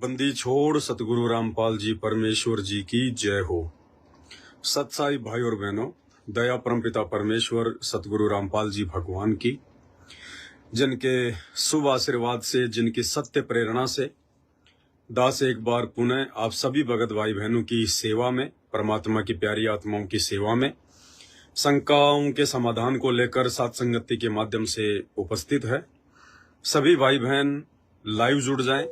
बंदी छोड़ सतगुरु रामपाल जी परमेश्वर जी की जय हो। सत्साई भाई और बहनों, दया परमपिता परमेश्वर सतगुरु रामपाल जी भगवान की, जिनके शुभ आशीर्वाद से, जिनकी सत्य प्रेरणा से दास एक बार पुनः आप सभी भगत भाई बहनों की सेवा में, परमात्मा की प्यारी आत्माओं की सेवा में, शंकाओं के समाधान को लेकर सत्संगति के माध्यम से उपस्थित है। सभी भाई बहन लाइव जुड़ जाएं।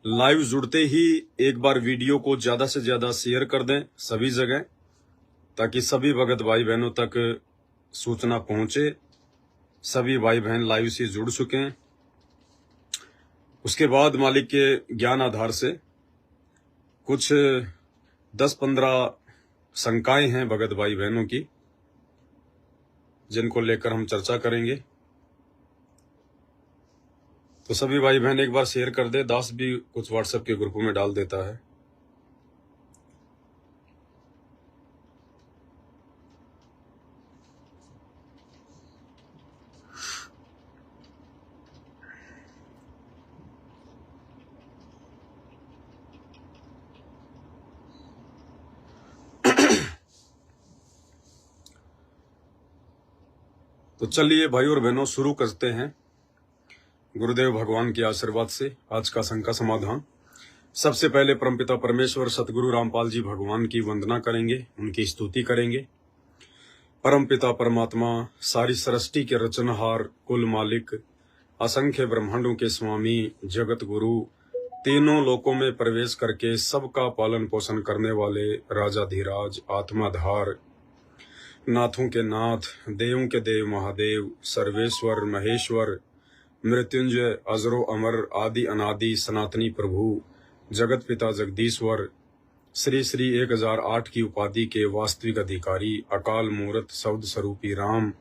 लाइव जुड़ते ही एक बार वीडियो को ज्यादा से ज्यादा शेयर कर दें सभी जगह, ताकि सभी भगत भाई बहनों तक सूचना पहुंचे। सभी भाई बहन लाइव से जुड़ चुके हैं। उसके बाद मालिक के ज्ञान आधार से कुछ 10-15 शंकाएं हैं भगत भाई बहनों की, जिनको लेकर हम चर्चा करेंगे। तो सभी भाई बहन एक बार शेयर कर दे। दास भी कुछ व्हाट्सएप के ग्रुपों में डाल देता है। तो चलिए भाई और बहनों शुरू करते हैं गुरुदेव भगवान के आशीर्वाद से आज का शंका समाधान। सबसे पहले परमपिता परमेश्वर सतगुरु रामपाल जी भगवान की वंदना करेंगे, उनकी स्तुति करेंगे। परमपिता परमात्मा, सारी सृष्टि के रचनहार, कुल मालिक, असंख्य ब्रह्मांडों के स्वामी, जगत गुरु, तीनों लोकों में प्रवेश करके सबका पालन पोषण करने वाले राजाधिराज, आत्माधार, नाथों के नाथ, देवों के देव महादेव, सर्वेश्वर महेश्वर, मृत्युंजय, अजरो अमर, आदि अनादि, सनातनी प्रभु, जगत पिता जगदीश्वर, श्री श्री 1008 की उपाधि के वास्तविक अधिकारी, अकाल मूर्त शब्द स्वरूपी राम,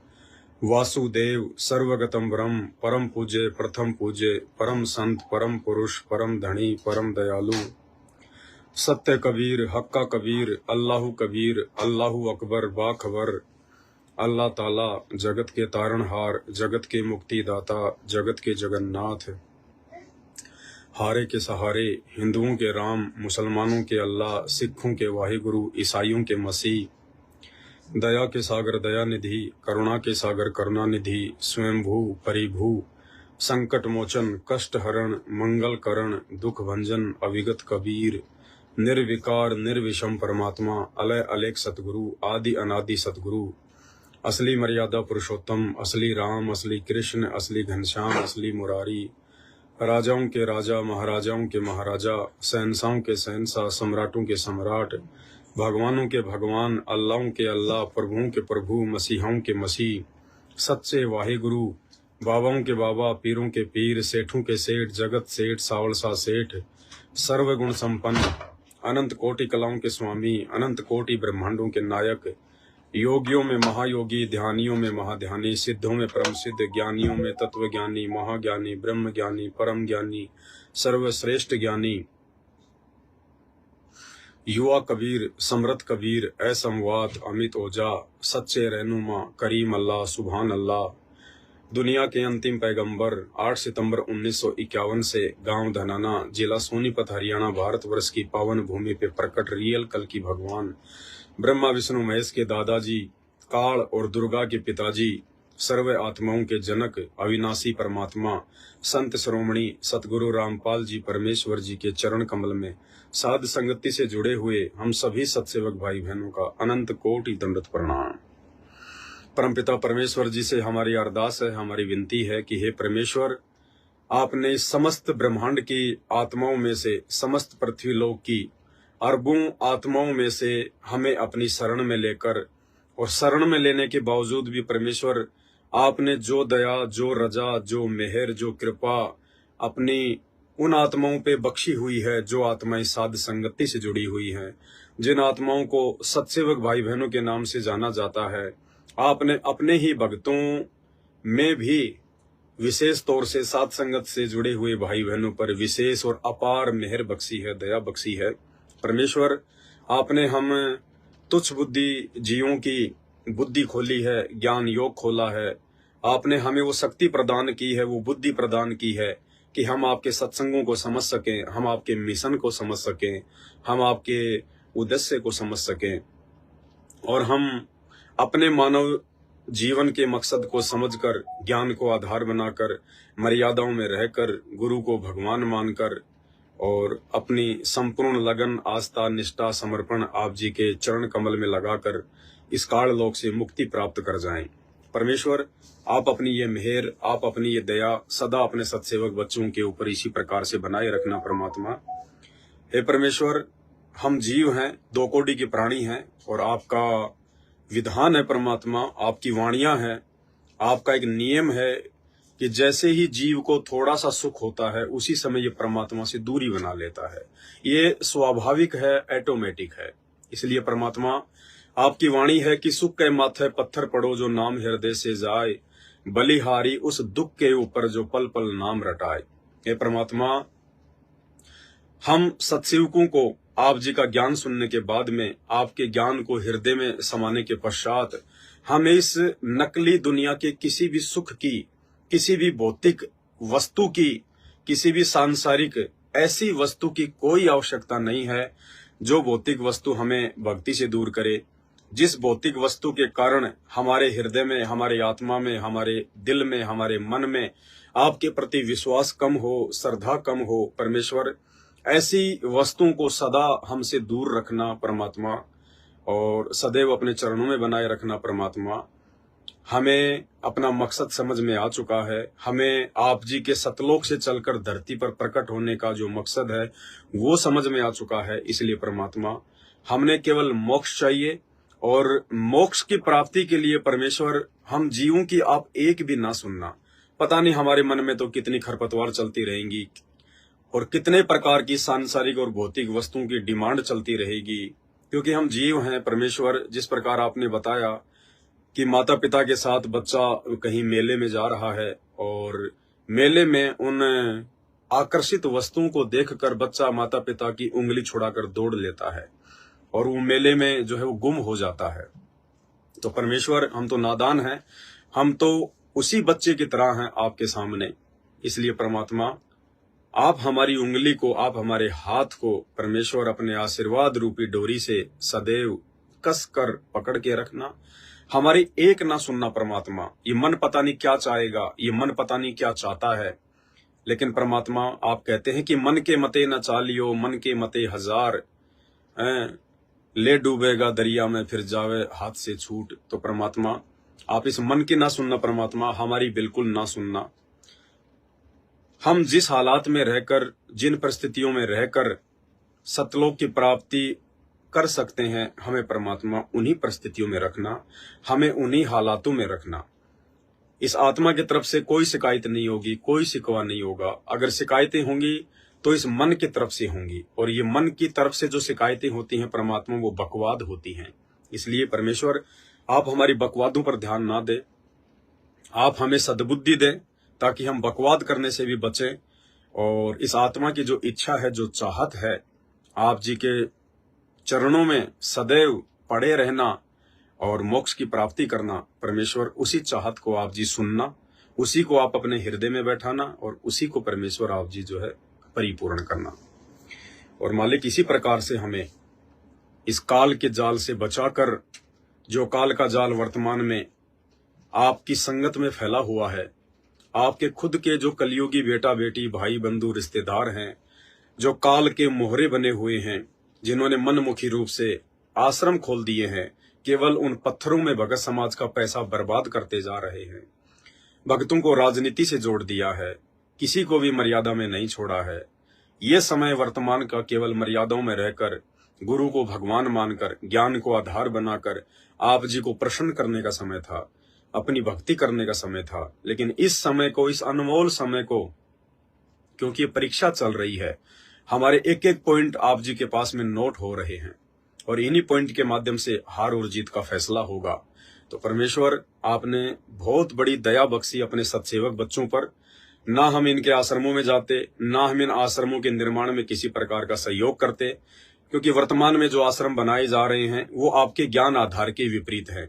वासुदेव, सर्वगतम ब्रह्म, परम पूज्य, प्रथम पूज्य, परम संत, परम पुरुष, परम धनी, परम दयालु, सत्य कबीर, हक्का कबीर, अल्लाहु कबीर, अल्लाहु अकबर, बाखबर, अल्लाह ताला, जगत के तारणहार, जगत के मुक्तिदाता, जगत के जगन्नाथ, हारे के सहारे, हिंदुओं के राम, मुसलमानों के अल्लाह, सिखों के वाहिगुरु, ईसाइयों के मसीह, दया के सागर दया निधि, करुणा के सागर करुणा निधि, स्वयंभू परिभू, संकट मोचन, कष्ट हरण, मंगल करण, दुख भंजन, अविगत कबीर, निर्विकार निर्विषम परमात्मा, अलय अलेख सतगुरु, आदि अनादि सतगुरु, असली मर्यादा पुरुषोत्तम, असली राम, असली कृष्ण, असली घनश्याम, असली मुरारी, राजाओं के राजा, महाराजाओं के महाराजा, शहंशाहों के शहंशाह, सम्राटों के सम्राट, भगवानों के भगवान, अल्लाहों के अल्लाह, प्रभुओं के प्रभु, मसीहाओं के मसीह, सच्चे वाहिगुरु, बाबाओं के बाबा, पीरों के पीर, सेठों के सेठ, जगत सेठ, सावलसा सेठ, सर्वगुण संपन्न, अनंत कोटि कलाओं के स्वामी, अनंत कोटि ब्रह्मांडों के नायक, योगियों में महायोगी, ध्यानियों में महाध्यानी, सिद्धों में परम सिद्ध, ज्ञानियों में तत्व ज्ञानी, महाज्ञानी, ब्रह्म ज्ञानी, परम ज्ञानी, सर्वश्रेष्ठ ज्ञानी, युवा कबीर, समृत कबीर, असंवाद, अमित ओजा, सच्चे रहनुमा, करीम अल्लाह, सुभान अल्लाह, दुनिया के अंतिम पैगंबर, 8 सितंबर 1951 से गांव धनाना, जिला सोनीपत, हरियाणा, भारतवर्ष की पावन भूमि पे प्रकट रियल कल की भगवान, ब्रह्मा विष्णु महेश के दादाजी, काल और दुर्गा के पिताजी, सर्व आत्माओं के जनक, अविनाशी परमात्मा, संत श्रोमणी सतगुरु रामपाल जी परमेश्वर जी के चरण कमल में साध संगति से जुड़े हुए हम सभी सत्सेवक भाई बहनों का अनंत कोटि दंडवत प्रणाम। परमपिता परमेश्वर जी से हमारी अरदास है, हमारी विनती है कि हे परमेश्वर, आपने समस्त ब्रह्मांड की आत्माओं में से, समस्त पृथ्वी लोक की अरबों आत्माओं में से हमें अपनी शरण में लेकर, और शरण में लेने के बावजूद भी परमेश्वर आपने जो दया, जो रजा, जो मेहर, जो कृपा अपनी उन आत्माओं पे बख्शी हुई है, जो आत्माएं साध संगति से जुड़ी हुई हैं, जिन आत्माओं को सत्सेवक भाई बहनों के नाम से जाना जाता है, आपने अपने ही भक्तों में भी विशेष तौर से साध संगत से जुड़े हुए भाई बहनों पर विशेष और अपार मेहर बख्शी है, दया बख्शी है। परमेश्वर, आपने हम तुच्छ बुद्धि जीवों की बुद्धि खोली है, ज्ञान योग खोला है। आपने हमें वो शक्ति प्रदान की है, वो बुद्धि प्रदान की है कि हम आपके सत्संगों को समझ सकें, हम आपके मिशन को समझ सकें, हम आपके उद्देश्य को समझ सकें और हम अपने मानव जीवन के मकसद को समझकर, ज्ञान को आधार बनाकर, मर्यादाओं में रहकर, गुरु को भगवान मानकर और अपनी संपूर्ण लगन, आस्था, निष्ठा, समर्पण आप जी के चरण कमल में लगाकर इस काल लोक से मुक्ति प्राप्त कर जाएं। परमेश्वर, आप अपनी ये मेहर, आप अपनी ये दया सदा अपने सत्सेवक बच्चों के ऊपर इसी प्रकार से बनाए रखना परमात्मा। हे परमेश्वर, हम जीव हैं, दो कोटि के प्राणी हैं और आपका विधान है परमात्मा, आपकी वाणियां हैं, आपका एक नियम है कि जैसे ही जीव को थोड़ा सा सुख होता है उसी समय ये परमात्मा से दूरी बना लेता है। ये स्वाभाविक है, ऑटोमेटिक है। इसलिए परमात्मा, आपकी वाणी है कि सुख के माथे पत्थर पड़ो जो नाम हृदय से जाए, बलिहारी उस दुख के ऊपर जो पल पल नाम रटाए। हे परमात्मा, हम सत्सेवकों को आप जी का ज्ञान सुनने के बाद में, आपके ज्ञान को हृदय में समाने के पश्चात, हमें इस नकली दुनिया के किसी भी सुख की, किसी भी भौतिक वस्तु की, किसी भी सांसारिक ऐसी वस्तु की कोई आवश्यकता नहीं है जो भौतिक वस्तु हमें भक्ति से दूर करे, जिस भौतिक वस्तु के कारण हमारे हृदय में, हमारे आत्मा में, हमारे दिल में, हमारे मन में आपके प्रति विश्वास कम हो, श्रद्धा कम हो। परमेश्वर, ऐसी वस्तुओं को सदा हमसे दूर रखना परमात्मा और सदैव अपने चरणों में बनाए रखना परमात्मा। हमें अपना मकसद समझ में आ चुका है। हमें आप जी के सतलोक से चलकर धरती पर प्रकट होने का जो मकसद है वो समझ में आ चुका है। इसलिए परमात्मा, हमने केवल मोक्ष चाहिए और मोक्ष की प्राप्ति के लिए परमेश्वर, हम जीवों की आप एक भी ना सुनना। पता नहीं हमारे मन में तो कितनी खरपतवार चलती रहेंगी और कितने प्रकार की सांसारिक और भौतिक वस्तुओं की डिमांड चलती रहेगी, क्योंकि हम जीव हैं परमेश्वर। जिस प्रकार आपने बताया कि माता पिता के साथ बच्चा कहीं मेले में जा रहा है और मेले में उन आकर्षित वस्तुओं को देखकर बच्चा माता पिता की उंगली छुड़ाकर दौड़ लेता है और वो मेले में जो है वो गुम हो जाता है। तो परमेश्वर, हम तो नादान हैं, हम तो उसी बच्चे की तरह हैं आपके सामने। इसलिए परमात्मा, आप हमारी उंगली को, आप हमारे हाथ को परमेश्वर अपने आशीर्वाद रूपी डोरी से सदैव कस कर पकड़ के रखना। हमारी एक ना सुनना परमात्मा। ये मन पता नहीं क्या चाहेगा, ये मन पता नहीं क्या चाहता है, लेकिन परमात्मा आप कहते हैं कि मन के मते न चालियो, मन के मते हजार, ले डूबेगा दरिया में फिर जावे हाथ से छूट। तो परमात्मा, आप इस मन की ना सुनना परमात्मा, हमारी बिल्कुल ना सुनना। हम जिस हालात में रहकर, जिन परिस्थितियों में रहकर सतलोक की प्राप्ति कर सकते हैं, हमें परमात्मा उन्हीं परिस्थितियों में रखना, हमें उन्हीं हालातों में रखना। इस आत्मा की तरफ से कोई शिकायत नहीं होगी, कोई शिकवा नहीं होगा। अगर शिकायतें होंगी तो इस मन की तरफ से होंगी, और ये मन की तरफ से जो शिकायतें होती हैं परमात्मा, वो बकवाद होती हैं। इसलिए परमेश्वर, आप हमारी बकवादों पर ध्यान ना दें, आप हमें सद्बुद्धि दें ताकि हम बकवाद करने से भी बचें और इस आत्मा की जो इच्छा है, जो चाहत है, आप जी के चरणों में सदैव पड़े रहना और मोक्ष की प्राप्ति करना। परमेश्वर, उसी चाहत को आप जी सुनना, उसी को आप अपने हृदय में बैठाना और उसी को परमेश्वर आप जी जो है परिपूर्ण करना। और मालिक, इसी प्रकार से हमें इस काल के जाल से बचाकर, जो काल का जाल वर्तमान में आपकी संगत में फैला हुआ है, आपके खुद के जो कलयुगी बेटा बेटी, भाई बंधु, रिश्तेदार हैं, जो काल के मोहरे बने हुए हैं, जिन्होंने मनमुखी रूप से आश्रम खोल दिए हैं, केवल उन पत्थरों में भगत समाज का पैसा बर्बाद करते जा रहे हैं, भक्तों को राजनीति से जोड़ दिया है, किसी को भी मर्यादा में नहीं छोड़ा है। ये समय वर्तमान का केवल मर्यादाओं में रहकर, गुरु को भगवान मानकर, ज्ञान को आधार बनाकर आप जी को प्रसन्न करने का समय था, अपनी भक्ति करने का समय था। लेकिन इस समय को, इस अनमोल समय को, क्योंकि ये परीक्षा चल रही है, हमारे एक एक पॉइंट आप जी के पास में नोट हो रहे हैं और इन्हीं पॉइंट के माध्यम से हार और जीत का फैसला होगा। तो परमेश्वर, आपने बहुत बड़ी दया बख्शी अपने सत्सेवक बच्चों पर। ना हम इनके आश्रमों में जाते, ना हम इन आश्रमों के निर्माण में किसी प्रकार का सहयोग करते, क्योंकि वर्तमान में जो आश्रम बनाए जा रहे हैं वो आपके ज्ञान आधार के विपरीत है।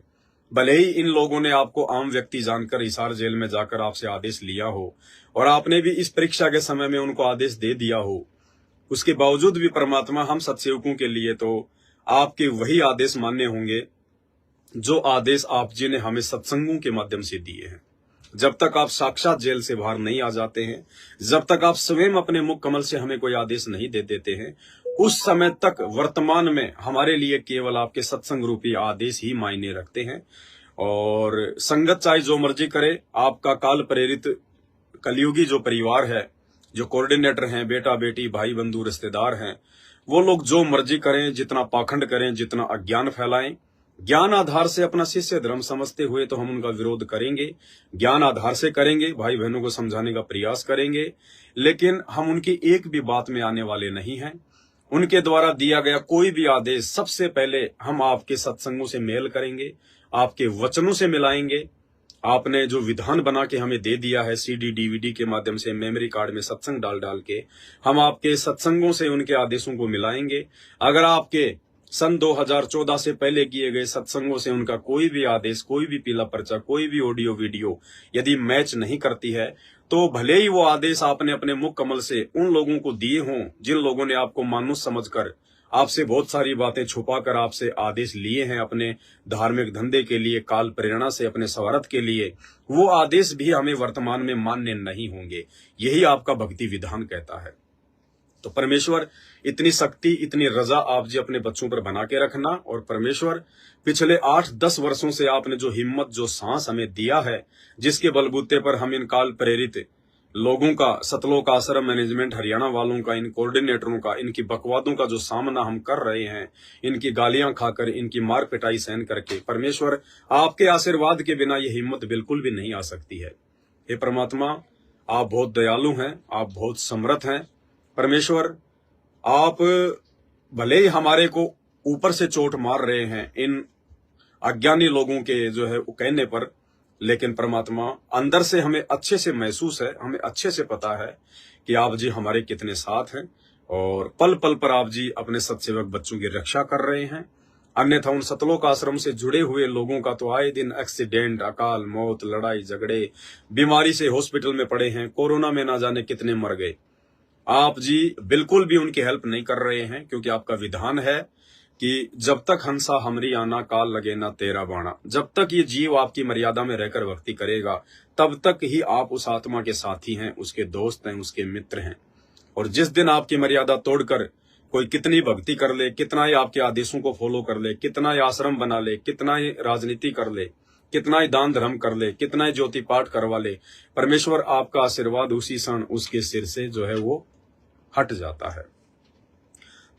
भले ही इन लोगों ने आपको आम व्यक्ति जानकर हिसार जेल में जाकर आपसे आदेश लिया हो और आपने भी इस परीक्षा के समय में उनको आदेश दे दिया हो, उसके बावजूद भी परमात्मा हम सत्सेवकों के लिए तो आपके वही आदेश मान्य होंगे जो आदेश आप जी ने हमें सत्संगों के माध्यम से दिए हैं। जब तक आप साक्षात जेल से बाहर नहीं आ जाते हैं, जब तक आप स्वयं अपने मुख कमल से हमें कोई आदेश नहीं दे देते हैं, उस समय तक वर्तमान में हमारे लिए केवल आपके सत्संग रूपी आदेश ही मायने रखते हैं। और संगत चाहे जो मर्जी करे, आपका काल प्रेरित कलयुगी जो परिवार है, जो कोऑर्डिनेटर हैं, बेटा बेटी भाई बंधु रिश्तेदार हैं, वो लोग जो मर्जी करें, जितना पाखंड करें, जितना अज्ञान फैलाएं, ज्ञान आधार से अपना शिष्य धर्म समझते हुए तो हम उनका विरोध करेंगे, ज्ञान आधार से करेंगे, भाई बहनों को समझाने का प्रयास करेंगे, लेकिन हम उनकी एक भी बात में आने वाले नहीं हैं। उनके द्वारा दिया गया कोई भी आदेश सबसे पहले हम आपके सत्संगों से मेल करेंगे, आपके वचनों से मिलाएंगे। आपने जो विधान बना के हमें दे दिया है सीडी डीवीडी के माध्यम से, मेमोरी कार्ड में सत्संग डाल डाल के, हम आपके सत्संगों से उनके आदेशों को मिलाएंगे। अगर आपके सन 2014 से पहले किए गए सत्संगों से उनका कोई भी आदेश, कोई भी पीला पर्चा, कोई भी ऑडियो वीडियो यदि मैच नहीं करती है, तो भले ही वो आदेश आपने अपने मुख कमल से उन लोगों को दिए हों जिन लोगों ने आपको मानुष समझकर आपसे बहुत सारी बातें छुपाकर आपसे आदेश लिए हैं अपने धार्मिक धंधे के लिए, काल प्रेरणा से अपने स्वार्थ के लिए, वो आदेश भी हमें वर्तमान में मान्य नहीं होंगे। यही आपका भक्ति विधान कहता है। तो परमेश्वर इतनी शक्ति, इतनी रजा आप जी अपने बच्चों पर बना के रखना। और परमेश्वर पिछले 8-10 वर्षों से आपने जो हिम्मत, जो सांस हमें दिया है, जिसके बलबूते पर हम इन काल प्रेरित लोगों का, सतलोक आश्रम मैनेजमेंट हरियाणा वालों का, इन कोऑर्डिनेटरों का, इनकी बकवादों का जो सामना हम कर रहे हैं, इनकी गालियां खाकर, इनकी मार पिटाई सहन करके, परमेश्वर आपके आशीर्वाद के बिना ये हिम्मत बिल्कुल भी नहीं आ सकती है। हे परमात्मा, आप बहुत दयालु हैं, आप बहुत समर्थ हैं। परमेश्वर, आप भले ही हमारे को ऊपर से चोट मार रहे हैं इन अज्ञानी लोगों के जो है कहने पर, लेकिन परमात्मा अंदर से हमें अच्छे से महसूस है, हमें अच्छे से पता है कि आप जी हमारे कितने साथ हैं और पल पल पर आप जी अपने सत्सेवक बच्चों की रक्षा कर रहे हैं। अन्यथा उन सतलोक आश्रम से जुड़े हुए लोगों का तो आए दिन एक्सीडेंट, अकाल मौत, लड़ाई झगड़े, बीमारी से हॉस्पिटल में पड़े हैं, कोरोना में ना जाने कितने मर गए। आप जी बिल्कुल भी उनकी हेल्प नहीं कर रहे हैं, क्योंकि आपका विधान है कि जब तक हंसा हमरी आना, काल लगे ना तेरा बाणा। जब तक ये जीव आपकी मर्यादा में रहकर भक्ति करेगा, तब तक ही आप उस आत्मा के साथी हैं, उसके दोस्त हैं, उसके मित्र हैं। और जिस दिन आपकी मर्यादा तोड़कर कोई कितनी भक्ति कर ले, कितना ही आपके आदेशों को फॉलो कर ले, कितना ही आश्रम बना ले, कितना ही राजनीति कर ले, कितना ही दान धर्म कर ले, कितना ही ज्योति पाठ करवा ले, परमेश्वर आपका आशीर्वाद उसी क्षण उसके सिर से जो है वो हट जाता है।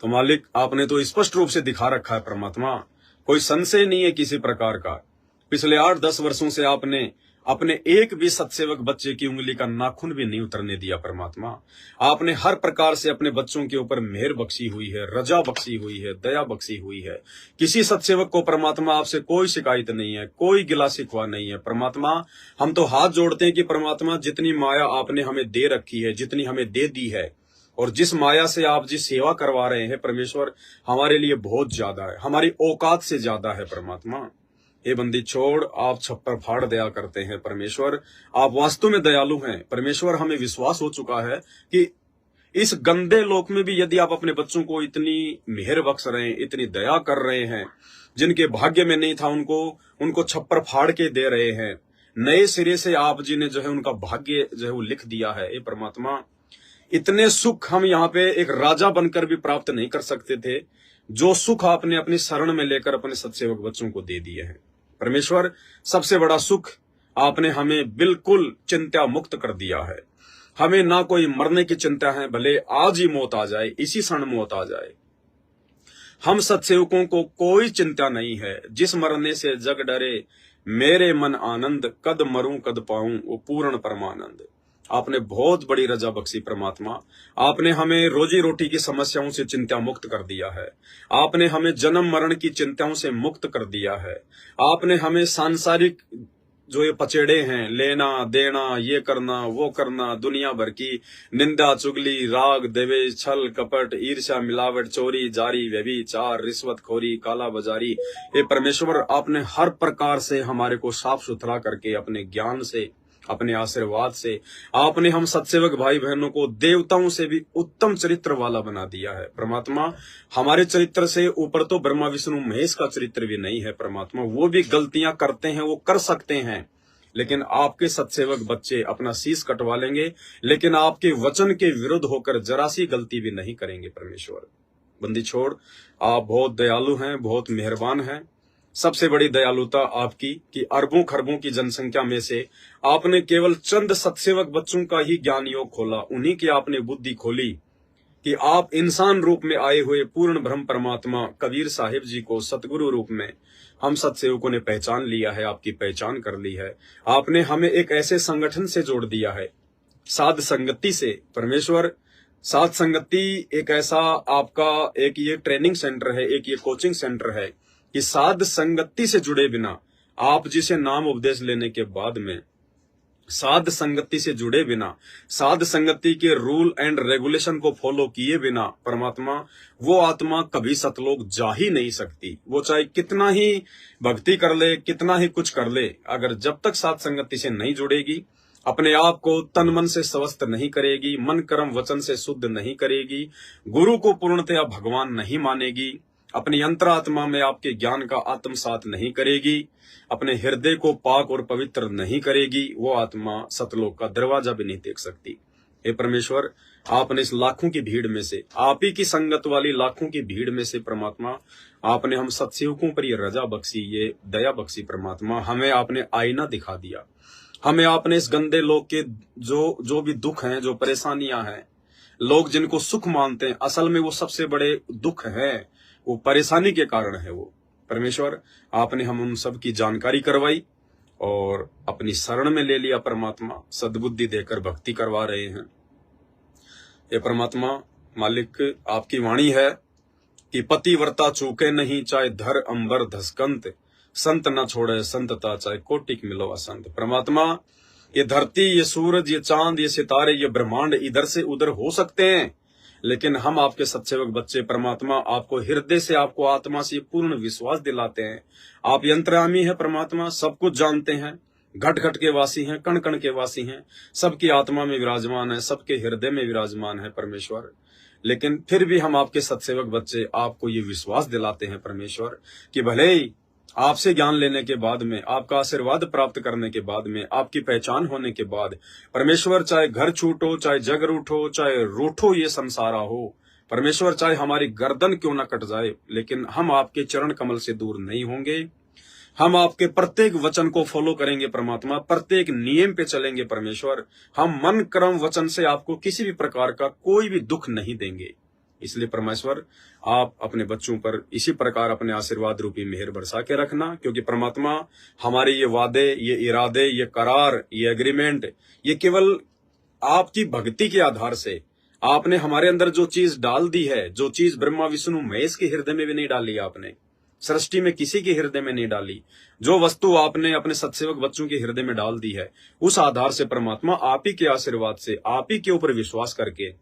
तो मालिक, आपने तो स्पष्ट रूप से दिखा रखा है परमात्मा, कोई संशय नहीं है किसी प्रकार का। पिछले 8-10 वर्षों से आपने अपने एक भी सत्सेवक बच्चे की उंगली का नाखून भी नहीं उतरने दिया परमात्मा। आपने हर प्रकार से अपने बच्चों के ऊपर मेहर बख्शी हुई है, रजा बख्शी हुई है, दया बख्शी हुई है। किसी सत्सेवक को परमात्मा आपसे कोई शिकायत नहीं है, कोई गिला शिकवा नहीं है। परमात्मा, हम तो हाथ जोड़ते हैं कि परमात्मा जितनी माया आपने हमें दे रखी है, जितनी हमें दे दी है, और जिस माया से आप जिस सेवा करवा रहे हैं परमेश्वर, हमारे लिए बहुत ज्यादा है, हमारी औकात से ज्यादा है परमात्मा। ये बंदी छोड़, आप छप्पर फाड़ दया करते हैं परमेश्वर, आप वास्तव में दयालु हैं परमेश्वर। हमें विश्वास हो चुका है कि इस गंदे लोक में भी यदि आप अपने बच्चों को इतनी मेहर बख्श रहे हैं, इतनी दया कर रहे हैं, जिनके भाग्य में नहीं था उनको छप्पर फाड़ के दे रहे हैं, नए सिरे से आप जी ने जो है उनका भाग्य जो है वो लिख दिया है। ये परमात्मा, इतने सुख हम यहाँ पे एक राजा बनकर भी प्राप्त नहीं कर सकते थे, जो सुख आपने अपनी शरण में लेकर अपने सत्सेवक बच्चों को दे दिए हैं परमेश्वर। सबसे बड़ा सुख आपने हमें बिल्कुल चिंता मुक्त कर दिया है। हमें ना कोई मरने की चिंता है, भले आज ही मौत आ जाए, इसी क्षण मौत आ जाए। हम सत्सेवकों को कोई चिंता नहीं है, जिस मरने से जग डरे मेरे मन आनंद, कद मरूं कद पाऊं वो पूर्ण परमानंद। आपने बहुत बड़ी रजा बख्शी परमात्मा। आपने हमें रोजी रोटी की समस्याओं से चिंता मुक्त कर दिया है। आपने हमें जन्म मरण की चिंताओं से मुक्त कर दिया है। आपने हमें सांसारिक जो ये पचेड़े हैं, लेना देना, ये करना वो करना, दुनिया भर की निंदा चुगली, राग द्वेष, छल कपट, ईर्ष्या, मिलावट, चोरी जारी, व्यभिचार, रिश्वतखोरी, काला बाजारी, ये परमेश्वर आपने हर प्रकार से हमारे को साफ सुथरा करके अपने ज्ञान से, अपने आशीर्वाद से आपने हम सत्सेवक भाई बहनों को देवताओं से भी उत्तम चरित्र वाला बना दिया है। परमात्मा हमारे चरित्र से ऊपर तो ब्रह्मा विष्णु महेश का चरित्र भी नहीं है। परमात्मा वो भी गलतियां करते हैं, वो कर सकते हैं, लेकिन आपके सत्सेवक बच्चे अपना शीश कटवा लेंगे, लेकिन आपके वचन के विरुद्ध होकर जरा सी गलती भी नहीं करेंगे। परमेश्वर बंदी छोड़, आप बहुत दयालु हैं, बहुत मेहरबान हैं। सबसे बड़ी दयालुता आपकी कि अरबों खरबों की जनसंख्या में से आपने केवल चंद सत्सेवक बच्चों का ही ज्ञान योग खोला, उन्हीं की आपने बुद्धि खोली कि आप इंसान रूप में आए हुए पूर्ण ब्रह्म परमात्मा कबीर साहिब जी को सतगुरु रूप में हम सत्सेवकों ने पहचान लिया है, आपकी पहचान कर ली है। आपने हमें एक ऐसे संगठन से जोड़ दिया है, साध संगति से। परमेश्वर साध संगति एक ऐसा आपका एक ये ट्रेनिंग सेंटर है, एक ये कोचिंग सेंटर है कि साध संगति से जुड़े बिना, आप जिसे नाम उपदेश लेने के बाद में साध संगति से जुड़े बिना, साध संगति के रूल एंड रेगुलेशन को फॉलो किए बिना परमात्मा वो आत्मा कभी सतलोक जा ही नहीं सकती। वो चाहे कितना ही भक्ति कर ले, कितना ही कुछ कर ले, अगर जब तक साध संगति से नहीं जुड़ेगी, अपने आप को तन मन से स्वस्थ नहीं करेगी, मन कर्म वचन से शुद्ध नहीं करेगी, गुरु को पूर्णतया भगवान नहीं मानेगी, अपनी अंतरात्मा में आपके ज्ञान का आत्मसात नहीं करेगी, अपने हृदय को पाक और पवित्र नहीं करेगी, वो आत्मा सतलोक का दरवाजा भी नहीं देख सकती। हे परमेश्वर, आपने इस लाखों की भीड़ में से, आप ही की संगत वाली लाखों की भीड़ में से परमात्मा आपने हम सत्सेवकों पर ये रजा बख्शी, ये दया बख्शी। परमात्मा हमें आपने आईना दिखा दिया, हमें आपने इस गंदे लोग के जो भी दुख हैं, जो परेशानियां हैं, लोग जिनको सुख मानते हैं, असल में वो सबसे बड़े दुख है, वो परेशानी के कारण है। वो परमेश्वर आपने हम उन सब की जानकारी करवाई और अपनी शरण में ले लिया। परमात्मा सद्बुद्धि देकर भक्ति करवा रहे हैं। ये परमात्मा मालिक आपकी वाणी है कि पतिव्रता चूके नहीं, चाहे धर अंबर धसकंत, संत न छोड़े संतता, चाहे कोटिक मिलो असंत। परमात्मा ये धरती, ये सूरज, ये चांद, ये सितारे, ये ब्रह्मांड इधर से उधर हो सकते हैं, लेकिन हम आपके सत्सेवक बच्चे परमात्मा आपको हृदय से, आपको आत्मा से पूर्ण विश्वास दिलाते हैं। आप यंत्रयामी है परमात्मा, सब कुछ जानते हैं, घट घट के वासी हैं, कण कण के वासी हैं, सबकी आत्मा में विराजमान है, सबके हृदय में विराजमान है परमेश्वर। लेकिन फिर भी हम आपके सत्सेवक बच्चे आपको ये विश्वास दिलाते हैं परमेश्वर कि भले ही आपसे ज्ञान लेने के बाद में, आपका आशीर्वाद प्राप्त करने के बाद में, आपकी पहचान होने के बाद परमेश्वर, चाहे घर छूटो, चाहे जग रूठो, चाहे रूठो ये संसारा हो परमेश्वर, चाहे हमारी गर्दन क्यों न कट जाए, लेकिन हम आपके चरण कमल से दूर नहीं होंगे। हम आपके प्रत्येक वचन को फॉलो करेंगे परमात्मा, प्रत्येक नियम पे चलेंगे परमेश्वर। हम मन कर्म वचन से आपको किसी भी प्रकार का कोई भी दुख नहीं देंगे। इसलिए परमेश्वर आप अपने बच्चों पर इसी प्रकार अपने आशीर्वाद रूपी मेहर बरसा के रखना, क्योंकि परमात्मा हमारे ये वादे, ये इरादे, ये करार, ये एग्रीमेंट, ये केवल आपकी भक्ति के आधार से आपने हमारे अंदर जो चीज डाल दी है, जो चीज ब्रह्मा विष्णु महेश के हृदय में भी नहीं डाली, आपने सृष्टि में किसी के हृदय में नहीं डाली, जो वस्तु आपने अपने सत्सेवक बच्चों के हृदय में डाल दी है, उस आधार से परमात्मा आप ही के आशीर्वाद से, आप ही के ऊपर विश्वास करके,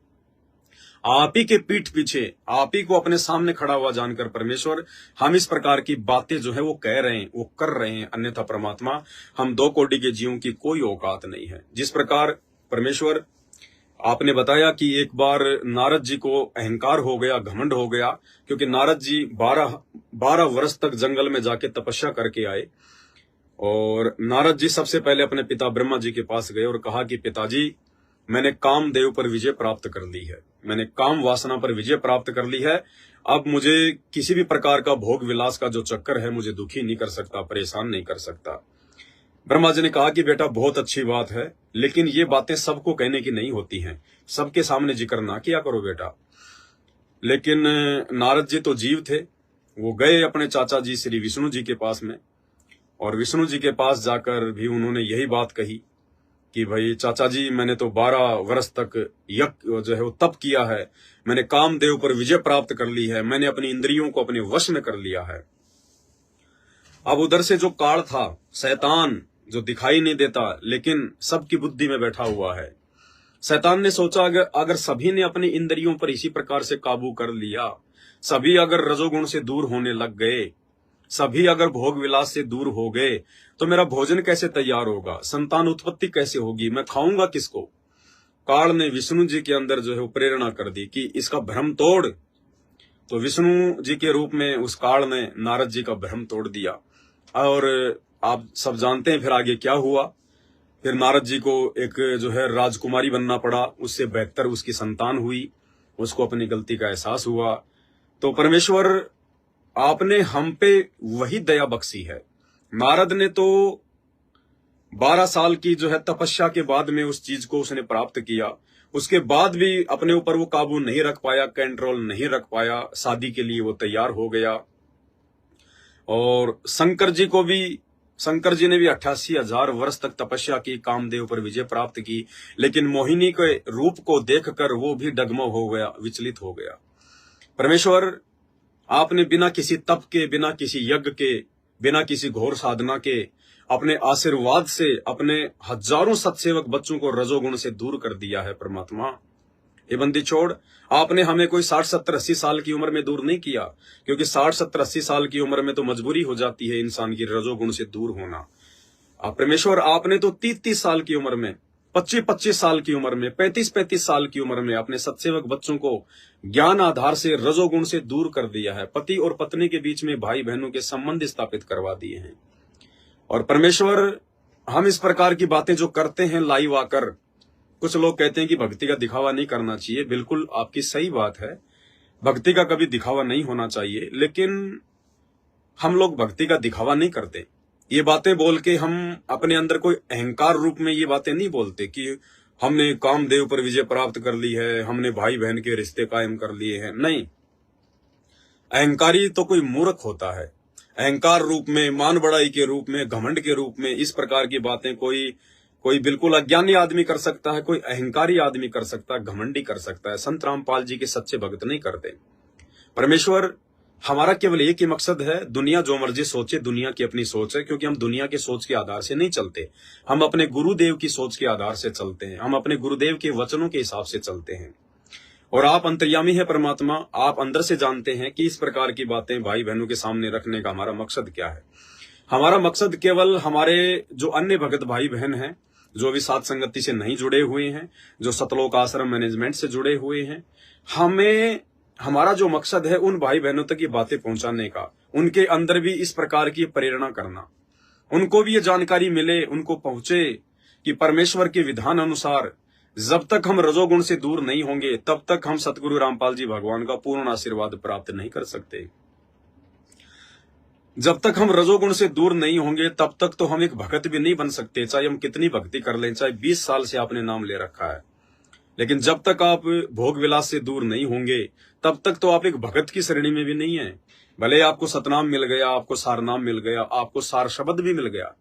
आप ही के पीठ पीछे, आप ही को अपने सामने खड़ा हुआ जानकर परमेश्वर हम इस प्रकार की बातें जो है वो कह रहे हैं, वो कर रहे हैं। अन्यथा परमात्मा हम दो कोटि के जीवों की कोई औकात नहीं है। जिस प्रकार परमेश्वर आपने बताया कि एक बार नारद जी को अहंकार हो गया, घमंड हो गया, क्योंकि नारद जी 12 वर्ष तक जंगल में जाके तपस्या करके आए, और नारद जी सबसे पहले अपने पिता ब्रह्मा जी के पास गए और कहा कि पिताजी, मैंने कामदेव पर विजय प्राप्त कर ली है, मैंने काम वासना पर विजय प्राप्त कर ली है, अब मुझे किसी भी प्रकार का भोग विलास का जो चक्कर है मुझे दुखी नहीं कर सकता, परेशान नहीं कर सकता। ब्रह्मा जी ने कहा कि बेटा बहुत अच्छी बात है, लेकिन ये बातें सबको कहने की नहीं होती हैं, सबके सामने जिक्र ना किया करो बेटा। लेकिन नारद जी तो जीव थे, वो गए अपने चाचा जी श्री विष्णु जी के पास में, और विष्णु जी के पास जाकर भी उन्होंने यही बात कही कि भाई चाचा जी, मैंने तो 12 वर्ष तक यज्ञ जो है वो तप किया है, मैंने कामदेव पर विजय प्राप्त कर ली है, मैंने अपनी इंद्रियों को अपने वश में कर लिया है। अब उधर से जो काल था, शैतान जो दिखाई नहीं देता लेकिन सबकी बुद्धि में बैठा हुआ है। शैतान ने सोचा अगर सभी ने अपनी इंद्रियों पर इसी प्रकार से काबू कर लिया, सभी अगर रजोगुण से दूर होने लग गए, सभी अगर भोग विलास से दूर हो गए, तो मेरा भोजन कैसे तैयार होगा, संतान उत्पत्ति कैसे होगी, मैं खाऊंगा किसको। काल ने विष्णु जी के अंदर जो है वो प्रेरणा कर दी कि इसका भ्रम तोड़। तो विष्णु जी के रूप में उस काल ने नारद जी का भ्रम तोड़ दिया। और आप सब जानते हैं फिर आगे क्या हुआ। फिर नारद जी को एक जो है राजकुमारी बनना पड़ा, उससे बेहतर उसकी संतान हुई, उसको अपनी गलती का एहसास हुआ। तो परमेश्वर आपने हम पे वही दया बख्शी है। नारद ने तो 12 साल की जो है तपस्या के बाद में उस चीज को उसने प्राप्त किया, उसके बाद भी अपने ऊपर वो काबू नहीं रख पाया, कंट्रोल नहीं रख पाया, शादी के लिए वो तैयार हो गया। और शंकर जी ने भी 88,000 वर्ष तक तपस्या की, कामदेव पर विजय प्राप्त की, लेकिन मोहिनी के रूप को देखकर वो भी डगमग हो गया, विचलित हो गया। परमेश्वर आपने बिना किसी तप के, बिना किसी यज्ञ के, बिना किसी घोर साधना के, अपने आशीर्वाद से अपने हजारों सत्सेवक बच्चों को रजोगुण से दूर कर दिया है। परमात्मा ये बंदी छोड़, आपने हमें कोई 60, 70, 80 साल की उम्र में दूर नहीं किया, क्योंकि 60, 70, 80 साल की उम्र में तो मजबूरी हो जाती है इंसान की रजोगुण से दूर होना। परमेश्वर आपने तो 30-30 साल की उम्र में, 25-25 साल की उम्र में, 35-35 साल की उम्र में अपने सत्सेवक बच्चों को ज्ञान आधार से रजोगुण से दूर कर दिया है। पति और पत्नी के बीच में भाई बहनों के संबंध स्थापित करवा दिए हैं। और परमेश्वर हम इस प्रकार की बातें जो करते हैं लाइव आकर, कुछ लोग कहते हैं कि भक्ति का दिखावा नहीं करना चाहिए। बिल्कुल आपकी सही बात है, भक्ति का कभी दिखावा नहीं होना चाहिए, लेकिन हम लोग भक्ति का दिखावा नहीं करते। ये बातें बोल के हम अपने अंदर कोई अहंकार रूप में ये बातें नहीं बोलते कि हमने कामदेव पर विजय प्राप्त कर ली है, हमने भाई बहन के रिश्ते कायम कर लिए हैं। नहीं, अहंकारी तो कोई मूर्ख होता है। अहंकार रूप में, मान बढ़ाई के रूप में, घमंड के रूप में इस प्रकार की बातें कोई बिल्कुल अज्ञानी आदमी कर सकता है, कोई अहंकारी आदमी कर सकता है, घमंडी कर सकता है। संत रामपाल जी के सच्चे भक्त नहीं करते। परमेश्वर हमारा केवल एक ही मकसद है, दुनिया जो मर्जी सोचे, दुनिया की अपनी सोच है, क्योंकि हम दुनिया के सोच के आधार से नहीं चलते, हम अपने गुरुदेव की सोच के आधार से चलते हैं, हम अपने गुरुदेव के वचनों के हिसाब से चलते हैं। और आप अंतर्यामी है परमात्मा, आप अंदर से जानते हैं कि इस प्रकार की बातें भाई बहनों के सामने रखने का हमारा मकसद क्या है। हमारा मकसद केवल हमारे जो अन्य भगत भाई बहन हैं, जो अभी साथ संगति से नहीं जुड़े हुए हैं, जो सतलोक आश्रम मैनेजमेंट से जुड़े हुए हैं, हमारा जो मकसद है उन भाई बहनों तक ये बातें पहुंचाने का, उनके अंदर भी इस प्रकार की प्रेरणा करना, उनको भी ये जानकारी मिले, उनको पहुंचे कि परमेश्वर के विधान अनुसार जब तक हम रजोगुण से दूर नहीं होंगे तब तक हम सतगुरु रामपाल जी भगवान का पूर्ण आशीर्वाद प्राप्त नहीं कर सकते। जब तक हम रजोगुण से दूर नहीं होंगे तब तक तो हम एक भगत भी नहीं बन सकते, चाहे हम कितनी भक्ति कर लें, चाहे 20 साल से आपने नाम ले रखा है। लेकिन जब तक आप भोग विलास से दूर नहीं होंगे तब तक तो आप एक भगत की श्रेणी में भी नहीं है। भले आपको सतनाम मिल गया, आपको सारनाम मिल गया, आपको सार शब्द भी मिल गया।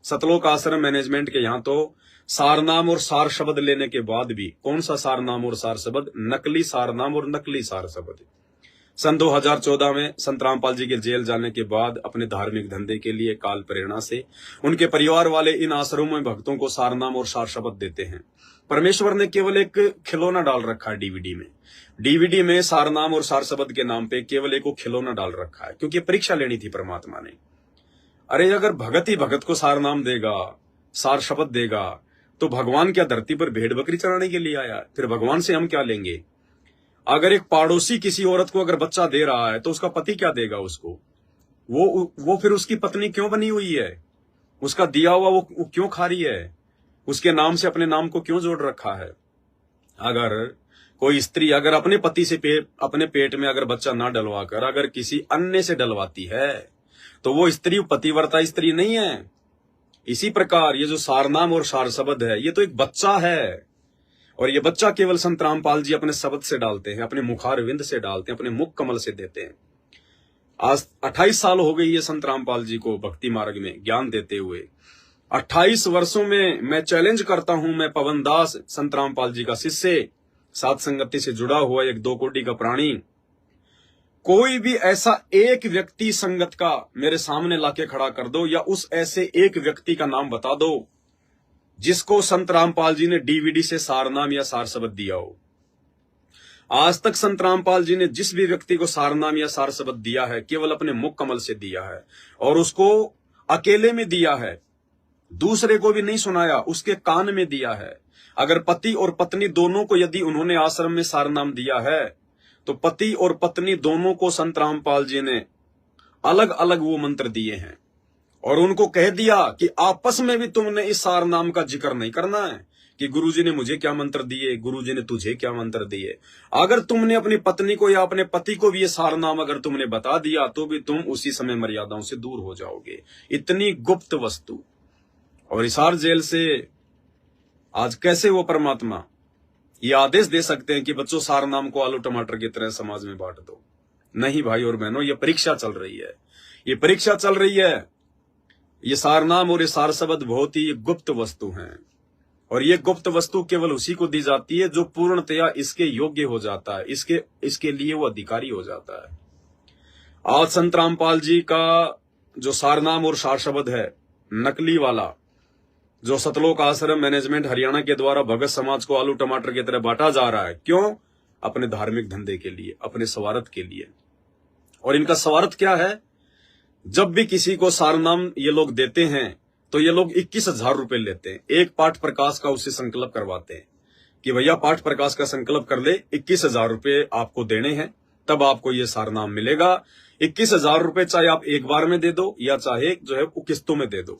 सतलोक आश्रम मैनेजमेंट के यहाँ तो सारनाम और सार शब्द लेने के बाद भी, कौन सा सारनाम और सार शब्द, नकली सारनाम और नकली सार शब्द। सन 2014 में संत रामपाल जी के जेल जाने के बाद अपने धार्मिक धंधे के लिए काल प्रेरणा से उनके परिवार वाले इन आश्रमों में भक्तों को सारनाम और सार शब्द देते हैं। परमेश्वर ने केवल एक खिलौना डाल रखा है डीवीडी में सारनाम और सार शब्द के नाम पे केवल एक खिलौना डाल रखा है, क्योंकि परीक्षा लेनी थी परमात्मा ने। अरे अगर भगत ही भगत को सारनाम देगा, सार शब्द देगा, तो भगवान क्या धरती पर भेड़ बकरी चराने के लिए आया? फिर भगवान से हम क्या लेंगे? अगर एक पड़ोसी किसी औरत को अगर बच्चा दे रहा है तो उसका पति क्या देगा उसको? वो फिर उसकी पत्नी क्यों बनी हुई है? उसका दिया हुआ वो क्यों खा रही है? उसके नाम से अपने नाम को क्यों जोड़ रखा है? अगर कोई स्त्री अगर अपने पति से अपने पेट में अगर बच्चा ना डलवा कर अगर किसी अन्य से डलवाती है तो वो स्त्री पतिव्रता स्त्री नहीं है। इसी प्रकार ये जो सारनाम और सार शब्द है ये तो एक बच्चा है, और ये बच्चा केवल संत रामपाल जी अपने शब्द से डालते हैं, अपने मुखारविंद से डालते हैं, अपने मुख कमल से देते हैं। आज 28 साल हो गई है संत रामपाल जी को भक्ति मार्ग में ज्ञान देते हुए। 28 वर्षों में मैं चैलेंज करता हूं, मैं पवन दास संत रामपाल जी का शिष्य, सात संगति से जुड़ा हुआ एक 2 कोटि का प्राणी, कोई भी ऐसा एक व्यक्ति संगत का मेरे सामने लाके खड़ा कर दो, या उस ऐसे एक व्यक्ति का नाम बता दो जिसको संत रामपाल जी ने डीवीडी से सारनाम या सार शब्द दिया हो। आज तक संत रामपाल जी ने जिस भी व्यक्ति को सारनाम या सार शब्द दिया है, केवल अपने मुख कमल से दिया है, और उसको अकेले में दिया है, दूसरे को भी नहीं सुनाया, उसके कान में दिया है। अगर पति और पत्नी दोनों को यदि उन्होंने आश्रम में सारनाम दिया है, तो पति और पत्नी दोनों को संत रामपाल जी ने अलग अलग वो मंत्र दिए हैं, और उनको कह दिया कि आपस में भी तुमने इस सार नाम का जिक्र नहीं करना है कि गुरुजी ने मुझे क्या मंत्र दिए, गुरुजी ने तुझे क्या मंत्र दिए। अगर तुमने अपनी पत्नी को या अपने पति को भी ये सार नाम अगर तुमने बता दिया, तो भी तुम उसी समय मर्यादाओं से दूर हो जाओगे। इतनी गुप्त वस्तु। और हिसार जेल से आज कैसे वो परमात्मा ये आदेश दे सकते हैं कि बच्चों सार नाम को आलू टमाटर की तरह समाज में बांट दो? नहीं भाई और बहनों, ये परीक्षा चल रही है, ये परीक्षा चल रही है। ये सारनाम और ये सार शब्द बहुत ही गुप्त वस्तु हैं, और ये गुप्त वस्तु केवल उसी को दी जाती है जो पूर्णतया इसके योग्य हो जाता है, इसके लिए वो अधिकारी हो जाता है। आज संत रामपाल जी का जो सारनाम और सार शब्द है नकली वाला, जो सतलोक आश्रम मैनेजमेंट हरियाणा के द्वारा भगत समाज को आलू टमाटर की तरह बांटा जा रहा है, क्यों? अपने धार्मिक धंधे के लिए, अपने स्वार्थ के लिए। और इनका स्वार्थ क्या है? जब भी किसी को सारनाम ये लोग देते हैं तो ये लोग 21,000 रुपए लेते हैं, एक पाठ प्रकाश का उससे संकल्प करवाते हैं कि भैया पाठ प्रकाश का संकल्प कर ले, 21,000 रुपए आपको देने हैं, तब आपको ये सारनाम मिलेगा। 21,000 रुपए चाहे आप एक बार में दे दो या चाहे जो है वो किस्तों में दे दो।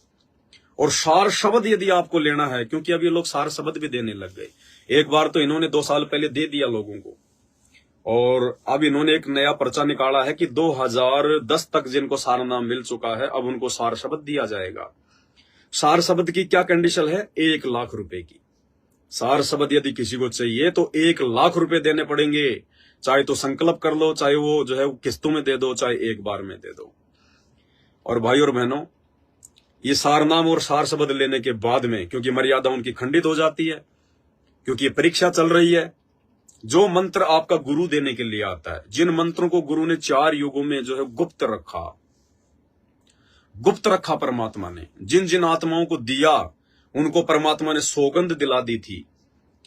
और सार शब्द यदि आपको लेना है, क्योंकि अब ये लोग सार शब्द भी देने लग गए। एक बार तो इन्होंने 2 साल पहले दे दिया लोगों को, और अब इन्होंने एक नया पर्चा निकाला है कि 2010 तक जिनको सार नाम मिल चुका है, अब उनको सार शब्द दिया जाएगा। सार शब्द की क्या कंडीशन है? 1 लाख रुपए की। सार शब्द यदि किसी को चाहिए तो 1 लाख रुपए देने पड़ेंगे, चाहे तो संकल्प कर लो, चाहे वो जो है वो किस्तों में दे दो, चाहे एक बार में दे दो। और भाई और बहनों, ये सार नाम और सार शब्द लेने के बाद में, क्योंकि मर्यादा उनकी खंडित हो जाती है, क्योंकि ये परीक्षा चल रही है, जो मंत्र आपका गुरु देने के लिए आता है, जिन मंत्रों को गुरु ने 4 युगों में जो है गुप्त रखा परमात्मा ने, जिन जिन आत्माओं को दिया उनको परमात्मा ने सौगंध दिला दी थी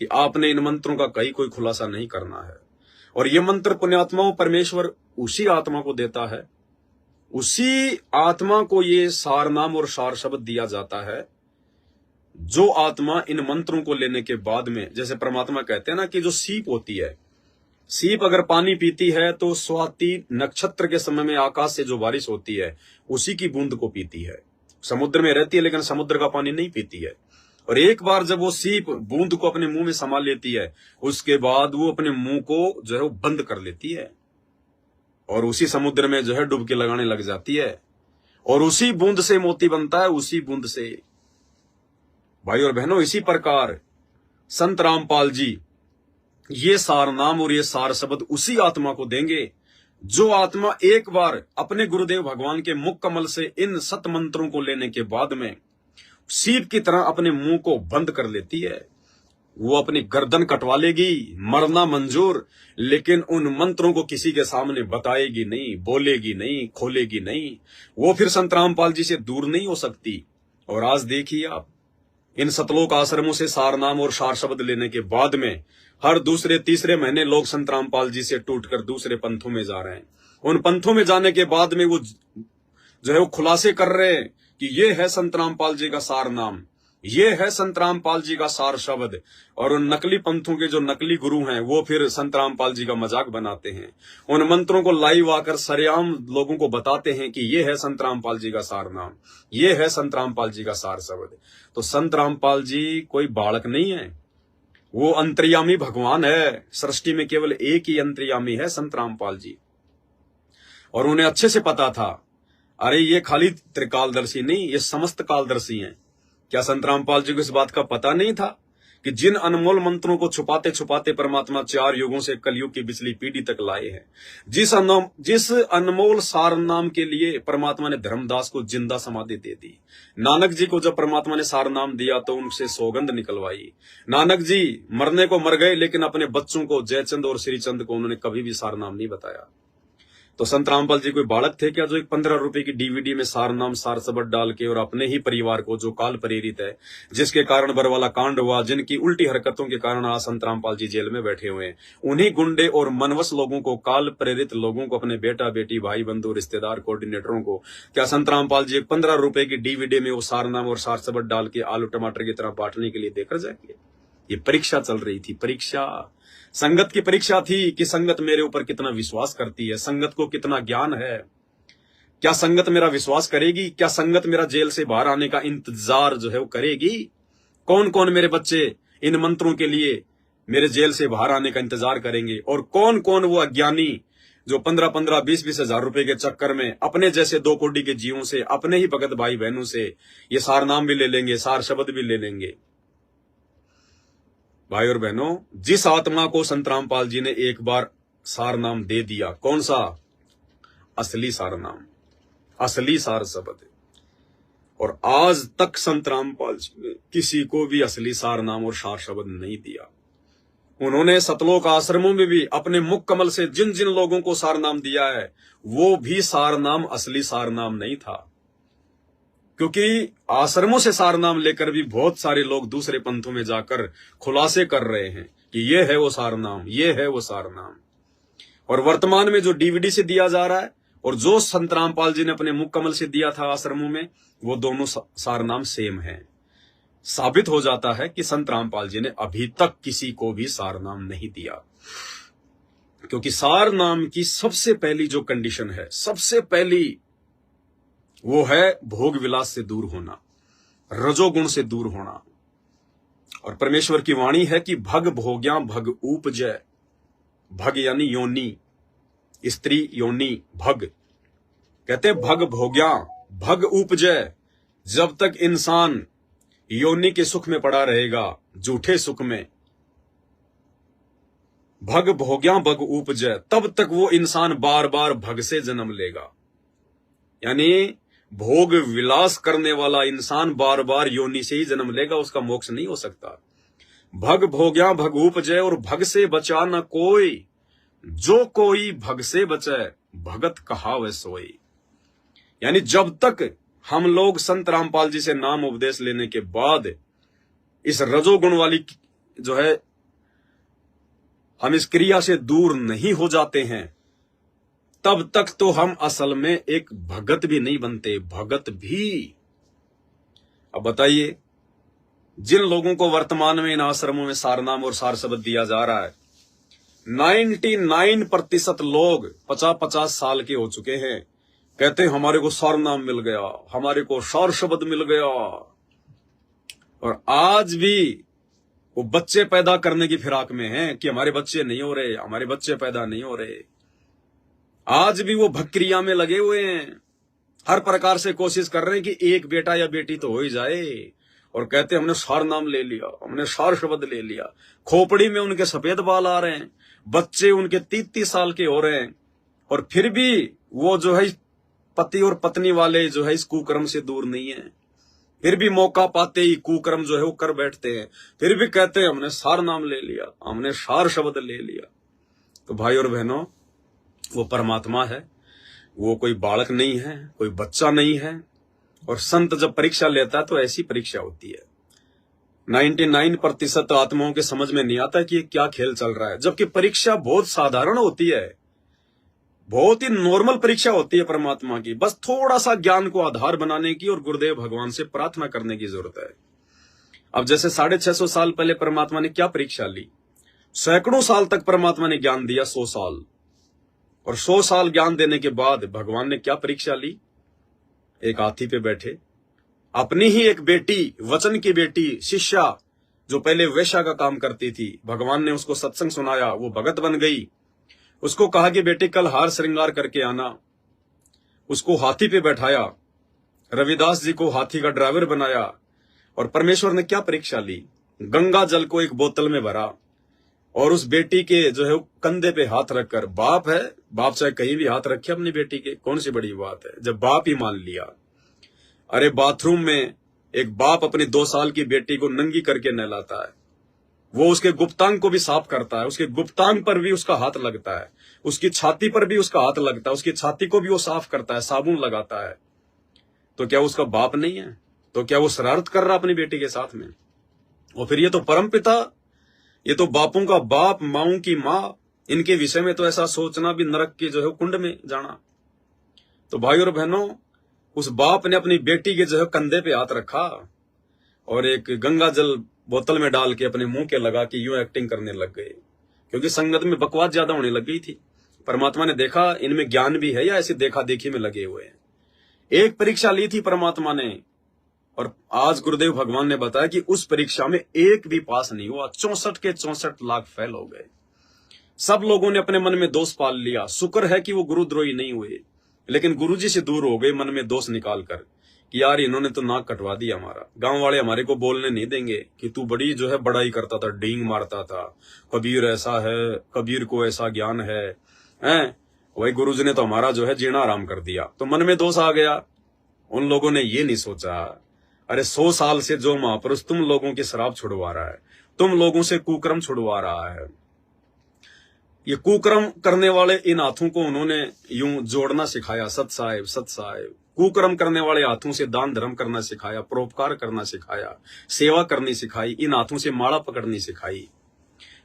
कि आपने इन मंत्रों का कहीं कोई खुलासा नहीं करना है। और ये मंत्र पुण्यात्माओं परमेश्वर उसी आत्मा को देता है, उसी आत्मा को ये सार नाम और सार शब्द दिया जाता है, जो आत्मा इन मंत्रों को लेने के बाद में, जैसे परमात्मा कहते हैं ना कि जो सीप होती है, सीप अगर पानी पीती है तो स्वाति नक्षत्र के समय में आकाश से जो बारिश होती है उसी की बूंद को पीती है। समुद्र में रहती है लेकिन समुद्र का पानी नहीं पीती है। और एक बार जब वो सीप बूंद को अपने मुंह में समा लेती है, उसके बाद वो अपने मुंह को जो है वो बंद कर लेती है और उसी समुद्र में जो है डुबकी लगाने लग जाती है, और उसी बूंद से मोती बनता है, उसी बूंद से। भाई और बहनों, इसी प्रकार संत रामपाल जी ये सार नाम और ये सार शब्द उसी आत्मा को देंगे जो आत्मा एक बार अपने गुरुदेव भगवान के मुख कमल से इन सत मंत्रों को लेने के बाद में सीप की तरह अपने मुंह को बंद कर लेती है। वो अपनी गर्दन कटवा लेगी, मरना मंजूर, लेकिन उन मंत्रों को किसी के सामने बताएगी नहीं, बोलेगी नहीं, खोलेगी नहीं। वो फिर संत रामपाल जी से दूर नहीं हो सकती। और आज देखिए आप, इन सतलोक आश्रमों से सार नाम और सार शब्द लेने के बाद में हर दूसरे तीसरे महीने लोग संत रामपाल जी से टूटकर दूसरे पंथों में जा रहे हैं। उन पंथों में जाने के बाद में वो जो है वो खुलासे कर रहे हैं कि ये है संत रामपाल जी का सार नाम, ये है संत रामपाल जी का सार शब्द। और उन नकली पंथों के जो नकली गुरु हैं वो फिर संत रामपाल जी का मजाक बनाते हैं, उन मंत्रों को लाइव आकर सरेआम लोगों को बताते हैं कि ये है संत रामपाल जी का सार नाम, ये है संत रामपाल जी का सार शब्द। तो संत रामपाल जी कोई बालक नहीं है, वो अंतर्यामी भगवान है। सृष्टि में केवल एक ही अंतर्यामी है, संत रामपाल जी। और उन्हें अच्छे से पता था, अरे ये खाली त्रिकालदर्शी नहीं, ये समस्त कालदर्शी हैं। क्या संत रामपाल जी को इस बात का पता नहीं था कि जिन अनमोल मंत्रों को छुपाते छुपाते परमात्मा 4 युगों से कलयुग की पिछली पीढ़ी तक लाए हैं, जिस अनमोल सार नाम के लिए परमात्मा ने धर्मदास को जिंदा समाधि दे दी। नानक जी को जब परमात्मा ने सार नाम दिया तो उनसे सौगंध निकलवाई। नानक जी मरने को मर गए, लेकिन अपने बच्चों को जयचंद और श्रीचंद को उन्होंने कभी भी सार नाम नहीं बताया। तो संत रामपाल जी कोई बालक थे क्या जो एक 15 रुपए की डीवीडी में सार नाम सार सबद डाल के और अपने ही परिवार को, जो काल प्रेरित है, जिसके कारण बरवाला कांड हुआ, जिनकी उल्टी हरकतों के कारण आज संत रामपाल जी जेल में बैठे हुए हैं, उन्हीं गुंडे और मनवस लोगों को, काल प्रेरित लोगों को, अपने बेटा बेटी भाई बंधु रिश्तेदार कोऑर्डिनेटरों को क्या संत रामपाल जी 15 रुपए की डीवीडी में वो सार नाम और सार सबद डाल के आलू टमाटर की तरह बांटने के लिए देकर जाएंगे? ये परीक्षा चल रही थी, परीक्षा, संगत की परीक्षा थी कि संगत मेरे ऊपर कितना विश्वास करती है, संगत को कितना ज्ञान है, क्या संगत मेरा विश्वास करेगी, क्या संगत मेरा जेल से बाहर आने का इंतजार जो है वो करेगी? कौन कौन मेरे बच्चे इन मंत्रों के लिए मेरे जेल से बाहर आने का इंतजार करेंगे, और कौन कौन वो अज्ञानी जो 15-15, 20-20 हजार रुपए के चक्कर में अपने जैसे 2 कोटी के जीवों से, अपने ही भगत भाई बहनों से ये सार नाम भी ले लेंगे, सार शब्द भी ले लेंगे। भाई और बहनों, जिस आत्मा को संत रामपाल जी ने एक बार सार नाम दे दिया, कौन सा? असली सार नाम, असली सार शब्द। और आज तक संत रामपाल जी ने किसी को भी असली सार नाम और सार शब्द नहीं दिया। उन्होंने सतलोक आश्रमों में भी अपने मुख कमल से जिन जिन लोगों को सार नाम दिया है, वो भी सार नाम असली सार नाम नहीं था, क्योंकि आश्रमों से सार नाम लेकर भी बहुत सारे लोग दूसरे पंथों में जाकर खुलासे कर रहे हैं कि ये है वो सार नाम, ये है वो सार नाम। और वर्तमान में जो डीवीडी से दिया जा रहा है और जो संत रामपाल जी ने अपने मुख कमल से दिया था आश्रमों में, वो दोनों सार नाम सेम है। साबित हो जाता है कि संत रामपाल जी ने अभी तक किसी को भी सार नाम नहीं दिया, क्योंकि सार नाम की सबसे पहली जो कंडीशन है, सबसे पहली, वो है भोग विलास से दूर होना, रजोगुण से दूर होना। और परमेश्वर की वाणी है कि भग भोग्या भग उपजय, भग यानी योनि, स्त्री योनि, भग कहते हैं भग भोग्या भग उपजय। जब तक इंसान योनि के सुख में पड़ा रहेगा, झूठे सुख में, भग भोग्या भग उपजय, तब तक वो इंसान बार बार भग से जन्म लेगा। यानी भोग विलास करने वाला इंसान बार बार योनि से ही जन्म लेगा, उसका मोक्ष नहीं हो सकता। भग भोग्या भग उपजय, और भग से बचा न कोई, जो कोई भग से बचे भगत कहावै सोई। यानी जब तक हम लोग संत रामपाल जी से नाम उपदेश लेने के बाद इस रजोगुण वाली जो है, हम इस क्रिया से दूर नहीं हो जाते हैं, तब तक तो हम असल में एक भगत भी नहीं बनते, भगत भी। अब बताइए, जिन लोगों को वर्तमान में इन आश्रमों में सारनाम और सार शब्द दिया जा रहा है, 99% लोग 50-50 साल के हो चुके हैं, कहते हैं हमारे को सार नाम मिल गया, हमारे को सार शब्द मिल गया। और आज भी वो बच्चे पैदा करने की फिराक में हैं कि हमारे बच्चे नहीं हो रहे, हमारे बच्चे पैदा नहीं हो रहे। आज भी वो भक्रिया में लगे हुए हैं, हर प्रकार से कोशिश कर रहे हैं कि एक बेटा या बेटी तो हो ही जाए, और कहते हैं हमने सार नाम ले लिया, हमने सार शब्द ले लिया। खोपड़ी में उनके सफेद बाल आ रहे हैं, बच्चे उनके 30-30 साल के हो रहे हैं, और फिर भी वो जो है पति और पत्नी वाले जो है इस कुकर्म से दूर नहीं है। फिर भी मौका पाते ही कुकर्म जो है वो कर बैठते हैं, फिर भी कहते हैं हमने सार नाम ले लिया, हमने सार शब्द ले लिया। तो भाई और बहनों, वो परमात्मा है, वो कोई बालक नहीं है, कोई बच्चा नहीं है। और संत जब परीक्षा लेता है तो ऐसी परीक्षा होती है। 99% आत्माओं के समझ में नहीं आता कि ये क्या खेल चल रहा है, जबकि परीक्षा बहुत साधारण होती है, बहुत ही नॉर्मल परीक्षा होती है परमात्मा की। बस थोड़ा सा ज्ञान को आधार बनाने की और गुरुदेव भगवान से प्रार्थना करने की जरूरत है। अब जैसे 650 साल पहले परमात्मा ने क्या परीक्षा ली, सैकड़ों साल तक परमात्मा ने ज्ञान दिया, 100 साल, और 100 साल ज्ञान देने के बाद भगवान ने क्या परीक्षा ली? एक हाथी पे बैठे, अपनी ही एक बेटी, वचन की बेटी शिष्या, जो पहले वेश्या का काम करती थी, भगवान ने उसको सत्संग सुनाया, वो भगत बन गई। उसको कहा कि बेटी कल हार श्रृंगार करके आना, उसको हाथी पे बैठाया, रविदास जी को हाथी का ड्राइवर बनाया। और परमेश्वर ने क्या परीक्षा ली? गंगा जल को एक बोतल में भरा और उस बेटी के जो है कंधे पे हाथ रखकर, बाप है, बाप चाहे कहीं भी हाथ रखे अपनी बेटी के, कौन सी बड़ी बात है जब बाप ही मान लिया। अरे बाथरूम में एक बाप अपनी 2 साल की बेटी को नंगी करके नहलाता है, वो उसके गुप्तांग को भी साफ करता है, उसके गुप्तांग पर भी उसका हाथ लगता है, उसकी छाती पर भी उसका हाथ लगता है, उसकी छाती को भी वो साफ करता है, साबुन लगाता है। तो क्या उसका बाप नहीं है? तो क्या वो शरारत कर रहा अपनी बेटी के साथ में? और फिर ये तो परमपिता, ये तो बापों का बाप, माओं की माँ, इनके विषय में तो ऐसा सोचना भी नरक के जो है कुंड में जाना। तो भाई और बहनों, उस बाप ने अपनी बेटी के जो है कंधे पे हाथ रखा और एक गंगा जल बोतल में डाल के अपने मुंह के लगा के यूं एक्टिंग करने लग गए, क्योंकि संगत में बकवास ज्यादा होने लग गई थी। परमात्मा ने देखा इनमें ज्ञान भी है या ऐसी देखा देखी में लगे हुए हैं। एक परीक्षा ली थी परमात्मा ने, और आज गुरुदेव भगवान ने बताया कि उस परीक्षा में एक भी पास नहीं हुआ। 64 के 64 लाख फेल हो गए। सब लोगों ने अपने मन में दोष पाल लिया। शुक्र है कि वो गुरुद्रोही नहीं हुए, लेकिन गुरुजी से दूर हो गए मन में दोष निकाल कर कि यार इन्होंने तो नाक कटवा दिया हमारा। गांव वाले हमारे को बोलने नहीं देंगे कि तू बड़ी जो है बड़ाई करता था, डींग मारता था, कबीर ऐसा है, कबीर को ऐसा ज्ञान है, हैं? वही गुरुजी ने तो हमारा जो है जीना आराम कर दिया। तो मन में दोष आ गया। उन लोगों ने ये नहीं सोचा, अरे 100 साल से जो महापुरुष तुम लोगों की शराब छुड़वा रहा है, तुम लोगों से कुकर्म छुड़वा रहा है, ये कुकर्म करने वाले इन हाथों को उन्होंने यूं जोड़ना सिखाया, सत साहेब सत साहेब। कुकर्म करने वाले हाथों से दान धर्म करना सिखाया, परोपकार करना सिखाया, सेवा करनी सिखाई, इन हाथों से माला पकड़नी सिखाई।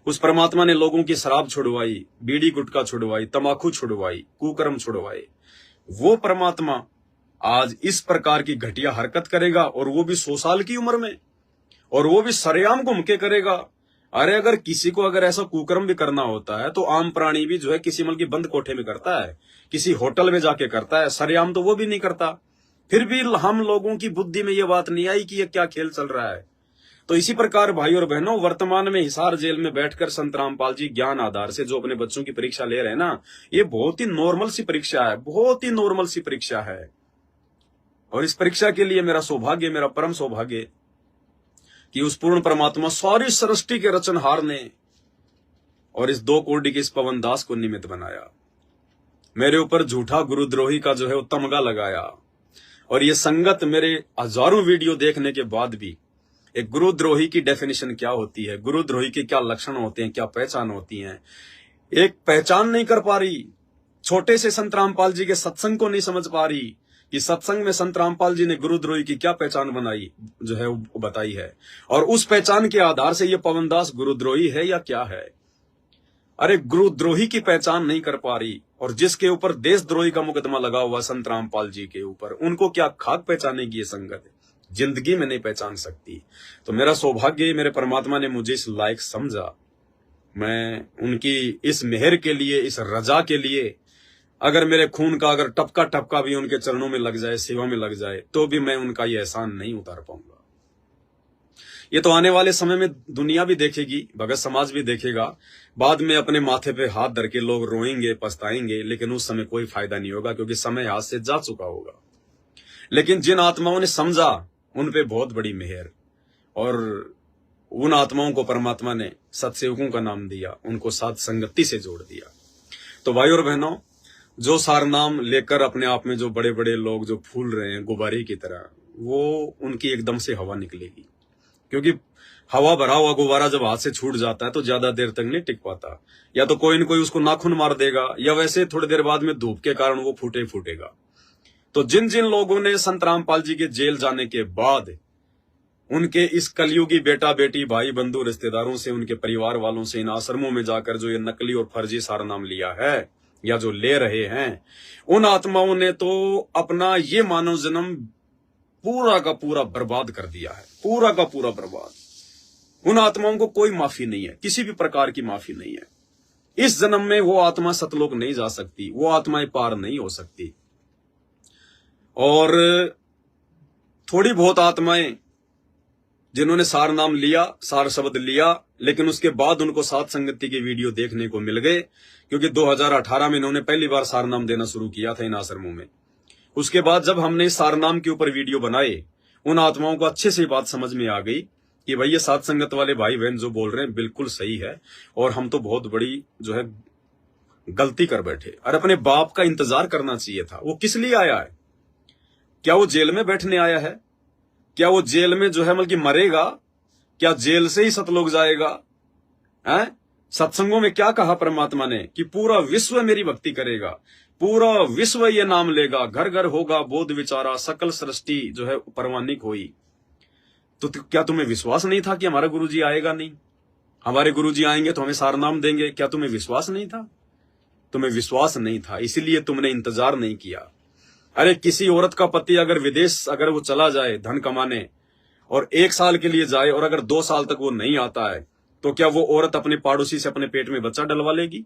उस परमात्मा ने लोगों की शराब छुड़वाई, बीड़ी गुटखा छुड़वाई, तमाकू छुड़वाई, कुकर्म छुड़वाए। वो परमात्मा आज इस प्रकार की घटिया हरकत करेगा, और वो भी 100 साल की उम्र में, और वो भी सरेआम घूम के करेगा। अरे अगर किसी को अगर ऐसा कुकर्म भी करना होता है तो आम प्राणी भी जो है किसी मतलब की बंद कोठे में करता है, किसी होटल में जाके करता है, सरेआम तो वो भी नहीं करता। फिर भी हम लोगों की बुद्धि में ये बात नहीं आई कि ये क्या खेल चल रहा है। तो इसी प्रकार भाई और बहनों, वर्तमान में हिसार जेल में बैठकर संत रामपाल जी ज्ञान आधार से जो अपने बच्चों की परीक्षा ले रहे हैं ना, ये बहुत ही नॉर्मल सी परीक्षा है, बहुत ही नॉर्मल सी परीक्षा है। और इस परीक्षा के लिए मेरा सौभाग्य, मेरा परम सौभाग्य कि उस पूर्ण परमात्मा सारी सृष्टि के रचनहार ने और इस 2 कोटि के इस पवन दास को निमित्त बनाया। मेरे ऊपर झूठा गुरुद्रोही का जो है वो तमगा लगाया, और ये संगत मेरे हजारों वीडियो देखने के बाद भी एक गुरुद्रोही की डेफिनेशन क्या होती है, गुरुद्रोही के क्या लक्षण होते हैं, क्या पहचान होती है, एक पहचान नहीं कर पा रही। छोटे से संत रामपाल जी के सत्संग को नहीं समझ पा रही कि सत्संग में संत रामपाल जी ने गुरुद्रोही की क्या पहचान बनाई जो है वो बताई है, और उस पहचान के आधार से ये पवनदास गुरुद्रोही है या क्या है। अरे गुरुद्रोही की पहचान नहीं कर पा रही, और जिसके ऊपर देशद्रोही का मुकदमा लगा हुआ संत रामपाल जी के ऊपर, उनको क्या खाक पहचानेगी ये संगत? जिंदगी में नहीं पहचान सकती। तो मेरा सौभाग्य, मेरे परमात्मा ने मुझे इस लायक समझा। मैं उनकी इस मेहर के लिए, इस रजा के लिए, अगर मेरे खून का अगर टपका टपका भी उनके चरणों में लग जाए, सेवा में लग जाए, तो भी मैं उनका ये एहसान नहीं उतार पाऊंगा। ये तो आने वाले समय में दुनिया भी देखेगी, भगत समाज भी देखेगा, बाद में अपने माथे पे हाथ धर के लोग रोएंगे, पछताएंगे, लेकिन उस समय कोई फायदा नहीं होगा, क्योंकि समय हाथ से जा चुका होगा। लेकिन जिन आत्माओं ने समझा, उन पे बहुत बड़ी मेहर, और उन आत्माओं को परमात्मा ने सत्सेवकों का नाम दिया, उनको साथ संगति से जोड़ दिया। तो भाई और बहनों, जो सारनाम लेकर अपने आप में जो बड़े बड़े लोग जो फूल रहे हैं गुब्बारे की तरह, वो उनकी एकदम से हवा निकलेगी, क्योंकि हवा भरा हुआ गुब्बारा जब हाथ से छूट जाता है तो ज्यादा देर तक नहीं टिक पाता। या तो कोई न कोई उसको नाखून मार देगा, या वैसे थोड़ी देर बाद में धूप के कारण वो फूटेगा। तो जिन जिन लोगों ने संत रामपाल जी के जेल जाने के बाद उनके इस कलयुगी बेटा बेटी, भाई बंधु, रिश्तेदारों से, उनके परिवार वालों से इन आश्रमों में जाकर जो ये नकली और फर्जी सारनाम लिया है या जो ले रहे हैं, उन आत्माओं ने तो अपना ये मानव जन्म पूरा का पूरा बर्बाद कर दिया है, पूरा का पूरा बर्बाद। उन आत्माओं को कोई माफी नहीं है, किसी भी प्रकार की माफी नहीं है। इस जन्म में वो आत्मा सतलोक नहीं जा सकती, वो आत्माएं पार नहीं हो सकती। और थोड़ी बहुत आत्माएं जिन्होंने सार नाम लिया, सार शब्द लिया, लेकिन उसके बाद उनको सात संगति के वीडियो देखने को मिल गए, क्योंकि 2018 में इन्होंने पहली बार सार नाम देना शुरू किया था इन आश्रमों में। उसके बाद जब हमने सार नाम के ऊपर वीडियो बनाए, उन आत्माओं को अच्छे से बात समझ में आ गई कि भाई ये सात संगत वाले भाई बहन जो बोल रहे हैं बिल्कुल सही है, और हम तो बहुत बड़ी जो है गलती कर बैठे। और अपने बाप का इंतजार करना चाहिए था। वो किस लिए आया है? क्या वो जेल में बैठने आया है? क्या वो जेल में जो है मतलब कि मरेगा? क्या जेल से ही सतलोक जाएगा? है? सत्संगों में क्या कहा परमात्मा ने कि पूरा विश्व मेरी भक्ति करेगा, पूरा विश्व ये नाम लेगा, घर घर होगा बोध विचारा, सकल सृष्टि जो है परवानिक हुई। तो क्या तुम्हें विश्वास नहीं था कि हमारा गुरुजी आएगा नहीं? हमारे गुरुजी आएंगे तो हमें सार नाम देंगे, क्या तुम्हें विश्वास नहीं था? तुम्हें विश्वास नहीं था, इसीलिए तुमने इंतजार नहीं किया। अरे किसी औरत का पति अगर विदेश अगर वो चला जाए धन कमाने और 1 साल के लिए जाए और अगर 2 साल तक वो नहीं आता है, तो क्या वो औरत अपने पड़ोसी से अपने पेट में बच्चा डलवा लेगी?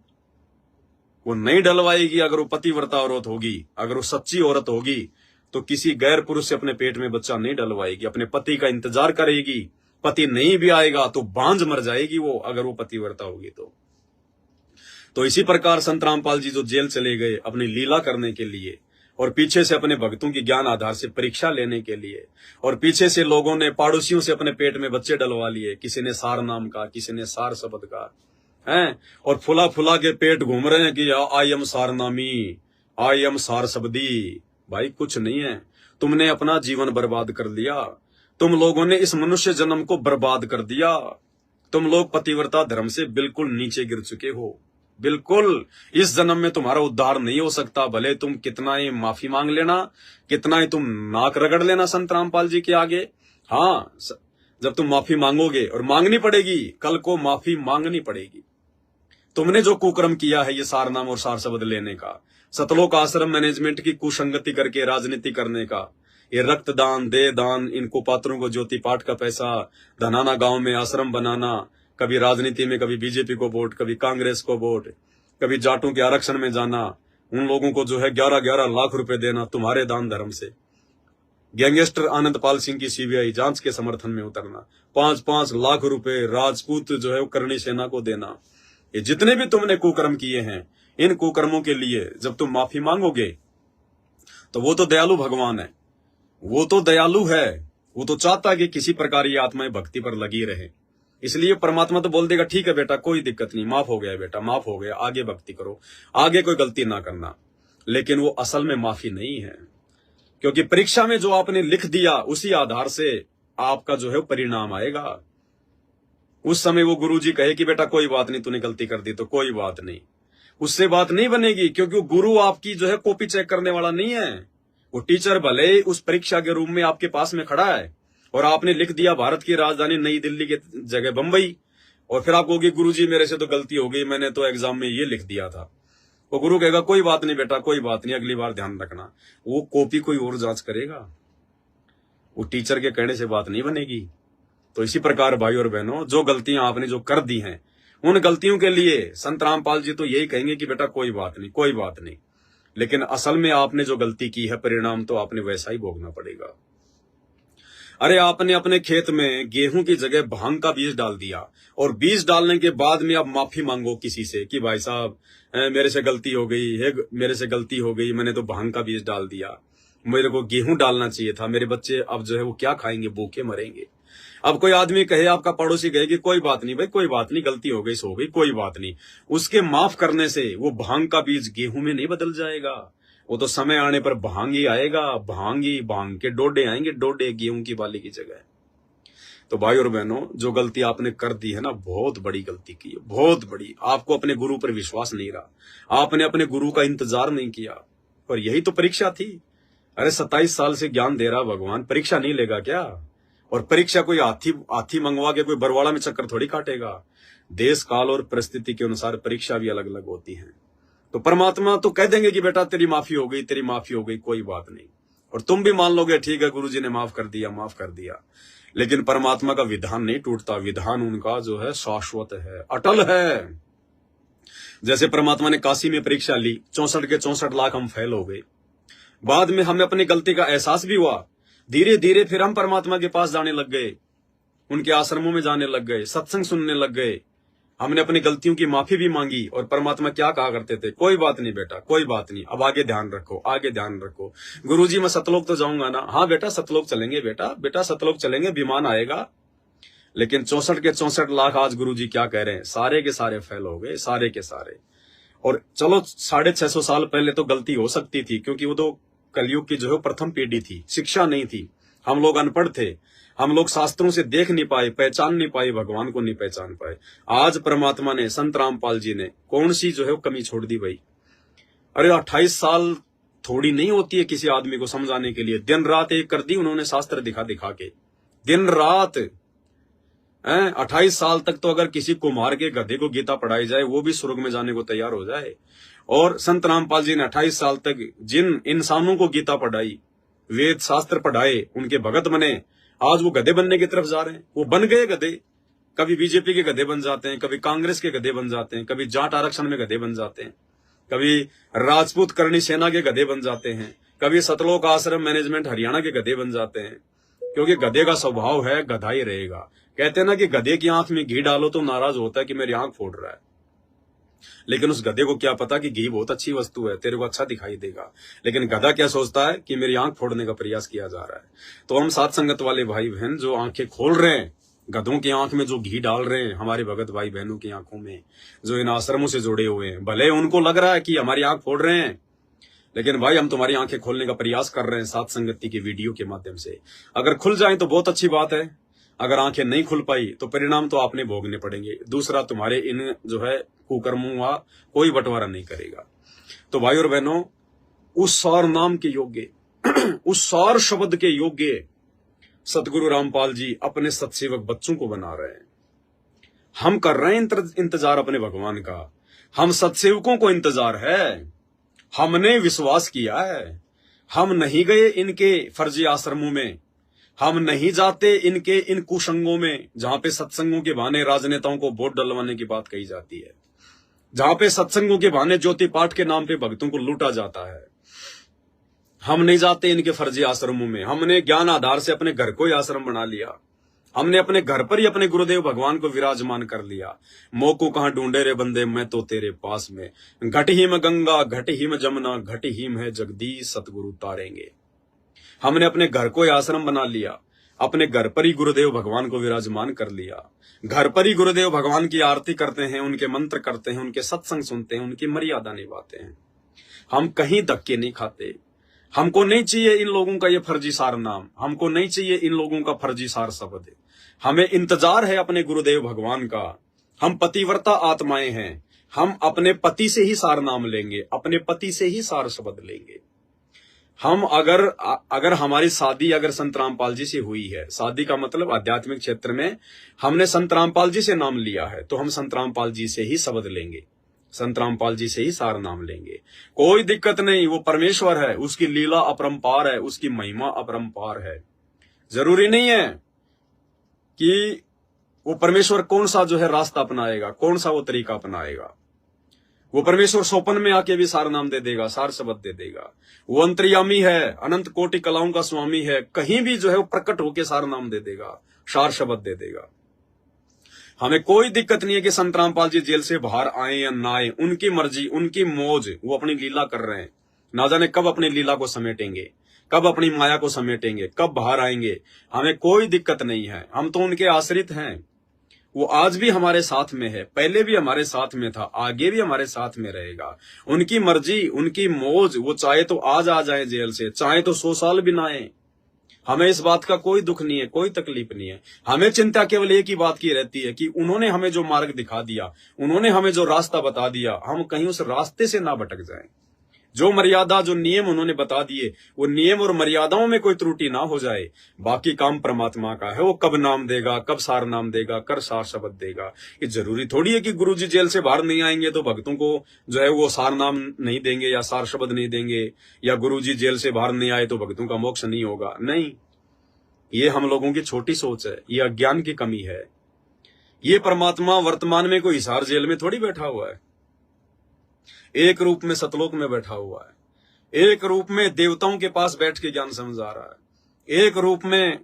वो नहीं डलवाएगी। अगर वो पतिव्रता औरत होगी, अगर वो सच्ची औरत होगी, तो किसी गैर पुरुष से अपने पेट में बच्चा नहीं डलवाएगी, अपने पति का इंतजार करेगी। पति नहीं भी आएगा तो बांझ मर जाएगी वो, अगर वो पतिव्रता होगी तो इसी प्रकार संत रामपाल जी जो जेल चले गए अपनी लीला करने के लिए, और पीछे से अपने भक्तों की ज्ञान आधार से परीक्षा लेने के लिए, और पीछे से लोगों ने पड़ोसियों से अपने पेट में बच्चे डलवा लिए, किसी ने सार नाम का, किसी ने सार शब्द का, हैं, और फुला फुला के पेट घूम रहे हैं कि आई एम सार नामी, आई एम सार शब्दी। भाई कुछ नहीं है, तुमने अपना जीवन बर्बाद कर दिया, तुम लोगों ने इस मनुष्य जन्म को बर्बाद कर दिया। तुम लोग पतिव्रता धर्म से बिल्कुल नीचे गिर चुके हो, बिल्कुल। इस जन्म में तुम्हारा उद्धार नहीं हो सकता, भले तुम कितना ही माफी मांग लेना, कितना ही तुम नाक रगड़ लेना संत रामपाल जी के आगे। हाँ, जब तुम माफी मांगोगे, और मांगनी पड़ेगी, कल को माफी मांगनी पड़ेगी। तुमने जो कुकर्म किया है ये सार नाम और सार शब्द लेने का, सतलोक आश्रम मैनेजमेंट की कुसंगति करके राजनीति करने का, ये रक्तदान, दे दान, इनको पात्रों को ज्योति पाठ का पैसा, धनाना गांव में आश्रम बनाना, कभी राजनीति में कभी बीजेपी को वोट, कभी कांग्रेस को वोट, कभी जाटों के आरक्षण में जाना, उन लोगों को जो है 11-11 लाख रुपए देना तुम्हारे दान धर्म से, गैंगस्टर आनंदपाल सिंह की सीबीआई जांच के समर्थन में उतरना, 5-5 लाख रुपए राजपूत जो है वो करणी सेना को देना। ये जितने भी तुमने कुकर्म किए हैं, इन कुकर्मों के लिए जब तुम माफी मांगोगे तो वो तो दयालु भगवान है, वो तो दयालु है, वो तो चाहता है कि किसी प्रकार ये आत्माएं भक्ति पर लगी रहे। इसलिए परमात्मा तो बोल देगा ठीक है बेटा, कोई दिक्कत नहीं, माफ हो गया बेटा, माफ हो गया, आगे भक्ति करो, आगे कोई गलती ना करना। लेकिन वो असल में माफी नहीं है, क्योंकि परीक्षा में जो आपने लिख दिया उसी आधार से आपका जो है परिणाम आएगा। उस समय वो गुरुजी कहे कि बेटा कोई बात नहीं, तूने गलती कर दी तो कोई बात नहीं, उससे बात नहीं बनेगी, क्योंकि वो गुरु आपकी जो है कॉपी चेक करने वाला नहीं है। वो टीचर भले उस परीक्षा के रूम में आपके पास में खड़ा है और आपने लिख दिया भारत की राजधानी नई दिल्ली के जगह बंबई, और फिर आप कहोगे गुरुजी मेरे से तो गलती हो गई, मैंने तो एग्जाम में ये लिख दिया था। वो गुरु कहेगा कोई बात नहीं बेटा, कोई बात नहीं, अगली बार ध्यान रखना। वो कॉपी कोई और जांच करेगा, वो टीचर के कहने से बात नहीं बनेगी। तो इसी प्रकार भाई और बहनों, जो गलतियां आपने जो कर दी हैं, उन गलतियों के लिए संत रामपाल जी तो यही कहेंगे कि बेटा कोई बात नहीं, कोई बात नहीं। लेकिन असल में आपने जो गलती की है, परिणाम तो आपने वैसा ही भोगना पड़ेगा। अरे आपने अपने खेत में गेहूं की जगह भांग का बीज डाल दिया, और बीज डालने के बाद में आप माफी मांगो किसी से कि भाई साहब मेरे से गलती हो गई है, मेरे से गलती हो गई, मैंने तो भांग का बीज डाल दिया, मेरे को गेहूं डालना चाहिए था, मेरे बच्चे अब जो है वो क्या खाएंगे, भूखे मरेंगे। अब कोई आदमी कहे, आपका पड़ोसी कहे कि कोई बात नहीं भाई, कोई बात नहीं, गलती हो गई सो गई, कोई बात नहीं, उसके माफ करने से वो भांग का बीज गेहूं में नहीं बदल जाएगा। वो तो समय आने पर भांग ही आएगा, भांग के डोडे आएंगे, डोडे गेहूं की बाली की जगह। तो भाई और बहनों, जो गलती आपने कर दी है ना, बहुत बड़ी गलती की है, बहुत बड़ी। आपको अपने गुरु पर विश्वास नहीं रहा, आपने अपने गुरु का इंतजार नहीं किया, और यही तो परीक्षा थी। अरे 27 साल से ज्ञान दे रहा भगवान, परीक्षा नहीं लेगा क्या? और परीक्षा कोई हाथी मंगवा के कोई बरवाड़ा में चक्कर थोड़ी काटेगा। देश काल और परिस्थिति के अनुसार परीक्षा भी अलग अलग होती है। तो परमात्मा तो कह देंगे कि बेटा तेरी माफी हो गई, तेरी माफी हो गई, कोई बात नहीं, और तुम भी मान लोगे ठीक है गुरुजी ने माफ कर दिया, माफ कर दिया। लेकिन परमात्मा का विधान नहीं टूटता, विधान उनका जो है शाश्वत है, अटल है। जैसे परमात्मा ने काशी में परीक्षा ली, 64 के 64 लाख हम फेल हो गए। बाद में हमें अपनी गलती का एहसास भी हुआ, धीरे धीरे फिर हम परमात्मा के पास जाने लग गए, उनके आश्रमों में जाने लग गए, सत्संग सुनने लग गए, हमने अपनी गलतियों की माफी भी मांगी। और परमात्मा क्या कहा करते थे, कोई बात नहीं बेटा, कोई बात नहीं, अब आगे ध्यान रखो, आगे ध्यान रखो। गुरुजी मैं सतलोक तो जाऊंगा ना, हाँ बेटा सतलोक चलेंगे, बेटा सतलोक चलेंगे, विमान आएगा। लेकिन 64 के 64 लाख आज गुरुजी क्या कह रहे हैं, सारे के सारे फेल हो गए, सारे के सारे। और चलो 650 साल पहले तो गलती हो सकती थी, क्योंकि वो तो कलयुग की जो है प्रथम पीढ़ी थी, शिक्षा नहीं थी, हम लोग अनपढ़ थे, हम लोग शास्त्रों से देख नहीं पाए, पहचान नहीं पाए, भगवान को नहीं पहचान पाए। आज परमात्मा ने, संत रामपाल जी ने कौन सी जो है वो कमी छोड़ दी भाई। अरे 28 साल थोड़ी नहीं होती है किसी आदमी को समझाने के लिए। दिन रात एक कर दी उन्होंने, शास्त्र दिखा दिखा के, दिन रात 28 साल तक तो अगर किसी कुम्हार के गधे को गीता पढ़ाई जाए वो भी स्वर्ग में जाने को तैयार हो जाए। और संत रामपाल जी ने 28 साल तक जिन इंसानों को गीता पढ़ाई, वेद शास्त्र पढ़ाए, उनके भगत बने, आज वो गधे बनने की तरफ जा रहे हैं। वो बन गए गधे। कभी बीजेपी के गधे बन जाते हैं, कभी कांग्रेस के गधे बन जाते हैं, कभी जाट आरक्षण में गधे बन जाते हैं, कभी राजपूत करणी सेना के गधे बन जाते हैं, कभी सतलोक आश्रम मैनेजमेंट हरियाणा के गधे बन जाते हैं। क्योंकि गधे का स्वभाव है गधा ही रहेगा। कहते हैं ना कि गधे की आंख में घी डालो तो नाराज होता है कि मेरी आंख फोड़ रहा है, लेकिन उस गधे को क्या पता कि घी बहुत अच्छी वस्तु है, तेरे को अच्छा दिखाई देगा। लेकिन गधा क्या सोचता है कि मेरी आंख फोड़ने का प्रयास किया जा रहा है। तो हम साथ संगत वाले भाई बहन जो आंखें खोल रहे हैं, गधों की आंख में जो घी डाल रहे हैं, हमारे भगत भाई बहनों की आंखों में जो इन आश्रमों से जुड़े हुए हैं, भले उनको लग रहा है कि हमारी आंख फोड़ रहे हैं, लेकिन भाई हम तुम्हारी आंखें खोलने का प्रयास कर रहे हैं साथ संगति की वीडियो के माध्यम से। अगर खुल जाए तो बहुत अच्छी बात है, अगर आंखें नहीं खुल पाई तो परिणाम तो आपने भोगने पड़ेंगे। दूसरा, तुम्हारे इन जो है कुकर्मों का कोई बंटवारा नहीं करेगा। तो भाई और बहनों, उस सार नाम के योग्य उस सार शब्द के योग्य सतगुरु रामपाल जी अपने सत्सेवक बच्चों को बना रहे हैं। हम कर रहे हैं इंतजार अपने भगवान का, हम सत्सेवकों को इंतजार है। हमने विश्वास किया है, हम नहीं गए इनके फर्जी आश्रमों में, हम नहीं जाते इनके इन कुसंगों में जहां पे सत्संगों के बहाने राजनेताओं को वोट डलवाने की बात कही जाती है, जहां पे सत्संगों के बहाने ज्योति पाठ के नाम पे भक्तों को लूटा जाता है। हम नहीं जाते इनके फर्जी आश्रमों में। हमने ज्ञान आधार से अपने घर को ही आश्रम बना लिया। हमने अपने घर पर ही अपने गुरुदेव भगवान को विराजमान कर लिया। मोको कहां ढूंढे रे बंदे, मैं तो तेरे पास में। घट हिम गंगा, घट हिम जमुना, घट हिम है जगदीश, सतगुरु तारेंगे। हमने अपने घर को ही आश्रम बना लिया, अपने घर पर ही गुरुदेव भगवान को विराजमान कर लिया। घर पर ही गुरुदेव भगवान की आरती करते हैं, उनके मंत्र करते हैं, उनके सत्संग सुनते हैं, उनकी मर्यादा निभाते हैं। हम कहीं धक्के नहीं खाते। हमको नहीं चाहिए इन लोगों का ये फर्जी सार नाम, हमको नहीं चाहिए इन लोगों का फर्जी सार शब्द। हमें इंतजार है अपने गुरुदेव भगवान का। हम पतिव्रता आत्माएं हैं, हम अपने पति से ही सार नाम लेंगे, अपने पति से ही सार शब्द लेंगे। हम अगर हमारी शादी अगर संत रामपाल जी से हुई है, शादी का मतलब आध्यात्मिक क्षेत्र में हमने संत रामपाल जी से नाम लिया है, तो हम संत रामपाल जी से ही शब्द लेंगे, संत रामपाल जी से ही सार नाम लेंगे। कोई दिक्कत नहीं, वो परमेश्वर है, उसकी लीला अपरंपार है, उसकी महिमा अपरंपार है। जरूरी नहीं है कि वो परमेश्वर कौन सा जो है रास्ता अपनाएगा, कौन सा वो तरीका अपनाएगा। वो परमेश्वर स्वप्न में आके भी सार नाम दे देगा, सार शब्द दे देगा। वो अंतर्यामी है, अनंत कोटि कलाओं का स्वामी है, कहीं भी जो है वो प्रकट होके सार नाम दे देगा, सार शब्द दे देगा। हमें कोई दिक्कत नहीं है कि संत रामपाल जी जेल से बाहर आए या ना आए, उनकी मर्जी, उनकी मौज, वो अपनी लीला कर रहे हैं। ना जाने कब अपनी लीला को समेटेंगे, कब अपनी माया को समेटेंगे, कब बाहर आएंगे, हमें कोई दिक्कत नहीं है। हम तो उनके आश्रित हैं। वो आज भी हमारे साथ में है, पहले भी हमारे साथ में था, आगे भी हमारे साथ में रहेगा। उनकी मर्जी, उनकी मौज, वो चाहे तो आज आ जाए जेल से, चाहे तो 100 साल भी ना आए। हमें इस बात का कोई दुख नहीं है, कोई तकलीफ नहीं है। हमें चिंता केवल एक ही बात की रहती है कि उन्होंने हमें जो मार्ग दिखा दिया, उन्होंने हमें जो रास्ता बता दिया, हम कहीं उस रास्ते से ना भटक जाएं। जो मर्यादा, जो नियम उन्होंने बता दिए, वो नियम और मर्यादाओं में कोई त्रुटि ना हो जाए। बाकी काम परमात्मा का है, वो कब नाम देगा, कब सार नाम देगा, कर सार शब्द देगा। ये जरूरी थोड़ी है कि गुरुजी जेल से बाहर नहीं आएंगे तो भक्तों को जो है वो सार नाम नहीं देंगे या सार शब्द नहीं देंगे, या गुरुजी जेल से बाहर नहीं आए तो भक्तों का मोक्ष नहीं होगा। नहीं, ये हम लोगों की छोटी सोच है, ये अज्ञान की कमी है। ये परमात्मा वर्तमान में कोई हिसार जेल में थोड़ी बैठा हुआ है, एक रूप में सतलोक में बैठा हुआ है, एक रूप में देवताओं के पास बैठ के ज्ञान समझा रहा है, एक रूप में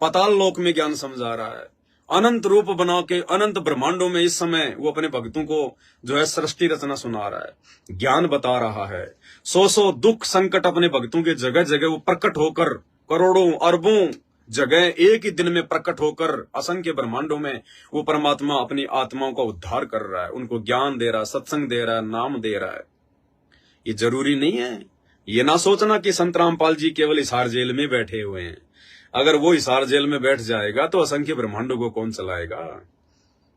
पाताल लोक में ज्ञान समझा रहा है। अनंत रूप बना के अनंत ब्रह्मांडों में इस समय वो अपने भक्तों को जो है सृष्टि रचना सुना रहा है, ज्ञान बता रहा है। 100 दुख संकट अपने भक्तों के जगह जगह वो प्रकट होकर, करोड़ों अरबों जगह एक ही दिन में प्रकट होकर असंख्य ब्रह्मांडों में वो परमात्मा अपनी आत्माओं का उद्धार कर रहा है, उनको ज्ञान दे रहा है, सत्संग दे रहा है, नाम दे रहा है। ये जरूरी नहीं है, ये ना सोचना कि संत रामपाल जी केवल हिसार जेल में बैठे हुए हैं। अगर वो हिसार जेल में बैठ जाएगा तो असंख्य ब्रह्मांडों को कौन चलाएगा।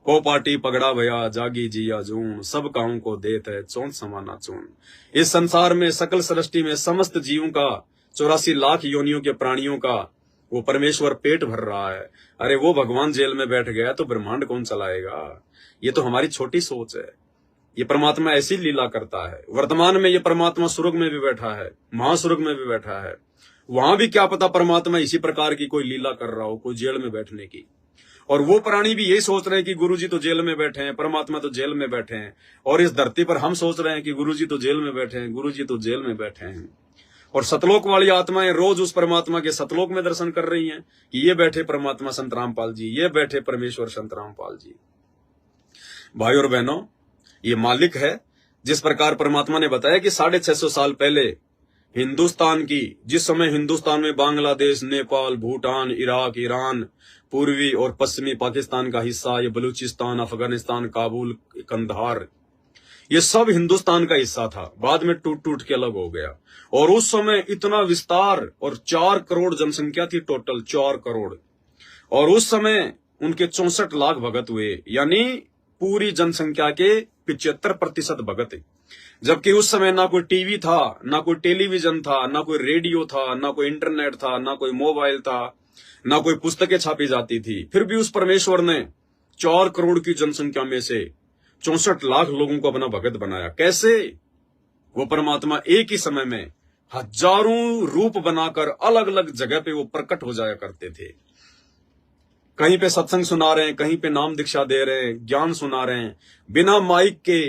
को पार्टी पगड़ा भया जागी जिया जून, सब काहू को देत है चौंत समाना चून। इस संसार में सकल सृष्टि में समस्त जीवों का 84 लाख योनियों के प्राणियों का वो परमेश्वर पेट भर रहा है। अरे वो भगवान जेल में बैठ गया तो ब्रह्मांड कौन चलाएगा। ये तो हमारी छोटी सोच है। ये परमात्मा ऐसी लीला करता है। वर्तमान में ये परमात्मा स्वर्ग में भी बैठा है, महास्वर्ग में भी बैठा है। वहां भी क्या पता परमात्मा इसी प्रकार की कोई लीला कर रहा हो, कोई जेल में बैठने की। और वो प्राणी भी यही सोच रहे हैं कि गुरुजी तो जेल में बैठे हैं, परमात्मा तो जेल में बैठे हैं। और इस धरती पर हम सोच रहे हैं कि गुरुजी तो जेल में बैठे हैं, गुरुजी तो जेल में बैठे हैं। और सतलोक वाली आत्माएं रोज उस परमात्मा के सतलोक में दर्शन कर रही हैं कि ये बैठे परमात्मा संत रामपाल जी, ये बैठे परमेश्वर संत रामपाल जी। भाई और बहनों, ये मालिक है। जिस प्रकार परमात्मा ने बताया कि 650 साल पहले हिंदुस्तान की, जिस समय हिंदुस्तान में बांग्लादेश, नेपाल, भूटान, इराक, ईरान, पूर्वी और पश्चिमी पाकिस्तान का हिस्सा, ये बलूचिस्तान, अफगानिस्तान, काबुल, कंधार, ये सब हिंदुस्तान का हिस्सा था। बाद में टूट टूट के अलग हो गया। और उस समय इतना विस्तार, और 4 करोड़ जनसंख्या थी टोटल, 4 करोड़। और उस समय उनके 64 लाख भगत हुए, यानी पूरी जनसंख्या के 75% भगत। जबकि उस समय ना कोई टीवी था, ना कोई टेलीविजन था, ना कोई रेडियो था, ना कोई इंटरनेट था, ना कोई मोबाइल था, ना कोई पुस्तकें छापी जाती थी। फिर भी उस परमेश्वर ने 4 करोड़ की जनसंख्या में से 64 लाख लोगों को अपना भगत बनाया। कैसे? वो परमात्मा एक ही समय में हजारों रूप बनाकर अलग अलग जगह पे वो प्रकट हो जाया करते थे। कहीं पे सत्संग सुना रहे हैं, कहीं पे नाम दीक्षा दे रहे हैं, ज्ञान सुना रहे हैं, बिना माइक के,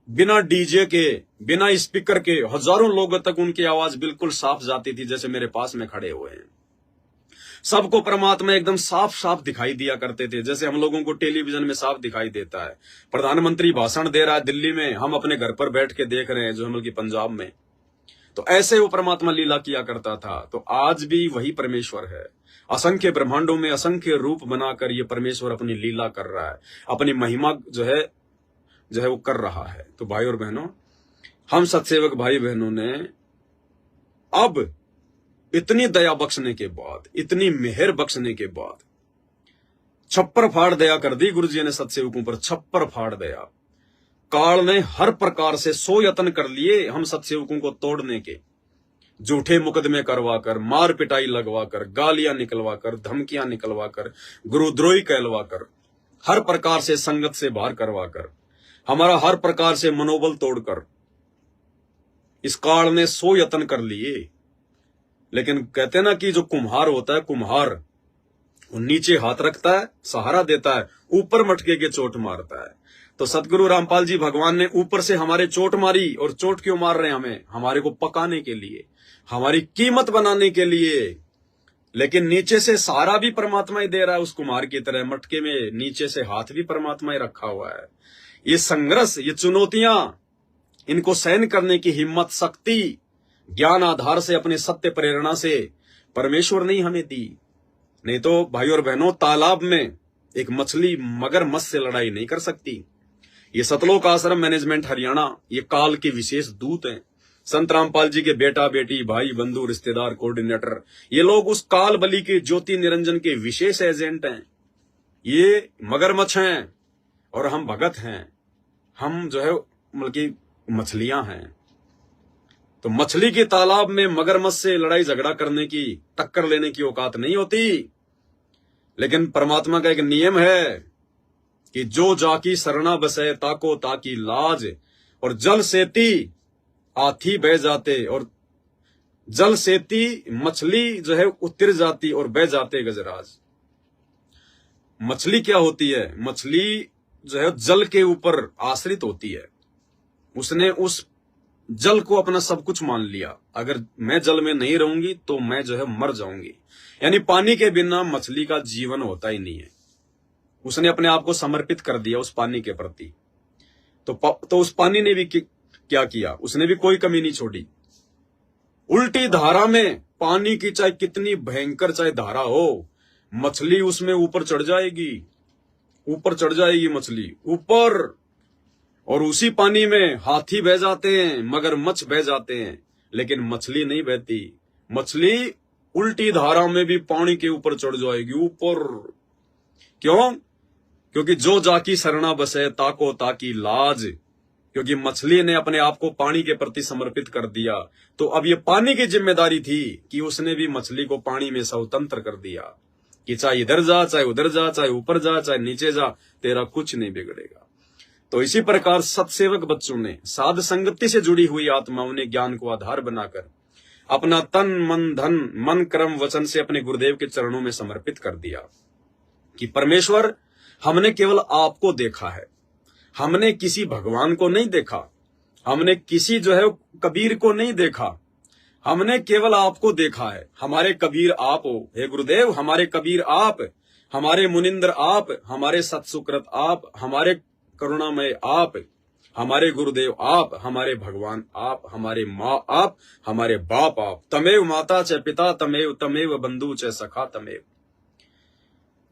बिना डीजे के, बिना स्पीकर के हजारों लोगों तक उनकी आवाज बिल्कुल साफ जाती थी, जैसे मेरे पास में खड़े हुए हैं। सबको परमात्मा एकदम साफ साफ दिखाई दिया करते थे, जैसे हम लोगों को टेलीविजन में साफ दिखाई देता है। प्रधानमंत्री भाषण दे रहा है दिल्ली में, हम अपने घर पर बैठ के देख रहे हैं, जो हम की पंजाब में। तो ऐसे वो परमात्मा लीला किया करता था। तो आज भी वही परमेश्वर है। असंख्य ब्रह्मांडों में असंख्य रूप बनाकर ये परमेश्वर अपनी लीला कर रहा है, अपनी महिमा जो है वो कर रहा है। तो भाई और बहनों, हम सत्सेवक भाई बहनों ने अब इतनी दया बख्शने के बाद, इतनी मेहर बख्शने के बाद छप्पर फाड़ दया कर दी गुरु जी ने सत्सेवकों पर, छप्पर फाड़ दया। काल ने हर प्रकार से 100 यत्न कर लिए हम सत्सेवकों को तोड़ने के, झूठे मुकदमे करवाकर, मार पिटाई लगवाकर, गालियां निकलवाकर, धमकियां निकलवाकर, गुरुद्रोही कहलवाकर, हर प्रकार से संगत से बाहर करवाकर, हमारा हर प्रकार से मनोबल तोड़कर इस काल ने 100 यत्न कर लिए। लेकिन कहते हैं ना कि जो कुम्हार होता है, कुम्हार वो नीचे हाथ रखता है, सहारा देता है, ऊपर मटके के चोट मारता है। तो सतगुरु रामपाल जी भगवान ने ऊपर से हमारे चोट मारी। और चोट क्यों मार रहे हैं? हमें, हमारे को पकाने के लिए, हमारी कीमत बनाने के लिए। लेकिन नीचे से सहारा भी परमात्मा ही दे रहा है। उस कुम्हार की तरह मटके में नीचे से हाथ भी परमात्मा ही रखा हुआ है। ये संघर्ष, ये चुनौतियां, इनको सहन करने की हिम्मत, शक्ति ज्ञान आधार से, अपने सत्य प्रेरणा से परमेश्वर ने हमें दी। नहीं तो भाई और बहनों, तालाब में एक मछली मगरमच्छ से लड़ाई नहीं कर सकती। ये सतलोक आश्रम मैनेजमेंट हरियाणा, ये काल के विशेष दूत हैं। संत रामपाल जी के बेटा बेटी, भाई बंधु, रिश्तेदार, कोऑर्डिनेटर, ये लोग उस काल बलि के ज्योति निरंजन के विशेष एजेंट हैं। ये मगरमच्छ हैं और हम भगत हैं। हम जो है बल्कि मछलियां हैं। तो मछली के तालाब में मगरमच्छ से लड़ाई झगड़ा करने की, टक्कर लेने की औकात नहीं होती। लेकिन परमात्मा का एक नियम है कि जो जाकी सरना बसे ताको ताकी लाज, और जल सेती हाथी बह जाते, और जल सेती मछली जो है उतर जाती और बह जाते गजराज। मछली क्या होती है? मछली जो है जल के ऊपर आश्रित होती है। उसने उस जल को अपना सब कुछ मान लिया। अगर मैं जल में नहीं रहूंगी तो मैं जो है मर जाऊंगी। यानी पानी के बिना मछली का जीवन होता ही नहीं है। उसने अपने आप को समर्पित कर दिया उस पानी के प्रति। तो उस पानी ने भी क्या किया? उसने भी कोई कमी नहीं छोड़ी। उल्टी धारा में पानी की चाहे कितनी भयंकर चाहे धारा हो, मछली उसमें ऊपर चढ़ जाएगी, ऊपर चढ़ जाएगी मछली ऊपर। और उसी पानी में हाथी बह जाते हैं, मगरमच्छ बह जाते हैं, लेकिन मछली नहीं बहती। मछली उल्टी धारा में भी पानी के ऊपर चढ़ जाएगी, ऊपर। क्यों? क्योंकि जो जाकी शरणा बसे ताको ताकी लाज। क्योंकि मछली ने अपने आप को पानी के प्रति समर्पित कर दिया, तो अब ये पानी की जिम्मेदारी थी कि उसने भी मछली को पानी में स्वतंत्र कर दिया कि चाहे इधर जा, चाहे उधर जा, चाहे ऊपर जा, चाहे नीचे जा, तेरा कुछ नहीं बिगड़ेगा। तो इसी प्रकार सत्सेवक बच्चों ने साध संगति से जुड़ी हुई आत्माओं ने ज्ञान को आधार बनाकर अपना तन मन धन मन कर्म वचन से अपने गुरुदेव के चरणों में समर्पित कर दिया कि परमेश्वर, हमने केवल आपको देखा है, हमने किसी भगवान को नहीं देखा, हमने किसी जो है कबीर को नहीं देखा, हमने केवल आपको देखा है। हमारे कबीर आप हो हे गुरुदेव, हमारे कबीर आप, हमारे मुनिंद्र आप, हमारे सत्सुकृत आप, हमारे करुणामय आप, हमारे गुरुदेव आप, हमारे भगवान आप, हमारे माँ आप, हमारे बाप आप। तमेव माता च पिता तमेव, तमेव बंधु च सखा तमेव।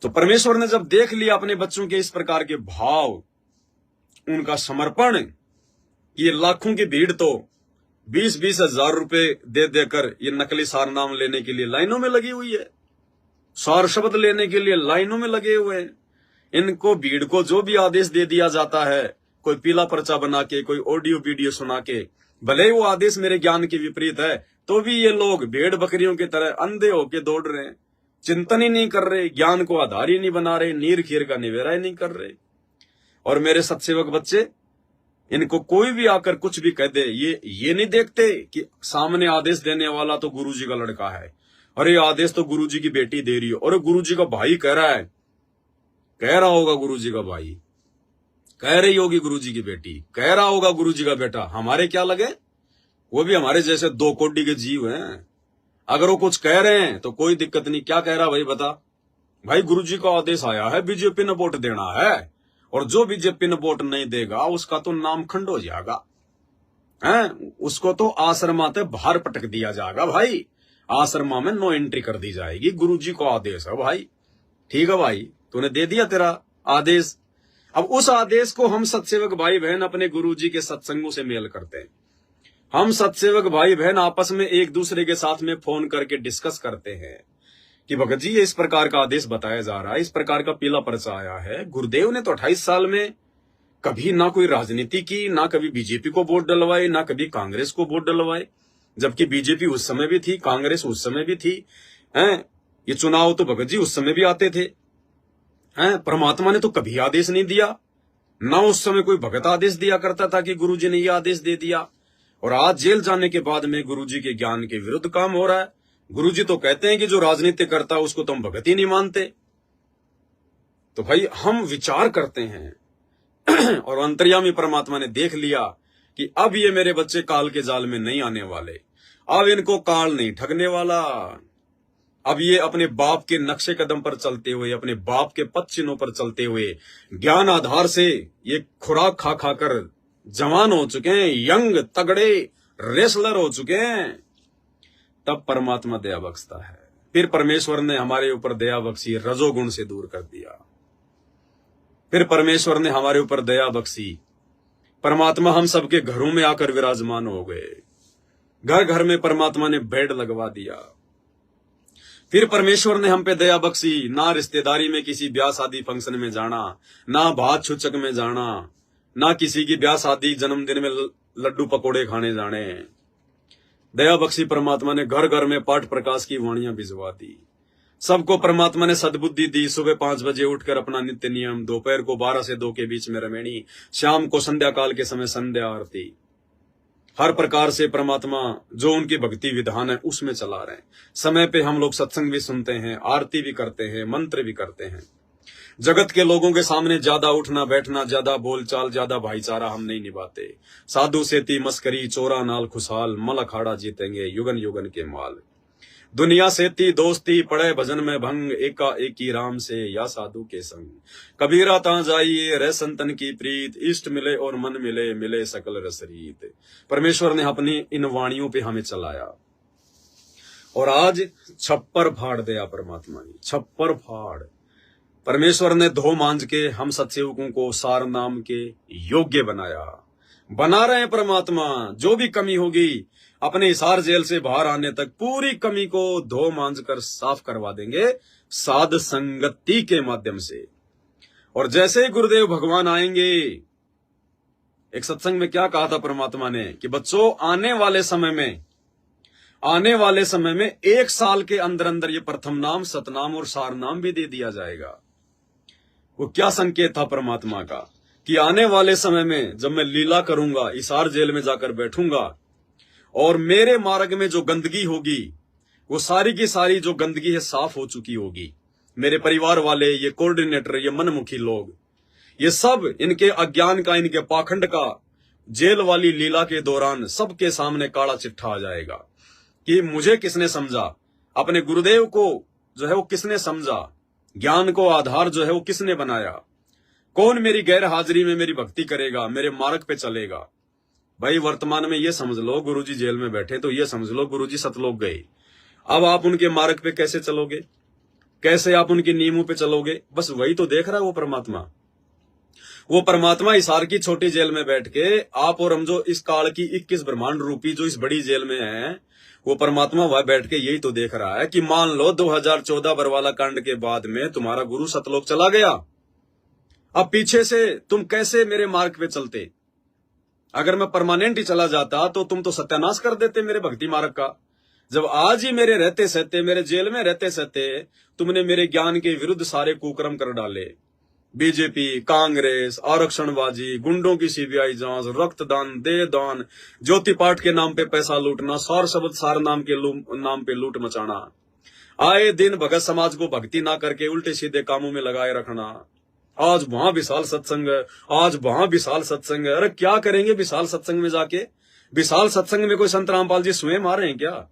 तो परमेश्वर ने जब देख लिया अपने बच्चों के इस प्रकार के भाव, उनका समर्पण, ये लाखों की भीड़ तो 20-20 हजार रुपए दे देकर ये नकली सार नाम लेने के लिए लाइनों में लगी हुई है, सार शब्द लेने के लिए लाइनों में लगे हुए हैं। इनको भीड़ को जो भी आदेश दे दिया जाता है, कोई पीला पर्चा बना के, कोई ऑडियो वीडियो सुना के, भले ही वो आदेश मेरे ज्ञान के विपरीत है, तो भी ये लोग भेड़ बकरियों की तरह अंधे होके दौड़ रहे हैं, चिंतन ही नहीं कर रहे, ज्ञान को आधार ही नहीं बना रहे, नीर खीर का निवेरा ही नहीं कर रहे। और मेरे सत्सेवक बच्चे, इनको कोई भी आकर कुछ भी कह दे, ये नहीं देखते कि सामने आदेश देने वाला तो गुरुजी का लड़का है, और ये आदेश तो गुरुजी की बेटी दे रही है, और गुरुजी का भाई कह रहा है, कह रहा होगा गुरुजी का भाई, कह रही होगी गुरुजी की बेटी, कह रहा होगा गुरुजी का बेटा। हमारे क्या लगे, वो भी हमारे जैसे 2 कोटि के जीव हैं। अगर वो कुछ कह रहे हैं तो कोई दिक्कत नहीं। क्या कह रहा भाई बता? भाई गुरुजी का आदेश आया है, बीजेपी ने वोट देना है, और जो बीजेपी ने वोट नहीं देगा उसका तो नाम खंड हो जाएगा, हैं? उसको तो आश्रमा से बाहर पटक दिया जाएगा भाई, आश्रमा में नो एंट्री कर दी जाएगी। गुरुजी का आदेश है भाई। ठीक है भाई, तूने दे दिया तेरा आदेश। अब उस आदेश को हम सत्सेवक भाई बहन अपने गुरुजी के सत्संगों से मेल करते हैं। हम सत्सेवक भाई बहन आपस में एक दूसरे के साथ में फोन करके डिस्कस करते हैं कि भगत जी ये इस प्रकार का आदेश बताया जा रहा है, इस प्रकार का पीला पर्चा आया है। गुरुदेव ने तो 28 साल में कभी ना कोई राजनीति की, ना कभी बीजेपी को वोट डलवाए, ना कभी कांग्रेस को वोट डलवाए, जबकि बीजेपी उस समय भी थी, कांग्रेस उस समय भी थी, हैं? ये चुनाव तो भगत जी उस समय भी आते थे, हैं? परमात्मा ने तो कभी आदेश नहीं दिया, ना उस समय कोई भगत आदेश दिया करता था कि गुरुजी ने ये आदेश दे दिया। और आज जेल जाने के बाद में गुरुजी के ज्ञान के विरुद्ध काम हो रहा है। गुरुजी तो कहते हैं कि जो राजनीति करता है उसको तो हम भगत ही नहीं मानते। तो भाई हम विचार करते हैं और अंतर्यामी परमात्मा ने देख लिया कि अब ये मेरे बच्चे काल के जाल में नहीं आने वाले, अब इनको काल नहीं ठगने वाला। अब ये अपने बाप के नक्शे कदम पर चलते हुए, अपने बाप के पद चिन्हों पर चलते हुए, ज्ञान आधार से ये खुराक खा खाकर जवान हो चुके हैं, यंग तगड़े रेसलर हो चुके हैं। तब परमात्मा दया बख्शता है। फिर परमेश्वर ने हमारे ऊपर दया बख्शी, रजोगुण से दूर कर दिया। फिर परमेश्वर ने हमारे ऊपर दया बख्शी, परमात्मा हम सबके घरों में आकर विराजमान हो गए। घर घर में परमात्मा ने बेड लगवा दिया। फिर परमेश्वर ने हम पे दया बख्शी, ना रिश्तेदारी में किसी ब्याह शादी फंक्शन में जाना, ना भात छुचक में जाना, ना किसी की ब्याह शादी जन्मदिन में लड्डू पकोड़े खाने जाने। दया बख्शी परमात्मा ने घर घर में पाठ प्रकाश की वाणियां भिजवा दी। सबको परमात्मा ने सद्बुद्धि दी। सुबह 5 बजे उठकर अपना नित्य नियम, दोपहर को 12 से 2 के बीच में रमेणी, शाम को संध्या काल के समय संध्या आरती। हर प्रकार से परमात्मा जो उनकी भक्ति विधान है उसमें चला रहे हैं। समय पे हम लोग सत्संग भी सुनते हैं, आरती भी करते हैं, मंत्र भी करते हैं। जगत के लोगों के सामने ज्यादा उठना बैठना, ज्यादा बोलचाल, ज्यादा भाईचारा हम नहीं निभाते। साधु सेती मस्करी, चोरा नाल खुशहाल, मल अखाड़ा जीतेंगे युगन युगन के माल। दुनिया सेती दोस्ती, पड़े भजन में भंग, एका एकी राम से या साधु के संग। कबीरा ता जाइए रह संतन की प्रीत, इष्ट मिले और मन मिले, मिले सकल रसरीत। परमेश्वर ने अपनी इन वाणियों पे हमें चलाया और आज छप्पर फाड़ दिया परमात्मा ने, छप्पर फाड़। परमेश्वर ने धो मांझ के हम सत्सेवकों को सार नाम के योग्य बनाया। बना रहे हैं परमात्मा। जो भी कमी होगी अपने हिसार जेल से बाहर आने तक पूरी कमी को धो मांझ कर साफ करवा देंगे साध संगति के माध्यम से। और जैसे ही गुरुदेव भगवान आएंगे, एक सत्संग में क्या कहा था परमात्मा ने कि बच्चों आने वाले समय में 1 साल के अंदर अंदर ये प्रथम नाम, सतनाम और सार नाम भी दे दिया जाएगा। वो क्या संकेत था परमात्मा का कि आने वाले समय में जब मैं लीला करूंगा, हिसार जेल में जाकर बैठूंगा और मेरे मार्ग में जो गंदगी होगी वो सारी की सारी जो गंदगी है साफ हो चुकी होगी। मेरे परिवार वाले, ये कोऑर्डिनेटर, ये मनमुखी लोग, ये सब इनके अज्ञान का, इनके पाखंड का जेल वाली लीला के दौरान सबके सामने काला चिट्ठा आ जाएगा कि मुझे किसने समझा, अपने गुरुदेव को जो है वो किसने समझा, ज्ञान को आधार जो है वो किसने बनाया, कौन मेरी गैर हाजिरी में मेरी भक्ति करेगा, मेरे मार्ग पे चलेगा। भाई वर्तमान में ये समझ लो गुरुजी जेल में बैठे तो ये समझ लो गुरुजी सतलोक गए। अब आप उनके मार्ग पे कैसे चलोगे, कैसे आप उनके नियमों पे चलोगे? बस वही तो देख रहा है वो परमात्मा। वो परमात्मा हिसार की छोटी जेल में बैठ के आप और हम जो इस काल की 21 ब्रह्मांड रूपी जो इस बड़ी जेल में है, वो परमात्मा वह बैठ के यही तो देख रहा है कि मान लो 2014 बरवाला कांड के बाद में तुम्हारा गुरु सतलोक चला गया, अब पीछे से तुम कैसे मेरे मार्ग पे चलते? अगर मैं परमानेंट ही चला जाता तो तुम तो सत्यानाश कर देते मेरे भक्ति मार्ग का। जब आज ही मेरे रहते सहते, मेरे जेल में रहते सहते तुमने मेरे ज्ञान के विरुद्ध सारे कुकर्म कर डाले, बीजेपी, कांग्रेस, आरक्षणबाजी, गुंडों की सीबीआई जांच, रक्तदान, देहदान, ज्योति पाठ के नाम पे पैसा लूटना, सार शब्द सार नाम पे लूट मचाना, आए दिन भगत समाज को भक्ति ना करके उल्टे सीधे कामों में लगाए रखना। आज वहां विशाल सत्संग है, आज वहां विशाल सत्संग है। अरे क्या करेंगे विशाल सत्संग में जाके? विशाल सत्संग में कोई संत रामपाल जी स्वयं आ रहे हैं क्या?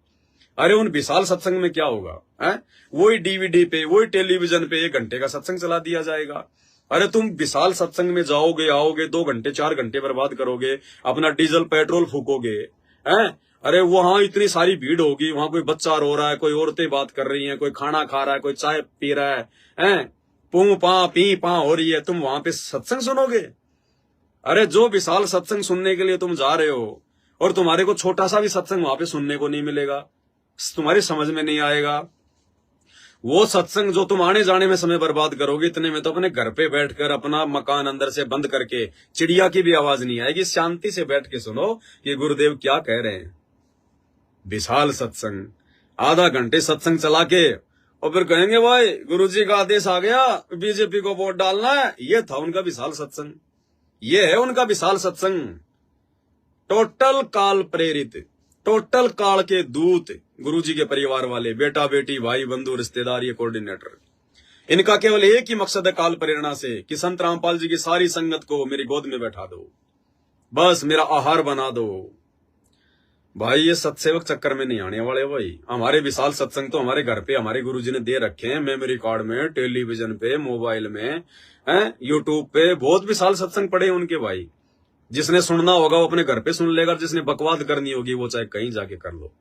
अरे उन विशाल सत्संग में क्या होगा है? वही डीवीडी पे, वही टेलीविजन पे 1 घंटे का सत्संग चला दिया जाएगा। अरे तुम विशाल सत्संग में जाओगे, आओगे, 2 घंटे 4 घंटे बर्बाद करोगे, अपना डीजल पेट्रोल फूकोगे हैं? अरे वहां इतनी सारी भीड़ होगी, वहां कोई बच्चा रो रहा है, कोई औरतें बात कर रही हैं, कोई खाना खा रहा है, कोई चाय पी रहा है, हैं? पू पा पी पा हो रही है, तुम वहां पे सत्संग सुनोगे? अरे जो विशाल सत्संग सुनने के लिए तुम जा रहे हो और तुम्हारे को छोटा सा भी सत्संग वहां पे सुनने को नहीं मिलेगा, तुम्हारी समझ में नहीं आएगा। वो सत्संग जो तुम आने जाने में समय बर्बाद करोगे, इतने में तो अपने घर पे बैठकर अपना मकान अंदर से बंद करके चिड़िया की भी आवाज नहीं आएगी, शांति से बैठ के सुनो कि गुरुदेव क्या कह रहे हैं। विशाल सत्संग, आधा घंटे सत्संग चला के और फिर कहेंगे भाई गुरुजी का आदेश आ गया, बीजेपी को वोट डालना है। ये था उनका विशाल सत्संग, ये है उनका विशाल सत्संग। टोटल काल प्रेरित, टोटल काल के दूत गुरुजी के परिवार वाले, बेटा बेटी, भाई बंधु, रिश्तेदार, ये कोऑर्डिनेटर, इनका केवल एक ही मकसद है काल प्रेरणा से कि संत रामपाल जी की सारी संगत को मेरी गोद में बैठा दो, बस मेरा आहार बना दो। भाई ये सत्सेवक चक्कर में नहीं आने वाले। भाई हमारे विशाल सत्संग तो हमारे घर पे हमारे गुरुजी ने दे रखे हैं, मेमोरी कार्ड में, टेलीविजन पे, मोबाइल में, यूट्यूब पे बहुत विशाल सत्संग पड़े हैं उनके। भाई जिसने सुनना होगा वो अपने घर पे सुन लेगा, जिसने बकवाद करनी होगी वो चाहे कहीं जाके कर लो।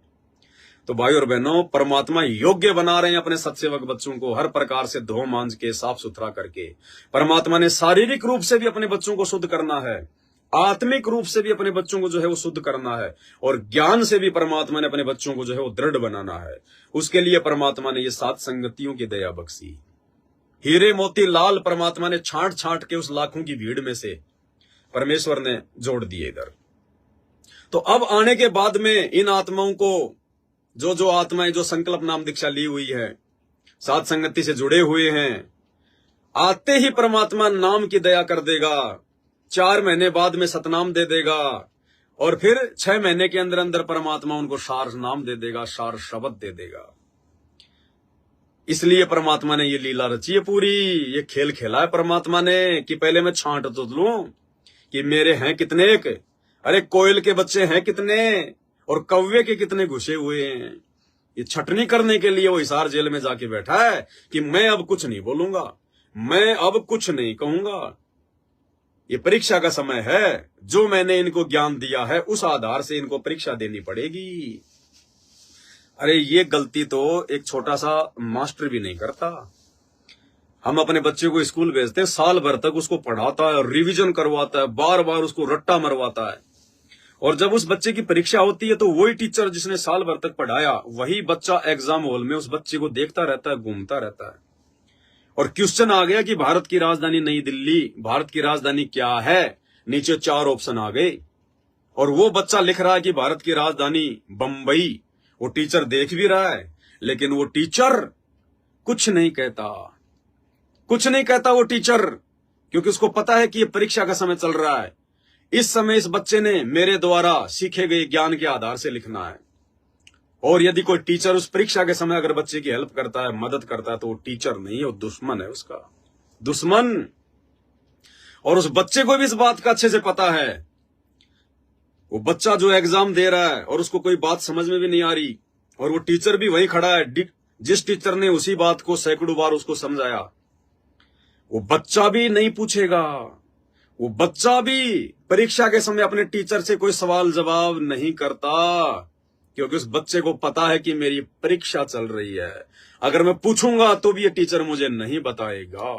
तो भाई और बहनों, परमात्मा योग्य बना रहे हैं अपने सत्सेवक बच्चों को, हर प्रकार से धो मांझ के साफ सुथरा करके। परमात्मा ने शारीरिक रूप से भी अपने बच्चों को शुद्ध करना है, आत्मिक रूप से भी अपने बच्चों को जो है वो शुद्ध करना है, और ज्ञान से भी परमात्मा ने अपने बच्चों को जो है वो दृढ़ बनाना है। उसके लिए परमात्मा ने ये 7 संगतियों की दया बख्शी। हीरे मोती लाल परमात्मा ने छांट छांट के उस लाखों की भीड़ में से परमेश्वर ने जोड़ दिए इधर। तो अब आने के बाद में इन आत्माओं को, जो आत्माएं जो संकल्प नाम दीक्षा ली हुई है, 7 संगति से जुड़े हुए हैं, आते ही परमात्मा नाम की दया कर देगा। 4 महीने बाद में सतनाम दे देगा, और फिर 6 महीने के अंदर अंदर परमात्मा उनको सार नाम दे देगा, सार शब्द दे देगा। इसलिए परमात्मा ने ये लीला रची है पूरी, ये खेल खेला है परमात्मा ने कि पहले मैं छांट तो लूं कि मेरे हैं कितने एक, अरे कोयल के बच्चे हैं कितने और कौवे के कितने घुसे हुए हैं। ये छटनी करने के लिए वो हिसार जेल में जाके बैठा है कि मैं अब कुछ नहीं बोलूंगा, मैं अब कुछ नहीं कहूंगा। ये परीक्षा का समय है, जो मैंने इनको ज्ञान दिया है उस आधार से इनको परीक्षा देनी पड़ेगी। अरे ये गलती तो एक छोटा सा मास्टर भी नहीं करता। हम अपने बच्चे को स्कूल भेजते हैं, साल भर तक उसको पढ़ाता है, रिवीजन करवाता है, बार बार उसको रट्टा मरवाता है, और जब उस बच्चे की परीक्षा होती है तो वही टीचर जिसने साल भर तक पढ़ाया वही बच्चा एग्जाम हॉल में उस बच्चे को देखता रहता है, घूमता रहता है। और क्वेश्चन आ गया कि भारत की राजधानी नई दिल्ली, भारत की राजधानी क्या है, नीचे 4 ऑप्शन आ गए और वो बच्चा लिख रहा है कि भारत की राजधानी बंबई। वो टीचर देख भी रहा है लेकिन वो टीचर कुछ नहीं कहता, कुछ नहीं कहता वो टीचर, क्योंकि उसको पता है कि ये परीक्षा का समय चल रहा है। इस समय इस बच्चे ने मेरे द्वारा सीखे गए ज्ञान के आधार से लिखना है। और यदि कोई टीचर उस परीक्षा के समय अगर बच्चे की हेल्प करता है, मदद करता है, तो वो टीचर नहीं है, वो दुश्मन है, उसका दुश्मन। और उस बच्चे को भी इस बात का अच्छे से पता है। वो बच्चा जो एग्जाम दे रहा है और उसको कोई बात समझ में भी नहीं आ रही और वो टीचर भी वहीं खड़ा है जिस टीचर ने उसी बात को सैकड़ों बार उसको समझाया, वो बच्चा भी नहीं पूछेगा। वो बच्चा भी परीक्षा के समय अपने टीचर से कोई सवाल जवाब नहीं करता, क्योंकि उस बच्चे को पता है कि मेरी परीक्षा चल रही है, अगर मैं पूछूंगा तो भी ये टीचर मुझे नहीं बताएगा।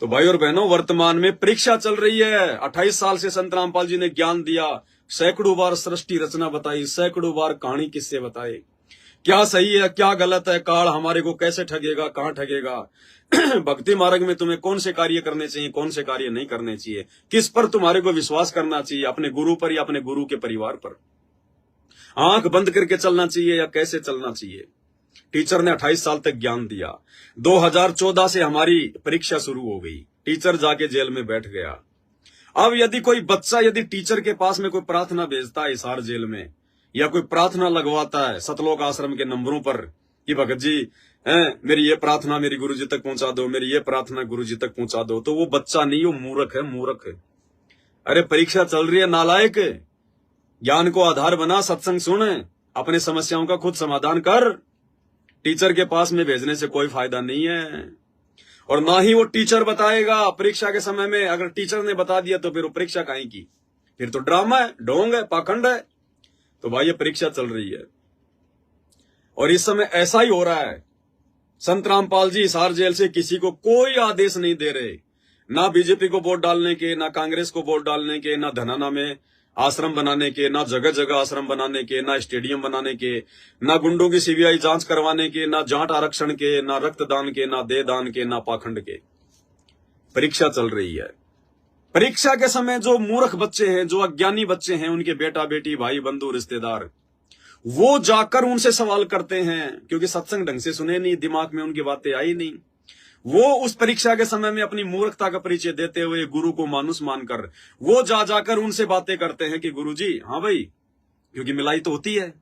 तो भाई और बहनों, वर्तमान में परीक्षा चल रही है। 28 साल से संत रामपाल जी ने ज्ञान दिया, सैकड़ों बार सृष्टि रचना बताई, सैकड़ों बार कहानी किस्से बताए, क्या सही है क्या गलत है, काल हमारे को कैसे ठगेगा, कहां ठगेगा, भक्ति मार्ग में तुम्हें कौन से कार्य करने चाहिए, कौन से कार्य नहीं करने चाहिए, किस पर तुम्हारे को विश्वास करना चाहिए, अपने गुरु पर या अपने गुरु के परिवार पर, आंख बंद करके चलना चाहिए या कैसे चलना चाहिए। टीचर ने 28 साल तक ज्ञान दिया। 2014 से हमारी परीक्षा शुरू हो गई, टीचर जाके जेल में बैठ गया। अब यदि कोई बच्चा यदि टीचर के पास में कोई प्रार्थना भेजता है हिसार जेल में, या कोई प्रार्थना लगवाता है सतलोक आश्रम के नंबरों पर कि भगत जी मेरी ये प्रार्थना मेरी गुरु जी तक पहुंचा दो, मेरी ये प्रार्थना गुरु जी तक पहुंचा दो, तो वो बच्चा नहीं, वो मूर्ख है, मूर्ख है। अरे परीक्षा चल रही है नालायक, ज्ञान को आधार बना, सत्संग सुन, अपने समस्याओं का खुद समाधान कर। टीचर के पास में भेजने से कोई फायदा नहीं है और ना ही वो टीचर बताएगा परीक्षा के समय में। अगर टीचर ने बता दिया तो फिर वो परीक्षा काहे की, फिर तो ड्रामा है, ढोंग है, पाखंड है। तो भाई ये परीक्षा चल रही है और इस समय ऐसा ही हो रहा है। संत रामपाल जी हिसार जेल से किसी को कोई आदेश नहीं दे रहे, ना बीजेपी को वोट डालने के, ना कांग्रेस को वोट डालने के, ना धनाना में आश्रम बनाने के, ना जगह जगह आश्रम बनाने के, ना स्टेडियम बनाने के, ना गुंडों की सीबीआई जांच करवाने के, ना जाट आरक्षण के, ना रक्तदान के, ना देहदान के, ना पाखंड के। परीक्षा चल रही है। परीक्षा के समय जो मूर्ख बच्चे हैं, जो अज्ञानी बच्चे हैं, उनके बेटा बेटी भाई बंधु रिश्तेदार, वो जाकर उनसे सवाल करते हैं, क्योंकि सत्संग ढंग से सुने नहीं, दिमाग में उनकी बातें आई नहीं। वो उस परीक्षा के समय में अपनी मूर्खता का परिचय देते हुए गुरु को मानुस मानकर वो जाकर उनसे बातें करते हैं कि गुरुजी, हाँ भाई, क्योंकि मिलाई तो होती है,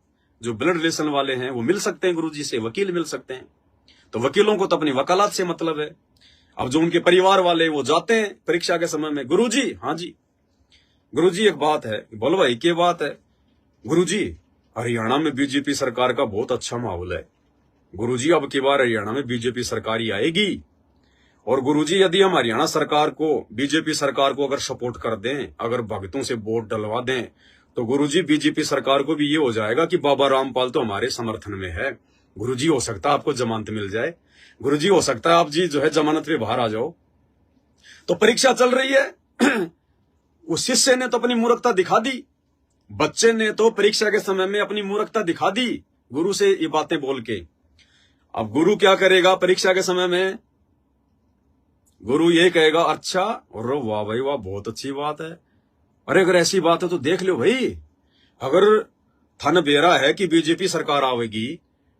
जो ब्लड रिलेशन वाले हैं वो मिल सकते हैं गुरुजी से, वकील मिल सकते हैं, तो वकीलों को तो अपनी वकालत से मतलब है। अब जो उनके परिवार वाले वो जाते हैं परीक्षा के समय में, गुरुजी, हाँ जी गुरुजी एक बात है, बोलो भाई क्या बात है। गुरुजी हरियाणा में बीजेपी सरकार का बहुत अच्छा माहौल है, गुरुजी अब की बार हरियाणा में बीजेपी सरकार ही आएगी, और गुरुजी यदि हम हरियाणा सरकार को, बीजेपी सरकार को अगर सपोर्ट कर दें, अगर भक्तों से वोट डलवा दें, तो गुरुजी बीजेपी सरकार को भी ये हो जाएगा कि बाबा रामपाल तो हमारे समर्थन में है। गुरुजी हो सकता है आपको जमानत मिल जाए, गुरुजी हो सकता है आप जी जो है जमानत पे बाहर आ जाओ। तो परीक्षा चल रही है। उस शिष्य ने तो अपनी मूर्खता दिखा दी, बच्चे ने तो परीक्षा के समय में अपनी मूर्खता दिखा दी गुरु से ये बातें बोल के। अब गुरु क्या करेगा परीक्षा के समय में, गुरु ये कहेगा अच्छा, और वाह भाई वाह बहुत अच्छी बात है, अरे अगर ऐसी बात है तो देख लो भाई, अगर थन बेरा है कि बीजेपी सरकार आवेगी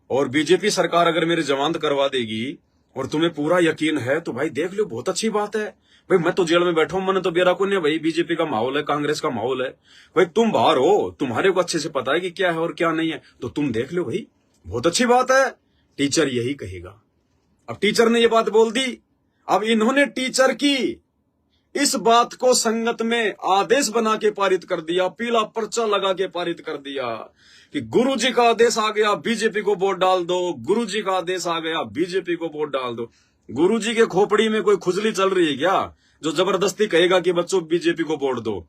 और बीजेपी सरकार अगर मेरी जमानत करवा देगी और तुम्हें पूरा यकीन है तो भाई देख लो बहुत अच्छी बात है। भाई मैं तो जेल में बैठा हूं, मैंने तो बेरा को नहीं, भाई बीजेपी का माहौल है, कांग्रेस का माहौल है, भाई तुम बाहर हो, तुम्हारे को अच्छे से पता है कि क्या है और क्या नहीं है, तो तुम देख लो भाई बहुत अच्छी बात है। टीचर यही कहेगा। अब टीचर ने ये बात बोल दी, अब इन्होंने टीचर की इस बात को संगत में आदेश बना के पारित कर दिया, पीला पर्चा लगा के पारित कर दिया कि गुरुजी का आदेश आ गया बीजेपी को वोट डाल दो, गुरुजी का आदेश आ गया बीजेपी को वोट डाल दो। गुरुजी के खोपड़ी में कोई खुजली चल रही है क्या जो जबरदस्ती कहेगा कि बच्चों बीजेपी को वोट दो?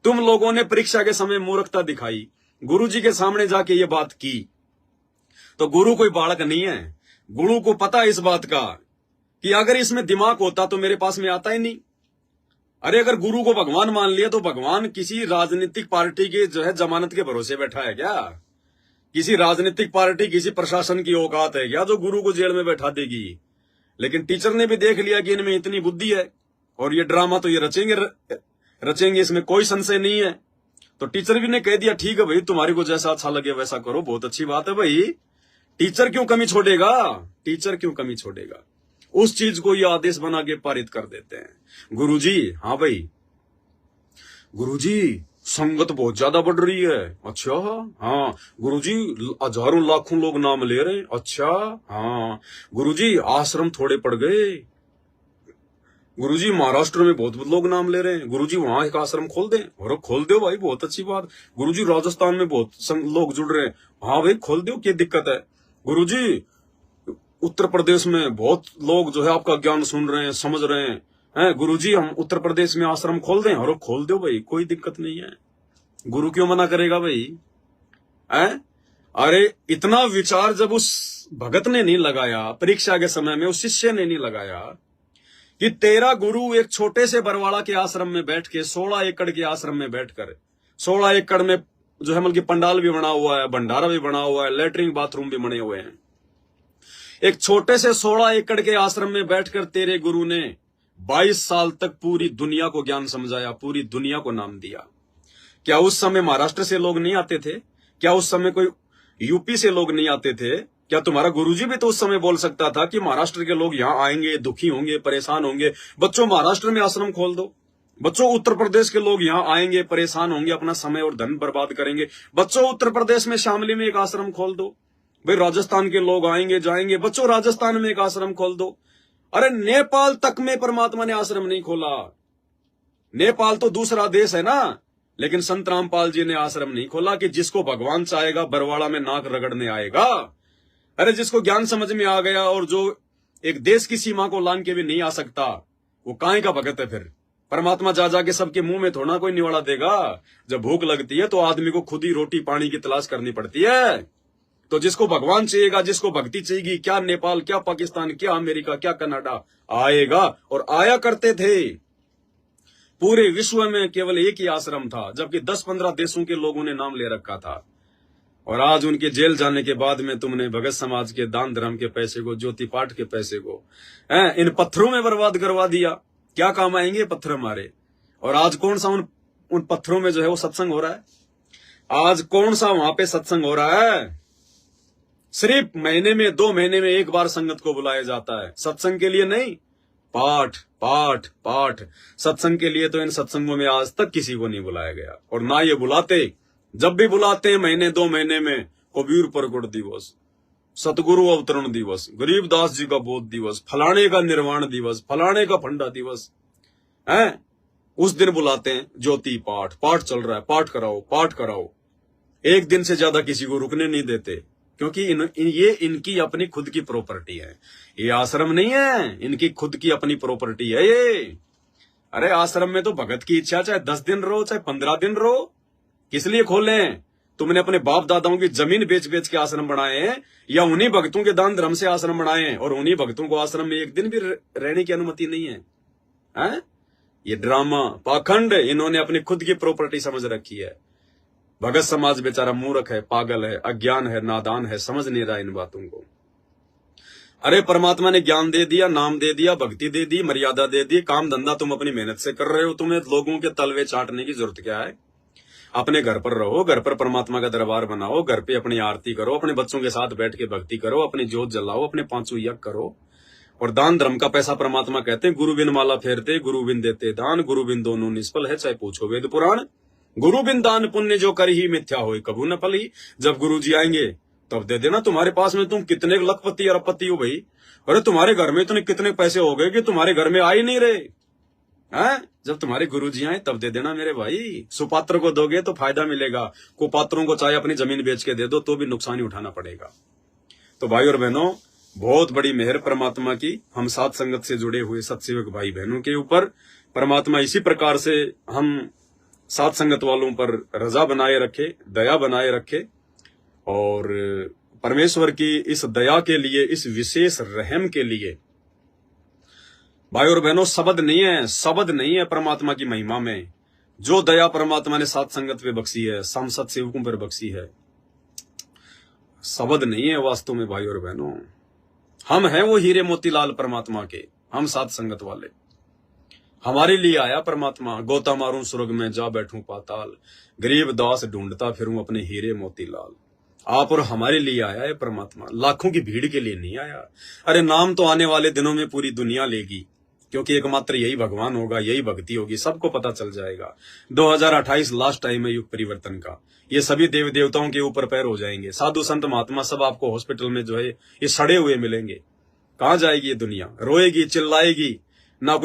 तुम लोगों ने परीक्षा के समय मूर्खता दिखाई, गुरुजी के सामने जाके ये बात की, तो गुरु कोई बालक नहीं है। गुरु को पता है इस बात का कि अगर इसमें दिमाग होता तो मेरे पास में आता ही नहीं। अरे अगर गुरु को भगवान मान लिया तो भगवान किसी राजनीतिक पार्टी के जो है जमानत के भरोसे बैठा है क्या? किसी राजनीतिक पार्टी, किसी प्रशासन की औकात है क्या जो गुरु को जेल में बैठा देगी? लेकिन टीचर ने भी देख लिया कि इनमें इतनी बुद्धि है और ये ड्रामा तो ये रचेंगे, इसमें कोई संशय नहीं है। तो टीचर भी ने कह दिया ठीक है भाई, तुम्हारी को जैसा अच्छा लगे वैसा करो, बहुत अच्छी बात है भाई। टीचर क्यों कमी छोड़ेगा? टीचर क्यों कमी छोड़ेगा? उस चीज को ये आदेश बना के पारित कर देते हैं। गुरुजी, हाँ भाई गुरुजी संगत बहुत ज्यादा बढ़ रही है। अच्छा हाँ गुरुजी, हजारों लाखों लोग नाम ले रहे हैं। अच्छा हाँ गुरुजी, आश्रम थोड़े पड़ गए। गुरुजी महाराष्ट्र में बहुत लोग नाम ले रहे हैं। गुरुजी वहां एक आश्रम खोल दें। और खोल दो भाई, बहुत अच्छी बात। गुरुजी राजस्थान में बहुत लोग जुड़ रहे हैं। हाँ भाई खोल दो, क्या दिक्कत है? गुरुजी उत्तर प्रदेश में बहुत लोग जो है आपका ज्ञान सुन रहे हैं, समझ रहे हैं। गुरुजी हम उत्तर प्रदेश में आश्रम खोल दें। और खोल दो भाई, कोई दिक्कत नहीं है। गुरु क्यों मना करेगा भाई? अरे इतना विचार जब उस भगत ने नहीं लगाया, परीक्षा के समय में उस शिष्य ने नहीं लगाया कि तेरा गुरु एक छोटे से बरवाड़ा के आश्रम में बैठ के 16 एकड़ के आश्रम में बैठकर 16 एकड़ में जो है मतलब पंडाल भी बना हुआ है, भंडारा भी बना हुआ है, लेटरिन बाथरूम भी बने हुए हैं। एक छोटे से 16 एकड़ के आश्रम में बैठकर तेरे गुरु ने 22 साल तक पूरी दुनिया को ज्ञान समझाया, पूरी दुनिया को नाम दिया। क्या उस समय महाराष्ट्र से लोग नहीं आते थे? क्या उस समय कोई यूपी से लोग नहीं आते थे? क्या तुम्हारा गुरुजी भी तो उस समय बोल सकता था कि महाराष्ट्र के लोग यहाँ आएंगे, दुखी होंगे, परेशान होंगे, बच्चों महाराष्ट्र में आश्रम खोल दो। बच्चों उत्तर प्रदेश के लोग यहाँ आएंगे, परेशान होंगे, अपना समय और धन बर्बाद करेंगे, बच्चों उत्तर प्रदेश में शामली में एक आश्रम खोल दो। भाई राजस्थान के लोग आएंगे जाएंगे, बच्चों राजस्थान में एक आश्रम खोल दो। अरे नेपाल तक में परमात्मा ने आश्रम नहीं खोला। नेपाल तो दूसरा देश है ना, लेकिन संत रामपाल जी ने आश्रम नहीं खोला कि जिसको भगवान चाहेगा बरवाड़ा में नाक रगड़ने आएगा। अरे जिसको ज्ञान समझ में आ गया और जो एक देश की सीमा को लांग के भी नहीं आ सकता, वो काहे का भगत है फिर? परमात्मा जा जाके सबके मुंह में थोड़ा कोई निवाड़ा देगा। जब भूख लगती है तो आदमी को खुद ही रोटी पानी की तलाश करनी पड़ती है। तो जिसको भगवान चाहिएगा, जिसको भक्ति चाहिएगी, क्या नेपाल, क्या पाकिस्तान, क्या अमेरिका, क्या कनाडा आएगा। और आया करते थे। पूरे विश्व में केवल एक ही आश्रम था, जबकि 10-15 देशों के लोगों ने नाम ले रखा था। और आज उनके जेल जाने के बाद में तुमने भगत समाज के दान धर्म के पैसे को, ज्योति पाठ के पैसे को इन पत्थरों में बर्बाद करवा दिया। क्या काम आएंगे पत्थर हमारे? और आज कौन सा उन पत्थरों में जो है वो सत्संग हो रहा है? आज कौन सा वहां पे सत्संग हो रहा है? सिर्फ महीने में 2 महीने में एक बार संगत को बुलाया जाता है, सत्संग के लिए नहीं। पाठ पाठ पाठ, सत्संग के लिए तो इन सत्संगों में आज तक किसी को नहीं बुलाया गया। और ना ये बुलाते, जब भी बुलाते हैं महीने 2 महीने में कबीर प्रकट दिवस, सतगुरु अवतरण दिवस, गरीबदास जी का बोध दिवस, फलाने का निर्वाण दिवस, फलाने का फंडा दिवस है, उस दिन बुलाते हैं। ज्योति पाठ, पाठ चल रहा है, पाठ कराओ, पाठ कराओ। एक दिन से ज्यादा किसी को रुकने नहीं देते, क्योंकि ये इनकी अपनी खुद की प्रॉपर्टी है। ये आश्रम नहीं है, इनकी खुद की अपनी प्रॉपर्टी है ये। अरे आश्रम में तो भगत की इच्छा, चाहे 10 दिन रहो, चाहे 15 दिन रहो। किस लिए खोले हैं? तुमने अपने बाप दादाओं की जमीन बेच बेच के आश्रम बनाए हैं, या उन्हीं भक्तों के दान धर्म से आश्रम बनाए हैं? और उन्हीं भक्तों को आश्रम में एक दिन भी रहने की अनुमति नहीं है, हैं? ये ड्रामा, पाखंड, इन्होंने अपनी खुद की प्रॉपर्टी समझ रखी है। भगत समाज बेचारा मूर्ख है, पागल है, अज्ञान है, नादान है, समझ नहीं रहा इन बातों को। अरे परमात्मा ने ज्ञान दे दिया, नाम दे दिया, भक्ति दे दी, मर्यादा दे दी, काम धंधा तुम अपनी मेहनत से कर रहे हो, तुम्हें लोगों के तलवे चाटने की जरूरत क्या है? अपने घर पर रहो, घर पर परमात्मा का दरबार बनाओ, घर पे अपनी आरती करो, अपने बच्चों के साथ बैठ के भक्ति करो, अपनी ज्योत जलाओ, अपने 5 यज्ञ करो। और दान धर्म का पैसा परमात्मा कहते हैं, गुरु बिन माला फेरते, गुरु बिन देते दान, गुरु बिन दोनों निष्फल है, चाहे पूछो वेद पुराण। गुरु बिन दान पुण्य जो कर ही मिथ्या होए कबू न फल ही। जब गुरु जी आएंगे तब दे देना। तुम्हारे पास में तुम कितने लखपति अरबपति हो भाई? अरे तुम्हारे घर में इतने कितने पैसे हो गए कि तुम्हारे घर में आ ही नहीं रहे हैं? जब तुम्हारे गुरु जी आए तब दे देना मेरे भाई। सुपात्र को दोगे तो फायदा मिलेगा, कुपात्रों को चाहे अपनी जमीन बेच के दे दो तो भी नुकसान ही उठाना पड़ेगा। तो भाई और बहनों, बहुत बड़ी मेहर परमात्मा की हम साथ संगत से जुड़े हुए सत्सेवक भाई बहनों के ऊपर। परमात्मा इसी प्रकार से हम साथ संगत वालों पर रजा बनाए रखे, दया बनाए रखे। और परमेश्वर की इस दया के लिए, इस विशेष रहम के लिए भाई और बहनों, शब्द नहीं है परमात्मा की महिमा में। जो दया परमात्मा ने सात संगत पे बख्शी है, सांसद सेवकों पर बख्शी है, शब्द नहीं है वास्तव में। भाई और बहनों, हम हैं वो हीरे मोतीलाल परमात्मा के, हम सात संगत वाले। हमारे लिए आया परमात्मा। गोता मारूं स्वर्ग में, जा बैठूं पाताल, गरीब दास ढूंढता फिरूं अपने हीरे मोतीलाल। आप और हमारे लिए आया है परमात्मा, लाखों की भीड़ के लिए नहीं आया। अरे नाम तो आने वाले दिनों में पूरी दुनिया लेगी, क्योंकि एकमात्र यही भगवान होगा, यही भक्ति होगी, सबको पता चल जाएगा। 2028 लास्ट टाइम है युग परिवर्तन का। ये सभी देव देवताओं के ऊपर पैर हो जाएंगे, साधु संत महात्मा सब आपको हॉस्पिटल में जो है ये सड़े हुए मिलेंगे। कहां जाएगी ये दुनिया? रोएगी, चिल्लाएगी। ना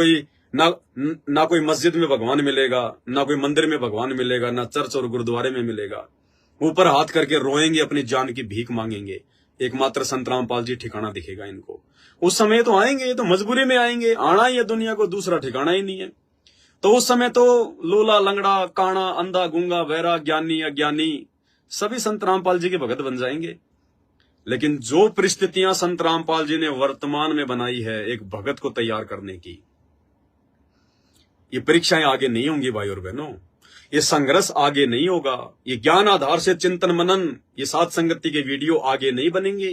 कोई मस्जिद में भगवान मिलेगा, ना कोई मंदिर में भगवान मिलेगा, ना चर्च और गुरुद्वारे में मिलेगा। ऊपर हाथ करके रोएंगे, अपनी जान की भीख मांगेंगे। एकमात्र संत रामपाल जी ठिकाना दिखेगा इनको। उस समय तो आएंगे, तो मजबूरी में आएंगे, आना ही है दुनिया को, दूसरा ठिकाना ही नहीं है। तो उस समय तो लूला, लंगड़ा, काना, अंधा, गूंगा, बहरा, ज्ञानी, अज्ञानी सभी संत रामपाल जी के भगत बन जाएंगे। लेकिन जो परिस्थितियां संत रामपाल जी ने वर्तमान में बनाई है एक भगत को तैयार करने की, ये परीक्षाएं आगे नहीं होंगी भाई और बहनों, ये संघर्ष आगे नहीं होगा, ये ज्ञान आधार से चिंतन मनन, ये सात संगति के वीडियो आगे नहीं बनेंगे।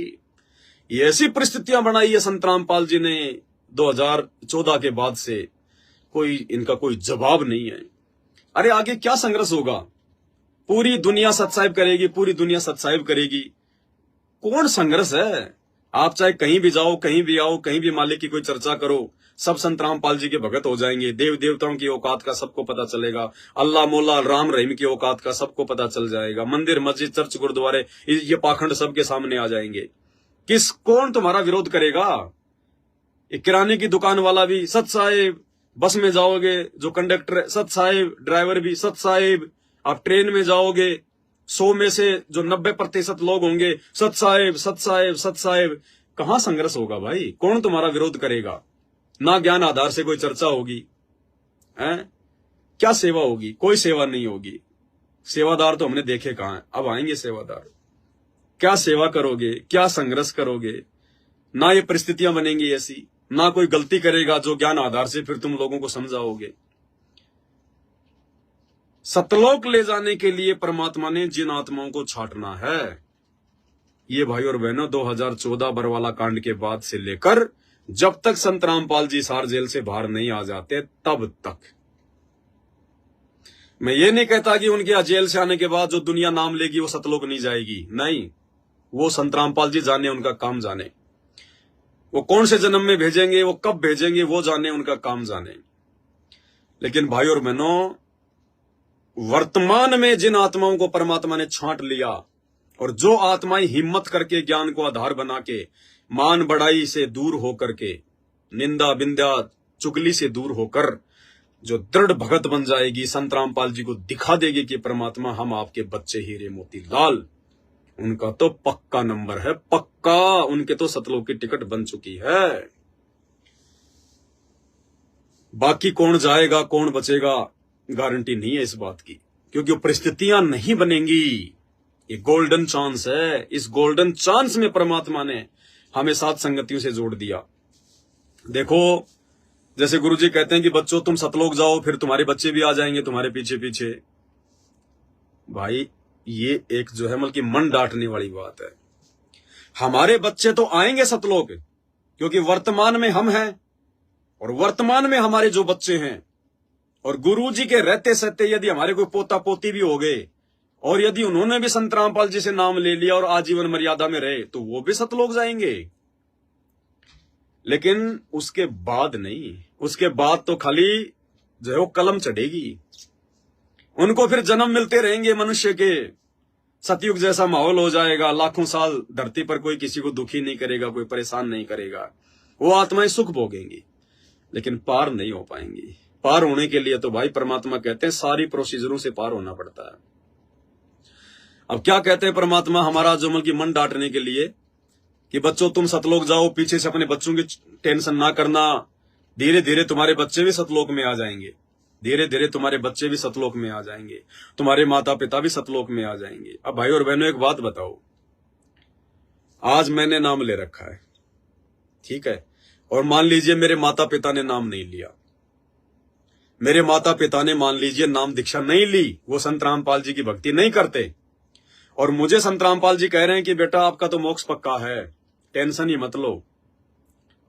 ये ऐसी परिस्थितियां बनाई है संत रामपाल जी ने 2014 के बाद से, इनका कोई जवाब नहीं है। अरे आगे क्या संघर्ष होगा? पूरी दुनिया सत्साहिब करेगी, पूरी दुनिया सत्साहिब करेगी। कौन संघर्ष है? आप चाहे कहीं भी जाओ, कहीं भी आओ, कहीं भी मालिक की कोई चर्चा करो, सब संत रामपाल जी के भगत हो जाएंगे। देव देवताओं की औकात का सबको पता चलेगा, अल्लाह मौला राम रहीम की औकात का सबको पता चल जाएगा। मंदिर, मस्जिद, चर्च, गुरुद्वारे, ये पाखंड सबके सामने आ जाएंगे। कौन तुम्हारा विरोध करेगा? एक किराने की दुकान वाला भी सत साहेब, बस में जाओगे जो कंडक्टर सत साहेब, ड्राइवर भी सत साहेब, आप ट्रेन में जाओगे 100 में से जो 90% लोग होंगे सत साहेब, सत साहेब, सत साहेब। कहां संघर्ष होगा भाई? कौन तुम्हारा विरोध करेगा? ना ज्ञान आधार से कोई चर्चा होगी, हैं? क्या सेवा होगी? कोई सेवा नहीं होगी। सेवादार तो हमने देखे कहां है, अब आएंगे सेवादार। क्या सेवा करोगे? क्या संघर्ष करोगे? ना ये परिस्थितियां बनेंगी ऐसी, ना कोई गलती करेगा जो ज्ञान आधार से फिर तुम लोगों को समझाओगे। सतलोक ले जाने के लिए परमात्मा ने जिन आत्माओं को छांटना है, ये भाई और बहनों 2014 बरवाला कांड के बाद से लेकर जब तक संत रामपाल जी सार जेल से बाहर नहीं आ जाते तब तक। मैं ये नहीं कहता कि उनके जेल से आने के बाद जो दुनिया नाम लेगी वो सतलोक नहीं जाएगी, नहीं। वो संत रामपाल जी जाने, उनका काम जाने। वो कौन से जन्म में भेजेंगे, वो कब भेजेंगे, वो जाने, उनका काम जाने। लेकिन भाई और बहनों, वर्तमान में जिन आत्माओं को परमात्मा ने छांट लिया, और जो आत्माएं हिम्मत करके ज्ञान को आधार बना के, मान बढ़ाई से दूर होकर के, निंदा बिंदा चुगली से दूर होकर जो दृढ़ भगत बन जाएगी, संत रामपाल जी को दिखा देगी कि परमात्मा हम आपके बच्चे हीरे मोती लाल, उनका तो पक्का नंबर है, पक्का। उनके तो सतलोक की टिकट बन चुकी है। बाकी कौन जाएगा, कौन बचेगा, गारंटी नहीं है इस बात की, क्योंकि वो परिस्थितियां नहीं बनेंगी। ये गोल्डन चांस है। इस गोल्डन चांस में परमात्मा ने हमें सात संगतियों से जोड़ दिया। देखो, जैसे गुरुजी कहते हैं कि बच्चों तुम सतलोक जाओ, फिर तुम्हारे बच्चे भी आ जाएंगे तुम्हारे पीछे पीछे। भाई ये एक जो है मतलब मन डांटने वाली बात है। हमारे बच्चे तो आएंगे सतलोक, क्योंकि वर्तमान में हम हैं और वर्तमान में हमारे जो बच्चे हैं, और गुरुजी के रहते सहते यदि हमारे कोई पोता पोती भी हो गए, और यदि उन्होंने भी संत रामपाल जी से नाम ले लिया और आजीवन मर्यादा में रहे, तो वो भी सतलोक जाएंगे। लेकिन उसके बाद नहीं, उसके बाद तो खाली जो है वो कलम चढ़ेगी। उनको फिर जन्म मिलते रहेंगे मनुष्य के, सतयुग जैसा माहौल हो जाएगा। लाखों साल धरती पर कोई किसी को दुखी नहीं करेगा, कोई परेशान नहीं करेगा। वो आत्माएं सुख भोगेंगी, लेकिन पार नहीं हो पाएंगी। पार होने के लिए तो भाई परमात्मा कहते हैं सारी प्रोसीजरों से पार होना पड़ता है। अब क्या कहते हैं परमात्मा हमारा जो मतलब मन डांटने के लिए कि बच्चों तुम सतलोक जाओ, पीछे से अपने बच्चों की टेंशन ना करना, धीरे धीरे तुम्हारे बच्चे भी सतलोक में आ जाएंगे, धीरे धीरे तुम्हारे बच्चे भी सतलोक में आ जाएंगे, तुम्हारे माता पिता भी सतलोक में आ जाएंगे। अब भाई और बहनों एक बात बताओ, आज मैंने नाम ले रखा है, ठीक है, और मान लीजिए मेरे माता पिता ने नाम नहीं लिया, मेरे माता पिता ने मान लीजिए नाम दीक्षा नहीं ली, वो संत रामपाल जी की भक्ति नहीं करते, और मुझे संत रामपाल जी कह रहे हैं कि बेटा आपका तो मोक्ष पक्का है, टेंशन ही मत लो,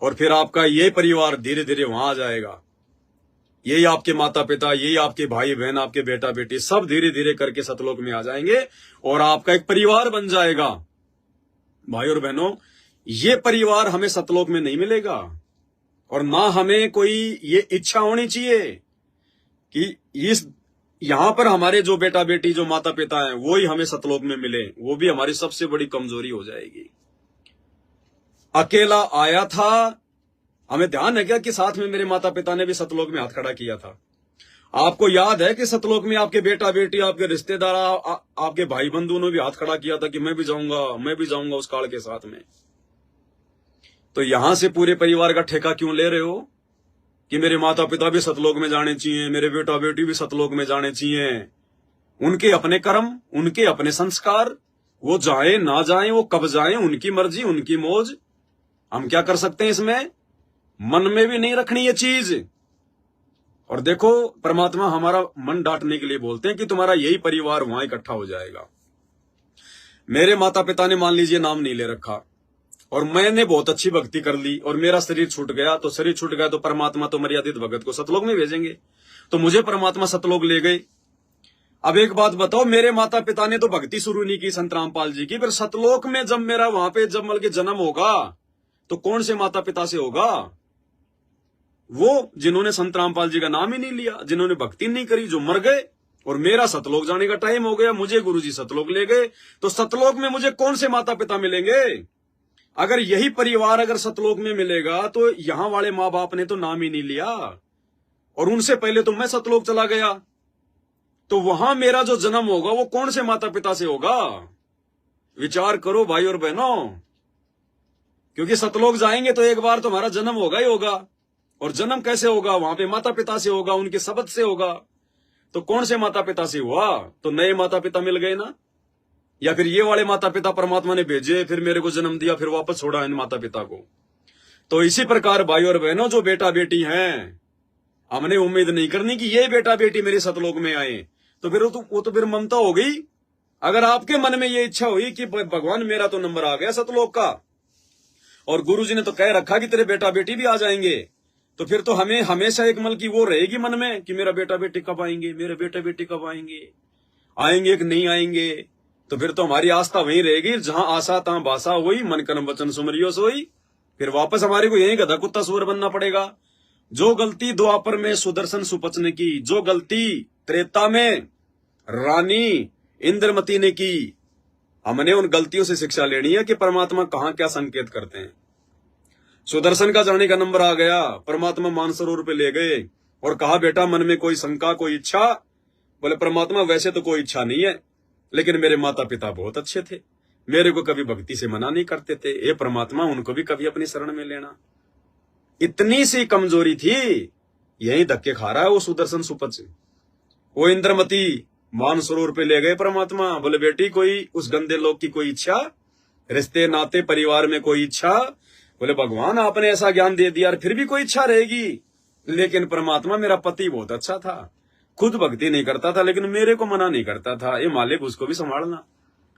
और फिर आपका ये परिवार धीरे धीरे वहां आ जाएगा, यही आपके माता पिता, यही आपके भाई बहन, आपके बेटा बेटी सब धीरे धीरे करके सतलोक में आ जाएंगे और आपका एक परिवार बन जाएगा। भाई और बहनों, ये परिवार हमें सतलोक में नहीं मिलेगा, और ना हमें कोई ये इच्छा होनी चाहिए कि इस यहां पर हमारे जो बेटा बेटी, जो माता पिता हैं, वो ही हमें सतलोक में मिले, वो भी हमारी सबसे बड़ी कमजोरी हो जाएगी। अकेला आया था, हमें ध्यान है क्या कि साथ में मेरे माता पिता ने भी सतलोक में हाथ खड़ा किया था। आपको याद है कि सतलोक में आपके बेटा बेटी, आपके रिश्तेदार, आपके भाई बंधुओं ने भी हाथ खड़ा किया था कि मैं भी जाऊंगा उस काल के साथ में। तो यहां से पूरे परिवार का ठेका क्यों ले रहे हो कि मेरे माता पिता भी सतलोक में जाने चाहिए, मेरे बेटा बेटी भी सतलोक में जाने चाहिए। उनके अपने कर्म, उनके अपने संस्कार, वो जाए ना जाए, वो कब जाए, उनकी मर्जी, उनकी मौज। हम क्या कर सकते हैं इसमें? मन में भी नहीं रखनी ये चीज। और देखो, परमात्मा हमारा मन डांटने के लिए बोलते हैं कि तुम्हारा यही परिवार वहां इकट्ठा हो जाएगा। मेरे माता पिता ने मान लीजिए नाम नहीं ले रखा, और मैंने बहुत अच्छी भक्ति कर ली, और मेरा शरीर छूट गया, तो शरीर छूट गया तो परमात्मा तो मर्यादित भगत को सतलोक में भेजेंगे, तो मुझे परमात्मा सतलोक ले गए। अब एक बात बताओ, मेरे माता पिता ने तो भक्ति शुरू नहीं की संत रामपाल जी की, फिर सतलोक में जब मेरा वहां पे जब मतलब जन्म होगा तो कौन से माता पिता से होगा? वो जिन्होंने संत रामपाल जी का नाम ही नहीं लिया, जिन्होंने भक्ति नहीं करी, जो मर गए। और मेरा सतलोक जाने का टाइम हो गया, मुझे गुरुजी सतलोक ले गए, तो सतलोक में मुझे कौन से माता पिता मिलेंगे? अगर यही परिवार अगर सतलोक में मिलेगा तो यहां वाले माँ बाप ने तो नाम ही नहीं लिया, और उनसे पहले तो मैं सतलोक चला गया, तो वहां मेरा जो जन्म होगा वो कौन से माता पिता से होगा? विचार करो भाई और बहनों, क्योंकि सतलोक जाएंगे तो एक बार तुम्हारा जन्म होगा ही होगा, और जन्म कैसे होगा? वहां पे माता पिता से होगा, उनके शब्द से होगा। तो कौन से माता पिता से हुआ? तो नए माता पिता मिल गए ना, या फिर ये वाले माता पिता परमात्मा ने भेजे, फिर मेरे को जन्म दिया, फिर वापस छोड़ा इन माता पिता को। तो इसी प्रकार भाई और बहनों, जो बेटा बेटी हैं, हमने उम्मीद नहीं करनी कि ये बेटा बेटी मेरे सतलोक में आए, तो फिर वो तो फिर ममता हो गई। अगर आपके मन में ये इच्छा हुई कि भगवान मेरा तो नंबर आ गया सतलोक का, और गुरुजी ने तो कह रखा कि तेरे बेटा बेटी भी आ जाएंगे, तो फिर तो हमें हमेशा एक मन की वो रहेगी मन में कि मेरा बेटा बेटी कब आएंगे, मेरे बेटा बेटी कब आएंगे, आएंगे कि नहीं आएंगे। तो फिर तो हमारी आस्था वहीं रहेगी, जहां आशा तहां भाषा हुई, मन कर्म वचन सुमरियो सोई। फिर वापस हमारे को यही गधा कुत्ता सूअर बनना पड़ेगा। जो गलती द्वापर में सुदर्शन सुपच ने की, जो गलती त्रेता में रानी इंद्रमती ने की, हमने उन गलतियों से शिक्षा लेनी है कि परमात्मा कहां क्या संकेत करते हैं। सुदर्शन का जाने का नंबर आ गया, परमात्मा मानसरोवर पे ले गए और कहा बेटा मन में कोई शंका, कोई इच्छा? बोले परमात्मा वैसे तो कोई इच्छा नहीं है, लेकिन मेरे माता पिता बहुत अच्छे थे, मेरे को कभी भक्ति से मना नहीं करते थे, ये परमात्मा उनको भी कभी अपनी शरण में लेना। इतनी सी कमजोरी थी, यही धक्के खा रहा है वो सुदर्शन सुपच। वो इंद्रमती मानसरोवर पे ले गए परमात्मा, बोले बेटी कोई उस गंदे लोग की कोई इच्छा, रिश्ते नाते परिवार में कोई इच्छा? बोले भगवान आपने ऐसा ज्ञान दे दिया, फिर भी कोई इच्छा रहेगी? लेकिन परमात्मा मेरा पति बहुत अच्छा था, खुद भक्ति नहीं करता था, लेकिन मेरे को मना नहीं करता था, ये मालिक उसको भी संभालना।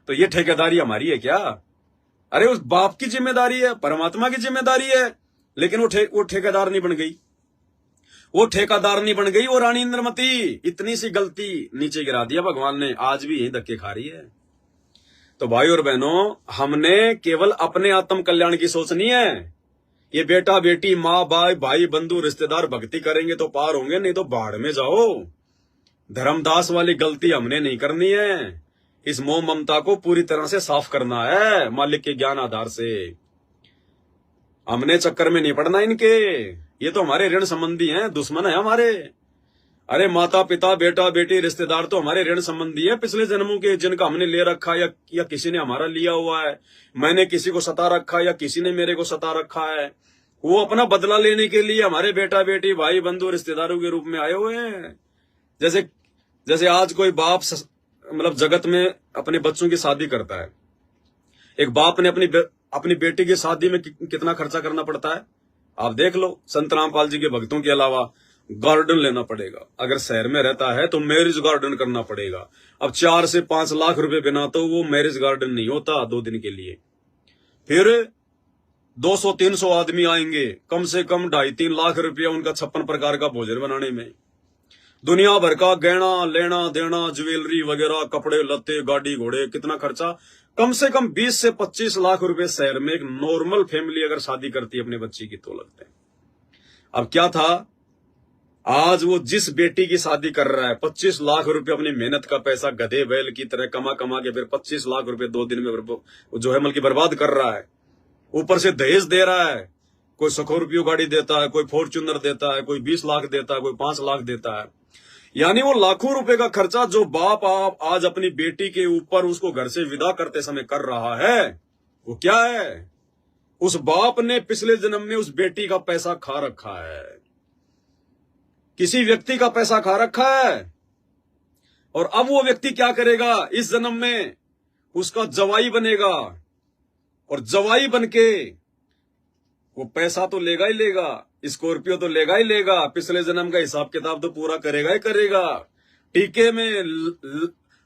तो ये ठेकेदारी हमारी है क्या? अरे उस बाप की जिम्मेदारी है, परमात्मा की जिम्मेदारी है, लेकिन वो ठेकेदार नहीं बन गई, वो ठेकेदार नहीं बन गई, वो रानी इंद्रमती। इतनी सी गलती नीचे गिरा दिया भगवान ने, आज भी यही धक्के खा रही है। तो भाई और बहनों, हमने केवल अपने आत्म कल्याण की सोचनी है। ये बेटा बेटी, माँ बाप, भाई बंधु, रिश्तेदार भक्ति करेंगे तो पार होंगे, नहीं तो बाढ़ में जाओ। धर्मदास वाली गलती हमने नहीं करनी है। इस मोह ममता को पूरी तरह से साफ करना है मालिक के ज्ञान आधार से। हमने चक्कर में नहीं पड़ना इनके, ये तो हमारे ऋण संबंधी हैं, दुश्मन है हमारे। अरे माता पिता, बेटा बेटी, रिश्तेदार तो हमारे ऋण संबंधी है पिछले जन्मों के, जिनका हमने ले रखा या किसी ने हमारा लिया हुआ है। मैंने किसी को सता रखा या किसी ने मेरे को सता रखा है, वो अपना बदला लेने के लिए हमारे बेटा बेटी, भाई बंधु, रिश्तेदारों के रूप में आए हुए हैं। जैसे आज कोई बाप मतलब जगत में अपने बच्चों की शादी करता है, एक बाप ने अपनी बेटी की शादी में कितना खर्चा करना पड़ता है? आप देख लो, संत रामपाल जी के भक्तों के अलावा गार्डन लेना पड़ेगा। अगर शहर में रहता है तो मैरिज गार्डन करना पड़ेगा। अब 4 से 5 लाख रुपए बिना तो वो मैरिज गार्डन नहीं होता 2 दिन के लिए। फिर 200-300 आदमी आएंगे, कम से कम 2.5-3 लाख रुपया उनका 56 प्रकार का भोजन बनाने में। दुनिया भर का गहना लेना देना, ज्वेलरी वगैरह, कपड़े लत्ते, गाड़ी घोड़े, कितना खर्चा, कम से कम 20 से 25 लाख रुपए शहर में एक नॉर्मल फैमिली अगर शादी करती है अपने बच्ची की तो लगते हैं। अब क्या था, आज वो जिस बेटी की शादी कर रहा है 25 लाख रुपए अपनी मेहनत का पैसा गधे बैल की तरह कमा कमा के फिर 25 लाख रुपए 2 दिन में जो है बल्कि बर्बाद कर रहा है। ऊपर से दहेज दे रहा है, कोई स्कॉर्पियो गाड़ी देता है, कोई फॉर्च्यूनर देता है, कोई 20 लाख देता है, कोई 5 लाख देता है। यानी वो लाखों रुपए का खर्चा जो बाप आप आज अपनी बेटी के ऊपर उसको घर से विदा करते समय कर रहा है, वो क्या है, उस बाप ने पिछले जन्म में उस बेटी का पैसा खा रखा है, किसी व्यक्ति का पैसा खा रखा है। और अब वो व्यक्ति क्या करेगा, इस जन्म में उसका जवाई बनेगा और जवाई बनके वो पैसा तो लेगा ही लेगा, स्कॉर्पियो तो लेगा ही लेगा, पिछले जन्म का हिसाब किताब तो पूरा करेगा ही करेगा। टीके में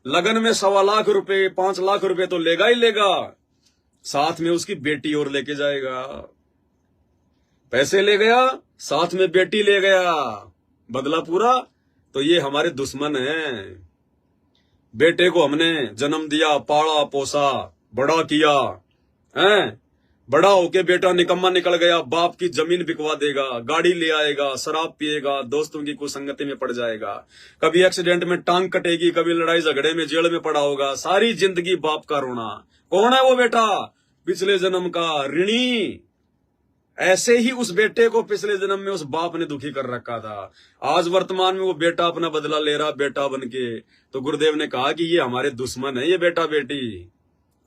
लगन में 1.25 लाख रुपए 5 लाख रुपए तो लेगा ही लेगा, साथ में उसकी बेटी और लेके जाएगा। पैसे ले गया, साथ में बेटी ले गया, बदला पूरा। तो ये हमारे दुश्मन हैं। बेटे को हमने जन्म दिया, पाला पोसा, बड़ा किया, हैं, बड़ा होके बेटा निकम्मा निकल गया, बाप की जमीन बिकवा देगा, गाड़ी ले आएगा, शराब पिएगा, दोस्तों की कुसंगति में पड़ जाएगा, कभी एक्सीडेंट में टांग कटेगी, कभी लड़ाई झगड़े में जेल में पड़ा होगा, सारी जिंदगी बाप का रोना। कौन है वो बेटा, पिछले जन्म का ऋणी। ऐसे ही उस बेटे को पिछले जन्म में उस बाप ने दुखी कर रखा था। आज वर्तमान में वो बेटा अपना बदला ले रहा बेटा बनके। तो गुरुदेव ने कहा कि ये हमारे दुश्मन है ये बेटा बेटी।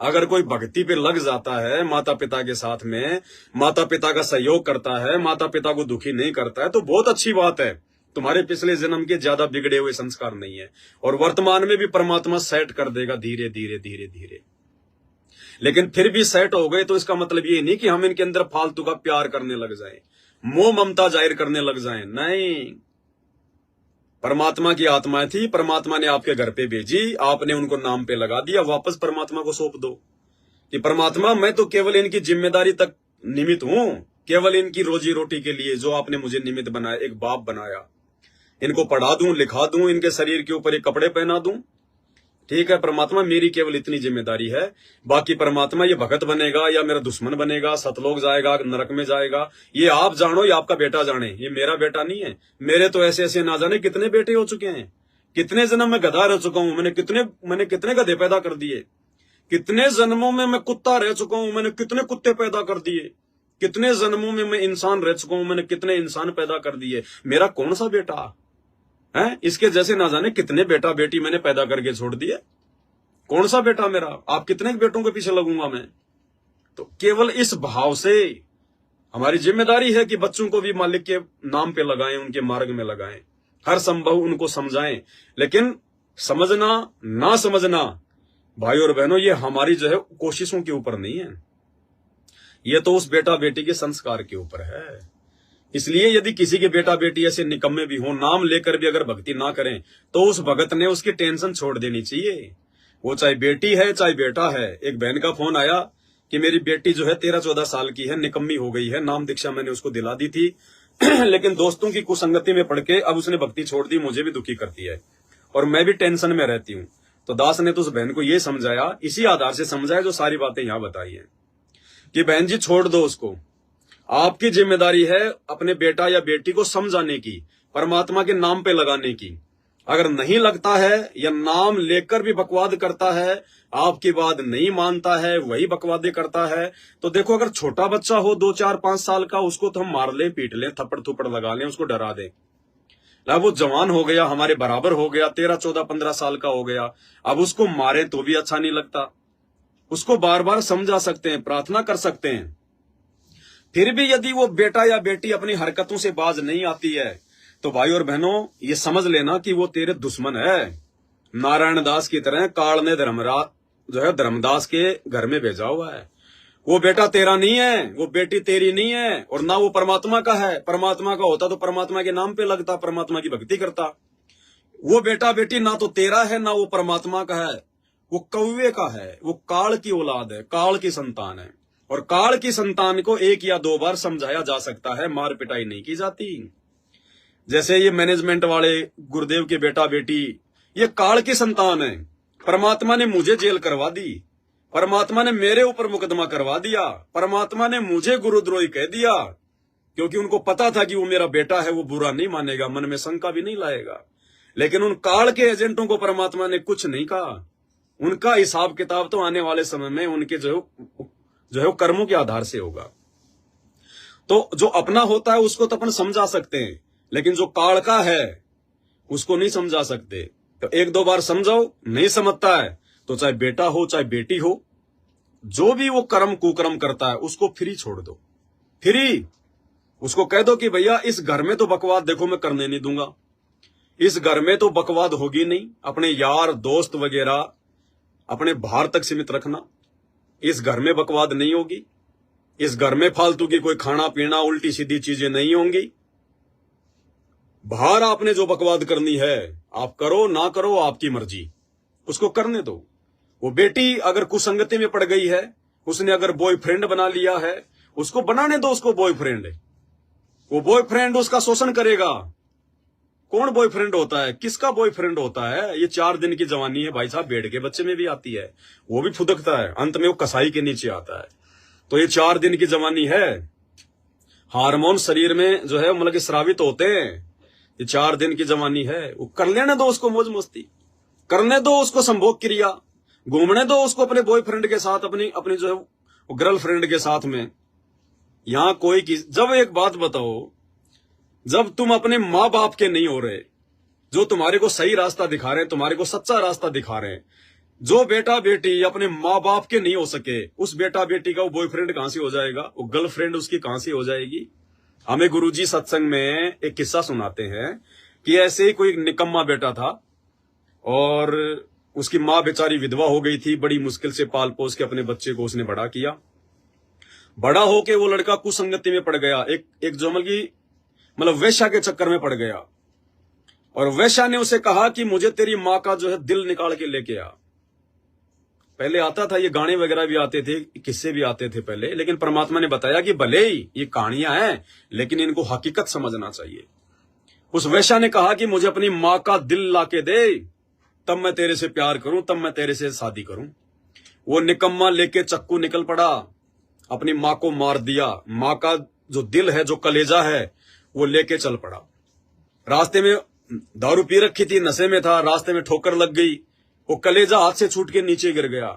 अगर कोई भक्ति पे लग जाता है माता पिता के साथ में, माता पिता का सहयोग करता है, माता पिता को दुखी नहीं करता है, तो बहुत अच्छी बात है। तुम्हारे पिछले जन्म के ज्यादा बिगड़े हुए संस्कार नहीं है और वर्तमान में भी परमात्मा सेट कर देगा धीरे धीरे धीरे धीरे। लेकिन फिर भी सेट हो गए तो इसका मतलब ये नहीं कि हम इनके अंदर फालतू का प्यार करने लग जाएं, मोह ममता जाहिर करने लग जाएं। नहीं, परमात्मा की आत्मा थी, परमात्मा ने आपके घर पे भेजी, आपने उनको नाम पे लगा दिया, वापस परमात्मा को सौंप दो कि परमात्मा मैं तो केवल इनकी जिम्मेदारी तक निमित्त हूं, केवल इनकी रोजी रोटी के लिए जो आपने मुझे निमित्त बनाया, एक बाप बनाया, इनको पढ़ा दूं, लिखा दूं, इनके शरीर के ऊपर एक कपड़े पहना दूं, ठीक है परमात्मा, मेरी केवल इतनी जिम्मेदारी है। बाकी परमात्मा ये भगत बनेगा या मेरा दुश्मन बनेगा, सतलोक जाएगा, नरक में जाएगा, ये आप जानो, ये आपका बेटा जाने, ये मेरा बेटा नहीं है। मेरे तो ऐसे ऐसे ना जाने कितने बेटे हो चुके हैं, कितने जन्म में गधा रह चुका हूं, मैंने कितने गधे पैदा कर दिए, कितने जन्मों में मैं कुत्ता रह चुका हूं, मैंने कितने कुत्ते पैदा कर दिए, कितने जन्मों में मैं इंसान रह चुका हूं, मैंने कितने इंसान पैदा कर दिए। मेरा कौन सा बेटा है, इसके जैसे ना जाने कितने बेटा बेटी मैंने पैदा करके छोड़ दिए। कौन सा बेटा मेरा, आप कितने बेटों के पीछे लगूंगा मैं। तो केवल इस भाव से हमारी जिम्मेदारी है कि बच्चों को भी मालिक के नाम पे लगाएं, उनके मार्ग में लगाएं, हर संभव उनको समझाएं। लेकिन समझना ना समझना भाई और बहनों, ये हमारी जो है कोशिशों के ऊपर नहीं है, ये तो उस बेटा बेटी के संस्कार के ऊपर है। इसलिए यदि किसी के बेटा बेटी ऐसे निकम्मे भी हो, नाम लेकर भी अगर भक्ति ना करें, तो उस भगत ने उसकी टेंशन छोड़ देनी चाहिए। वो चाहे बेटी है चाहे बेटा है। एक बहन का फोन आया कि मेरी बेटी जो है 13-14 साल की है, निकम्मी हो गई है, नाम दीक्षा मैंने उसको दिला दी थी लेकिन दोस्तों की कुसंगति में पड़ के अब उसने भक्ति छोड़ दी, मुझे भी दुखी करती है और मैं भी टेंशन में रहती हूँ। तो दास ने तो उस बहन को ये समझाया, इसी आधार से समझाया जो सारी बातें यहां बताई है कि बहन जी छोड़ दो उसको, आपकी जिम्मेदारी है अपने बेटा या बेटी को समझाने की, परमात्मा के नाम पे लगाने की। अगर नहीं लगता है या नाम लेकर भी बकवाद करता है, आपकी बात नहीं मानता है, वही बकवादे करता है, तो देखो अगर छोटा बच्चा हो 2, 4, 5 साल का, उसको तो हम मार ले, पीट ले, थप्पड़ थुप्पड़ लगा लें, उसको डरा दें। वो जवान हो गया, हमारे बराबर हो गया, 13, 14, 15 साल का हो गया, अब उसको मारे तो भी अच्छा नहीं लगता। उसको बार बार समझा सकते हैं, प्रार्थना कर सकते हैं। फिर भी यदि वो बेटा या बेटी अपनी हरकतों से बाज नहीं आती है, तो भाई और बहनों ये समझ लेना कि वो तेरे दुश्मन है। नारायण दास की तरह काल ने धर्मदास के घर में भेजा हुआ है। वो बेटा तेरा नहीं है, वो बेटी तेरी नहीं है, और ना वो परमात्मा का है। परमात्मा का होता तो परमात्मा के नाम पे लगता, परमात्मा की भक्ति करता। वो बेटा बेटी ना तो तेरा है ना वो परमात्मा का है, वो कौवे का है, वो काल की औलाद है, काल की संतान है। और काल की संतान को एक या दो बार समझाया जा सकता है, मार पिटाई नहीं की जाती। जैसे ये मैनेजमेंट वाले गुरुदेव के बेटा बेटी, ये काल की संतान है। परमात्मा ने मुझे जेल करवा दी, परमात्मा ने मेरे ऊपर मुकदमा करवा दिया, परमात्मा ने मुझे गुरुद्रोही कह दिया, क्योंकि उनको पता था कि वो मेरा बेटा है, वो बुरा नहीं मानेगा, मन में शंका भी नहीं लाएगा। लेकिन उन काल के एजेंटों को परमात्मा ने कुछ नहीं कहा। उनका हिसाब किताब तो आने वाले समय में उनके जो है कर्मों के आधार से होगा। तो जो अपना होता है उसको तो अपन समझा सकते हैं, लेकिन जो काल का है उसको नहीं समझा सकते। तो एक दो बार समझाओ, नहीं समझता है तो चाहे बेटा हो चाहे बेटी हो, जो भी वो कर्म कुकर्म करता है उसको फ्री छोड़ दो। फ्री उसको कह दो कि भैया इस घर में तो बकवाद देखो मैं करने नहीं दूंगा, इस घर में तो बकवाद होगी नहीं। अपने यार दोस्त वगैरह अपने बाहर तक सीमित रखना, इस घर में बकवाद नहीं होगी, इस घर में फालतू की कोई खाना पीना उल्टी सीधी चीजें नहीं होंगी। बाहर आपने जो बकवाद करनी है आप करो, ना करो आपकी मर्जी, उसको करने दो। वो बेटी अगर कुसंगति में पड़ गई है, उसने अगर बॉयफ्रेंड बना लिया है, उसको बनाने दो उसको बॉयफ्रेंड। वो बॉयफ्रेंड उसका शोषण करेगा। कौन बॉयफ्रेंड होता है, किसका बॉयफ्रेंड होता है? ये 4 दिन की जवानी है भाई साहब, भेड़ के बच्चे में भी आती है, वो भी फुदकता है, अंत में वो कसाई के नीचे आता है। तो ये 4 दिन की जवानी है, हार्मोन शरीर में जो है मतलब कि स्रावित होते हैं। ये 4 दिन की जवानी है, वो कर लेने दो उसको, मौज मस्ती करने दो उसको, संभोग क्रिया घूमने दो उसको अपने बॉयफ्रेंड के साथ, अपनी जो है गर्लफ्रेंड के साथ में। यहां कोई जब एक बात बताओ, जब तुम अपने माँ बाप के नहीं हो रहे, जो तुम्हारे को सही रास्ता दिखा रहे हैं, तुम्हारे को सच्चा रास्ता दिखा रहे हैं, जो बेटा बेटी अपने माँ बाप के नहीं हो सके, उस बेटा बेटी का वो बॉयफ्रेंड कहां से हो जाएगा, वो गर्लफ्रेंड उसकी कहां से हो जाएगी? हमें गुरुजी सत्संग में एक किस्सा सुनाते हैं कि ऐसे ही कोई निकम्मा बेटा था और उसकी माँ बेचारी विधवा हो गई थी। बड़ी मुश्किल से पाल पोस के अपने बच्चे को उसने बड़ा किया। बड़ा होके वो लड़का कुसंगति में पड़ गया, एक जोमल की मतलब वेश्या के चक्कर में पड़ गया। और वेश्या ने उसे कहा कि मुझे तेरी माँ का जो है दिल निकाल के लेके आ। पहले आता था, ये गाने वगैरह भी आते थे, किस्से भी आते थे पहले, लेकिन परमात्मा ने बताया कि भले ही ये कहानियां हैं लेकिन इनको हकीकत समझना चाहिए। उस वेश्या ने कहा कि मुझे अपनी माँ का दिल लाके दे, तब मैं तेरे से प्यार करूं, तब मैं तेरे से शादी करूं। वो निकम्मा लेके चक्कू निकल पड़ा, अपनी माँ को मार दिया। माँ का जो दिल है, जो कलेजा है, वो लेके चल पड़ा। रास्ते में दारू पी रखी थी, नशे में था, रास्ते में ठोकर लग गई, वो कलेजा हाथ से छूट के नीचे गिर गया।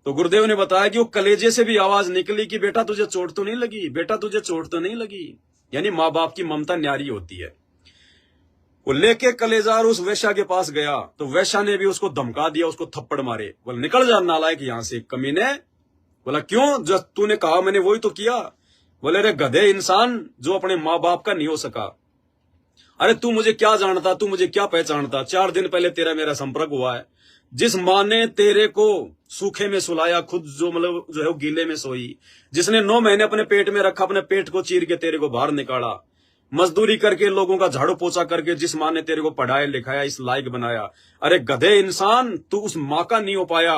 तो गुरुदेव ने बताया कि वो कलेजे से भी आवाज निकली कि बेटा तुझे चोट तो नहीं लगी, बेटा तुझे चोट तो नहीं लगी। यानी माँ बाप की ममता न्यारी होती है। वो लेके कलेजा उस वेश्या के पास गया, तो वेश्या ने भी उसको धमका दिया, उसको थप्पड़ मारे। बोला निकल जा नालायक यहां से, कमीने। बोला क्यों, जो तूने कहा मैंने वही तो किया। बोले अरे गधे इंसान, जो अपने माँ बाप का नहीं हो सका। अरे तू मुझे क्या जानता, तू मुझे क्या पहचानता? 4 दिन पहले तेरा मेरा संपर्क हुआ है। जिस माँ ने तेरे को सूखे में सुलाया, खुद जो मतलब जो है गीले में सोई, जिसने 9 महीने अपने पेट में रखा, अपने पेट को चीर के तेरे को बाहर निकाला, मजदूरी करके लोगों का झाड़ू पोछा करके जिस माँ ने तेरे को पढ़ाया लिखाया, इस लायक बनाया, अरे गधे इंसान, तू उस माँ का नहीं हो पाया,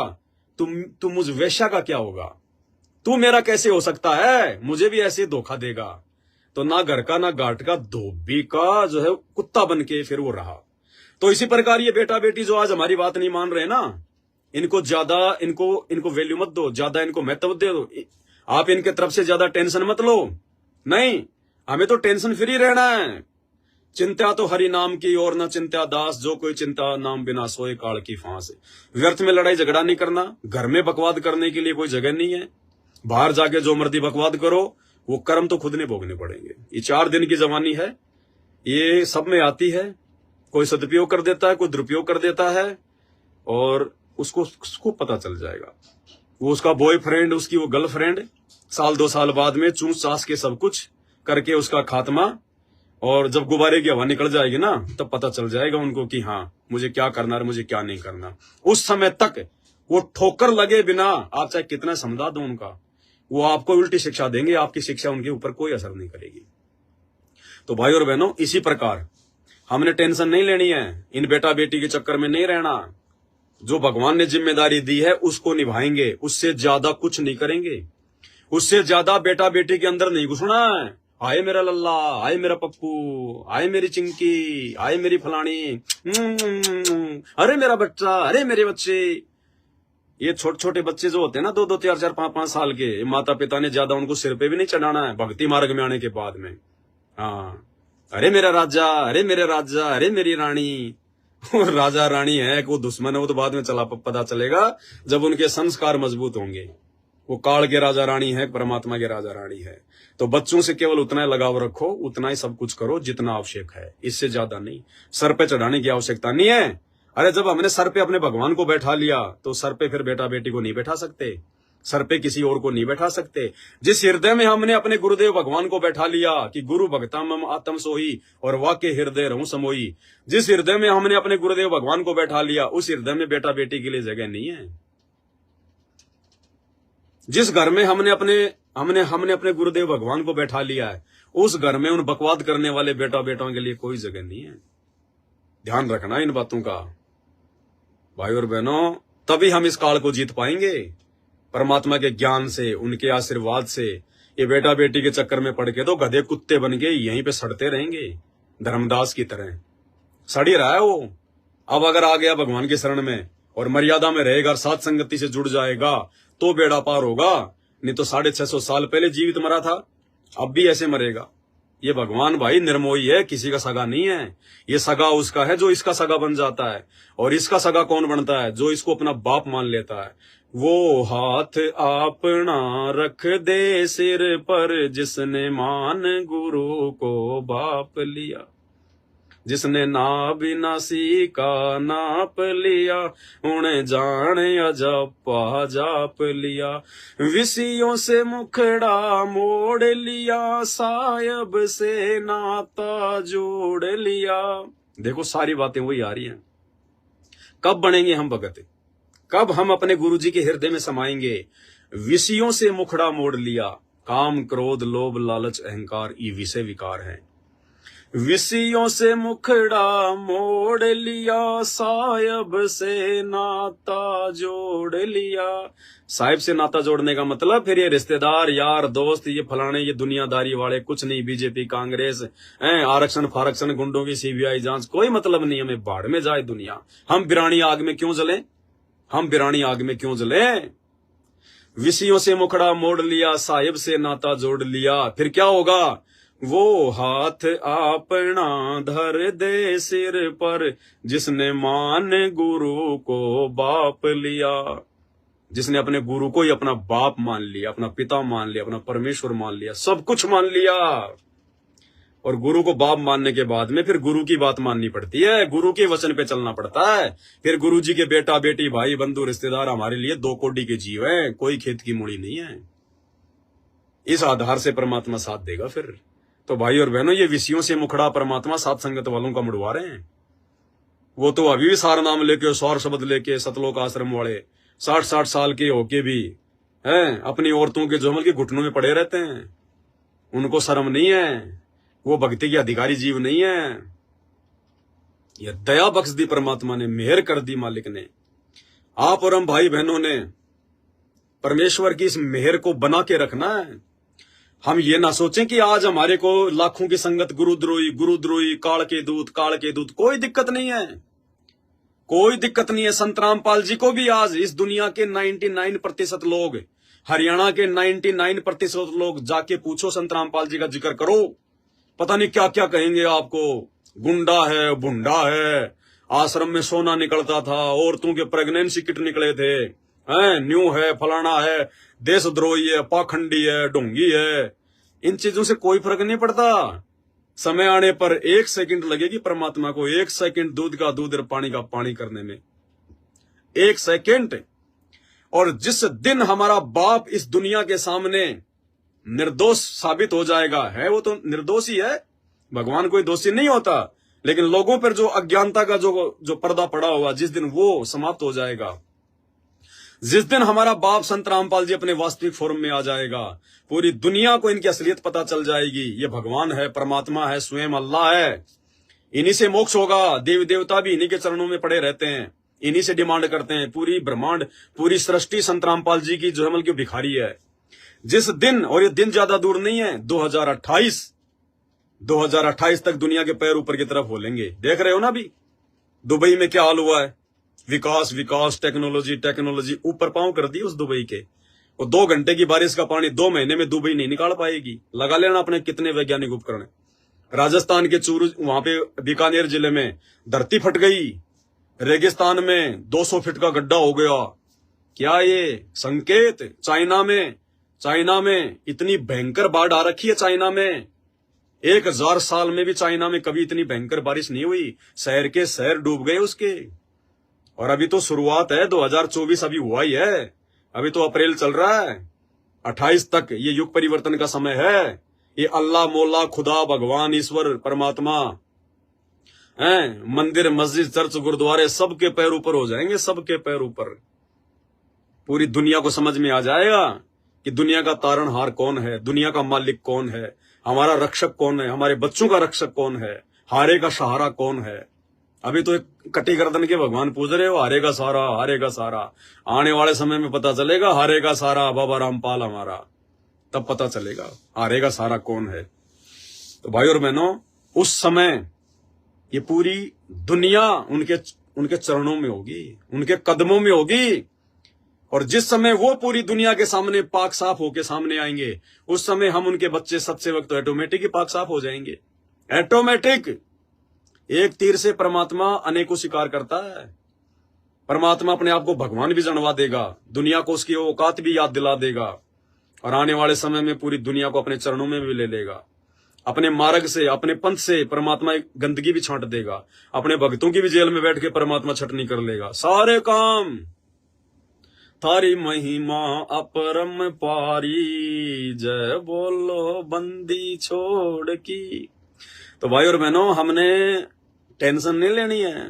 तुम मुझ वेश्या का क्या होगा? तू मेरा कैसे हो सकता है? मुझे भी ऐसे धोखा देगा। तो ना घर का ना घाट का, धोबी का जो है कुत्ता बन के फिर वो रहा। तो इसी प्रकार ये बेटा बेटी जो आज हमारी बात नहीं मान रहे ना, इनको ज्यादा इनको वैल्यू मत दो, ज्यादा इनको महत्व दे दो। आप इनके तरफ से ज्यादा टेंशन मत लो। नहीं, हमें तो टेंशन फ्री रहना है। चिंता तो हरि नाम की और न चिंता दास, जो कोई चिंता नाम बिना सोए काल की फांस। व्यर्थ में लड़ाई झगड़ा नहीं करना, घर में बकवाद करने के लिए कोई जगह नहीं है। बाहर जाके जो मर्जी बकवाद करो, वो कर्म तो खुद ने भोगने पड़ेंगे। ये 4 दिन की जवानी है, ये सब में आती है। कोई सदुपयोग कर देता है, कोई दुरुपयोग कर देता है, और उसको पता चल जाएगा। वो उसका बॉयफ्रेंड, उसकी वो गर्लफ्रेंड, साल 2 साल बाद में चूस चास के सब कुछ करके उसका खात्मा। और जब गुब्बारे की हवा निकल जाएगी ना, तब पता चल जाएगा उनको कि हाँ मुझे क्या करना है, मुझे क्या नहीं करना। उस समय तक वो ठोकर लगे बिना आप चाहे कितना समझा दो उनका, वो आपको उल्टी शिक्षा देंगे, आपकी शिक्षा उनके ऊपर कोई असर नहीं करेगी। तो भाई और बहनों, इसी प्रकार हमने टेंशन नहीं लेनी है, इन बेटा बेटी के चक्कर में नहीं रहना। जो भगवान ने जिम्मेदारी दी है उसको निभाएंगे, उससे ज्यादा कुछ नहीं करेंगे, उससे ज्यादा बेटा बेटी के अंदर नहीं घुसना है। आए मेरा लल्ला, आए मेरा पप्पू, आए मेरी चिंकी, आए मेरी फलानी, अरे मेरा बच्चा, अरे मेरे बच्चे। ये छोटे छोटे बच्चे जो होते हैं ना, 2-2, 4-4, 5-5 साल के, माता पिता ने ज्यादा उनको सिर पे भी नहीं चढ़ाना है भक्ति मार्ग में आने के बाद में। हाँ, अरे मेरा राजा, अरे मेरे राजा, अरे मेरी रानी। राजा रानी है कि वो दुश्मन है, वो तो बाद में पता चलेगा जब उनके संस्कार मजबूत होंगे। वो काल के राजा रानी है, परमात्मा के राजा रानी है। तो बच्चों से केवल उतना ही लगाव रखो, उतना ही सब कुछ करो जितना आवश्यक है, इससे ज्यादा नहीं। सर पे चढ़ाने की आवश्यकता नहीं है। अरे जब हमने सर पे अपने भगवान को बैठा लिया तो सर पे फिर बेटा बेटी को नहीं बैठा सकते, सर पे किसी और को नहीं बैठा सकते। जिस हृदय में हमने अपने गुरुदेव भगवान को बैठा लिया कि गुरु भक्ता मम आत्म सोही और वाक्य हृदय रहूं समोई, जिस हृदय में हमने अपने गुरुदेव भगवान को बैठा लिया उस हृदय में बेटा बेटी के लिए जगह नहीं है। जिस घर में हमने अपने गुरुदेव भगवान को बैठा लिया है उस घर में उन बकवाद करने वाले बेटा बेटाओं के लिए कोई जगह नहीं है। ध्यान रखना इन बातों का भाई और बहनों, तभी हम इस काल को जीत पाएंगे। परमात्मा के ज्ञान से, उनके आशीर्वाद से। ये बेटा बेटी के चक्कर में पड़ के तो गधे कुत्ते बन के यहीं पे सड़ते रहेंगे, धर्मदास की तरह सड़ ही रहा है वो। अब अगर आ गया भगवान की शरण में और मर्यादा में रहेगा, साथ संगति से जुड़ जाएगा तो बेड़ा पार होगा। नहीं तो 650 साल पहले जीवित मरा था, अब भी ऐसे मरेगा। ये भगवान भाई निर्मोही है, किसी का सगा नहीं है। ये सगा उसका है जो इसका सगा बन जाता है। और इसका सगा कौन बनता है? जो इसको अपना बाप मान लेता है। वो हाथ अपना रख दे सिर पर जिसने मान गुरु को बाप लिया, जिसने ना बिनासी का नाप लिया, उन्हें जाने अजपा जाप लिया, विषयों से मुखड़ा मोड़ लिया, सायब से नाता जोड़ लिया। देखो सारी बातें वही आ रही हैं। कब बनेंगे हम भगत? कब हम अपने गुरुजी के हृदय में समाएंगे? विषयों से मुखड़ा मोड़ लिया। काम क्रोध लोभ लालच अहंकार ये विषय विकार हैं। विषयों से मुखड़ा मोड़ लिया, सायब से नाता जोड़ लिया। साहिब से नाता जोड़ने का मतलब फिर ये रिश्तेदार यार दोस्त ये फलाने ये दुनियादारी वाले कुछ नहीं, बीजेपी कांग्रेस आरक्षण फारक्षण गुंडों की सीबीआई जांच कोई मतलब नहीं। हमें बाढ़ में जाए दुनिया, हम बिरानी आग में क्यों जले? हम बिरानी आग में क्यों जले? विषयों से मुखड़ा मोड़ लिया, साहिब से नाता जोड़ लिया, फिर क्या होगा? वो हाथ अपना धर दे सिर पर जिसने मान गुरु को बाप लिया। जिसने अपने गुरु को ही अपना बाप मान लिया, अपना पिता मान लिया, अपना परमेश्वर मान लिया, सब कुछ मान लिया। और गुरु को बाप मानने के बाद में फिर गुरु की बात माननी पड़ती है, गुरु के वचन पे चलना पड़ता है। फिर गुरु जी के बेटा बेटी भाई बंधु रिश्तेदार हमारे लिए 2 कोड़ी के जीव है, कोई खेत की मूड़ी नहीं है। इस आधार से परमात्मा साथ देगा। फिर तो भाई और बहनों, ये विषयों से मुखड़ा परमात्मा सात संगत वालों का मुड़वा रहे हैं। वो तो अभी भी सार नाम लेके, सौर शब्द लेके, सतलोक आश्रम वाले 60-60 साल के होके भी हैं अपनी औरतों के जोमल के घुटनों में पड़े रहते हैं। उनको शर्म नहीं है, वो भक्ति के अधिकारी जीव नहीं है। यह दया बख्श दी परमात्मा ने, मेहर कर दी मालिक ने। आप और हम भाई बहनों ने परमेश्वर की इस मेहर को बना के रखना है। हम ये ना सोचें कि आज हमारे को लाखों की संगत गुरुद्रोही काल के दूत, कोई दिक्कत नहीं है, कोई दिक्कत नहीं है। संत रामपाल जी को भी आज इस दुनिया के 99% लोग, हरियाणा के 99% लोग जाके पूछो, संत रामपाल जी का जिक्र करो, पता नहीं क्या क्या कहेंगे आपको। गुंडा है, भुंडा है, आश्रम में सोना निकलता था, औरतों के प्रेगनेंसी किट निकले थे, न्यू है, फलाना है, देशद्रोही है, पाखंडी है, ढोंगी है। इन चीजों से कोई फर्क नहीं पड़ता। समय आने पर 1 सेकंड लगेगी परमात्मा को, 1 सेकंड दूध का दूध और पानी का पानी करने में, 1 सेकंड। और जिस दिन हमारा बाप इस दुनिया के सामने निर्दोष साबित हो जाएगा, है वो तो निर्दोष ही है, भगवान कोई दोषी नहीं होता, लेकिन लोगों पर जो अज्ञानता का जो पर्दा पड़ा हुआ, जिस दिन वो समाप्त हो जाएगा, जिस दिन हमारा बाप संत रामपाल जी अपने वास्तविक फॉर्म में आ जाएगा, पूरी दुनिया को इनकी असलियत पता चल जाएगी। ये भगवान है, परमात्मा है, स्वयं अल्लाह है। इन्हीं से मोक्ष होगा। देवी देवता भी इन्हीं के चरणों में पड़े रहते हैं, इन्हीं से डिमांड करते हैं। पूरी ब्रह्मांड, पूरी सृष्टि संत रामपाल जी की जो है की भिखारी है। जिस दिन, और ये दिन ज्यादा दूर नहीं है, 2028 तक दुनिया के पैर ऊपर की तरफ होलेंगे। देख रहे हो ना अभी दुबई में क्या हाल हुआ है। विकास विकास, टेक्नोलॉजी टेक्नोलॉजी, ऊपर पांव कर दी उस दुबई के। वो 2 घंटे की बारिश का पानी 2 महीने में दुबई नहीं निकाल पाएगी। लगा लेना अपने कितने वैज्ञानिक उपकरण। राजस्थान के चूरू, वहां पे बीकानेर जिले में धरती फट गई। रेगिस्तान में 200 फीट का गड्ढा हो गया। क्या ये संकेत? चाइना में इतनी भयंकर बाढ़ आ रखी है। चाइना में 1000 साल में भी चाइना में कभी इतनी भयंकर बारिश नहीं हुई। शहर के शहर डूब गए उसके। और अभी तो शुरुआत है, 2024 अभी हुआ ही है, अभी तो अप्रैल चल रहा है। 28 तक ये युग परिवर्तन का समय है। ये अल्लाह, मौला, खुदा, भगवान, ईश्वर, परमात्मा हैं, मंदिर, मस्जिद, चर्च, गुरुद्वारे सबके पैर ऊपर हो जाएंगे, सबके पैर ऊपर। पूरी दुनिया को समझ में आ जाएगा कि दुनिया का तारणहार कौन है, दुनिया का मालिक कौन है, हमारा रक्षक कौन है, हमारे बच्चों का रक्षक कौन है, हारे का सहारा कौन है। अभी तो एक कटी गर्दन के भगवान पूज रहे हो, हारेगा सारा, हारेगा सारा। आने वाले समय में पता चलेगा हारेगा सारा बाबा रामपाल हमारा, तब पता चलेगा हारेगा सारा कौन है। तो भाई और बहनों, उस समय ये पूरी दुनिया उनके चरणों में होगी, उनके कदमों में होगी। और जिस समय वो पूरी दुनिया के सामने पाक साफ होके सामने आएंगे, उस समय हम उनके बच्चे सत्सेवक तो ऑटोमेटिक ही पाक साफ हो जाएंगे। ऑटोमेटिक। एक तीर से परमात्मा अनेकों शिकार करता है। परमात्मा अपने आप को भगवान भी जनवा देगा, दुनिया को उसकी औकात भी याद दिला देगा, और आने वाले समय में पूरी दुनिया को अपने चरणों में भी ले लेगा। अपने मार्ग से, अपने पंथ से परमात्मा एक गंदगी भी छांट देगा। अपने भक्तों की भी जेल में बैठ के परमात्मा छटनी कर लेगा। सारे काम थारी महिमा अपरम पारी, जय बोलो बंदी छोड़ की। तो भाई और बहनों, हमने टेंशन नहीं लेनी है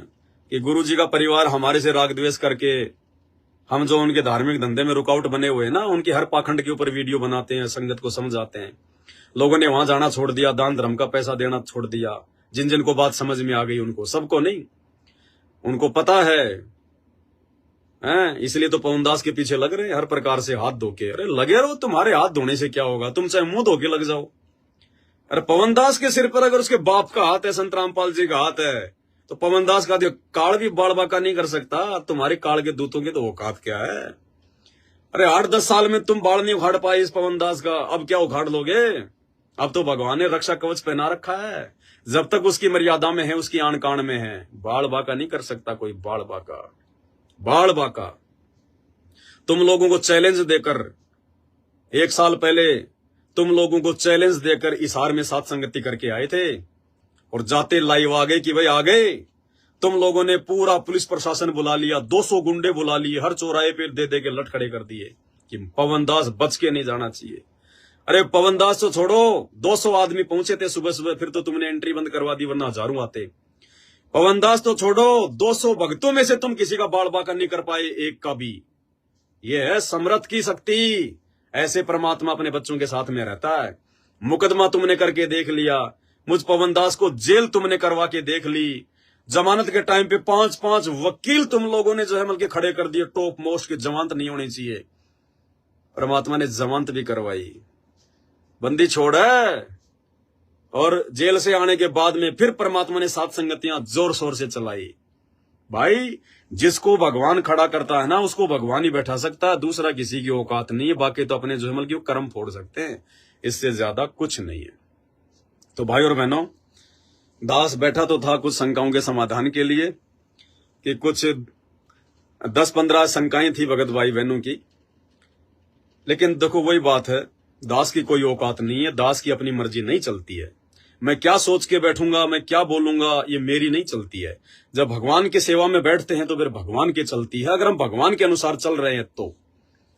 कि गुरुजी का परिवार हमारे से राग द्वेष करके, हम जो उनके धार्मिक धंधे में रुकावट बने हुए हैं ना, उनके हर पाखंड के ऊपर वीडियो बनाते हैं, संगत को समझाते हैं। लोगों ने वहां जाना छोड़ दिया, दान धर्म का पैसा देना छोड़ दिया। जिन जिन को बात समझ में आ गई, उनको, सबको नहीं, उनको पता है। इसलिए तो पवनदास के पीछे लग रहे हैं, हर प्रकार से हाथ धो के। अरे लगे रहो, तुम्हारे हाथ धोने से क्या होगा, तुम चाहे मुंह धो के लग जाओ। अरे पवनदास के सिर पर अगर उसके बाप का हाथ है, संत रामपाल जी का हाथ है, तो पवनदास का काल भी बाल बाका नहीं कर सकता। तुम्हारे काल के दूतों की तो औकात क्या है। अरे 8-10 साल में तुम बाल नहीं उखाड़ पाए इस पवनदास का, अब क्या उखाड़ लोगे। अब तो भगवान ने रक्षा कवच पहना रखा है। जब तक उसकी मर्यादा में है, उसकी आन कान में है, बाल बाका नहीं कर सकता कोई। बाल बाका तुम लोगों को चैलेंज देकर, 1 साल पहले तुम लोगों को चैलेंज देकर इसार में साथ संगति करके आए थे, और जाते लाइव आ गए कि भाई आ गए। तुम लोगों ने पूरा पुलिस प्रशासन बुला लिया, 200 गुंडे बुला लिए, हर चौराहे पे दे दे के लट खड़े कर दिए कि पवनदास बच के नहीं जाना चाहिए। अरे पवनदास तो छोड़ो, 200 आदमी पहुंचे थे सुबह सुबह, फिर तो तुमने एंट्री बंद करवा दी, वरना हजारों आते। पवनदास तो छोड़ो, 200 भक्तों में से तुम किसी का बाल बाका नहीं कर पाए, एक का भी। यह है समर्थ की शक्ति। ऐसे परमात्मा अपने बच्चों के साथ में रहता है। मुकदमा तुमने करके देख लिया, मुझ पवनदास को जेल तुमने करवा के देख ली। जमानत के टाइम पे 5-5 वकील तुम लोगों ने जो है बल्कि खड़े कर दिए, टॉप मोस्ट की जमानत नहीं होनी चाहिए। परमात्मा ने जमानत भी करवाई, बंदी छोड़ है। और जेल से आने के बाद में फिर परमात्मा ने सात संगतियां जोर शोर से चलाई। भाई जिसको भगवान खड़ा करता है ना, उसको भगवान ही बैठा सकता है, दूसरा किसी की औकात नहीं है। बाकी तो अपने जो है बल्कि कर्म फोड़ सकते हैं, इससे ज्यादा कुछ नहीं है। तो भाई और बहनों, दास बैठा तो था कुछ शंकाओं के समाधान के लिए, कि कुछ 10-15 शंकाएं थी भगत भाई बहनों की। लेकिन देखो वही बात है, दास की कोई औकात नहीं है, दास की अपनी मर्जी नहीं चलती है। मैं क्या सोच के बैठूंगा, मैं क्या बोलूंगा, ये मेरी नहीं चलती है। जब भगवान की सेवा में बैठते हैं तो फिर भगवान की चलती है। अगर हम भगवान के अनुसार चल रहे हैं तो,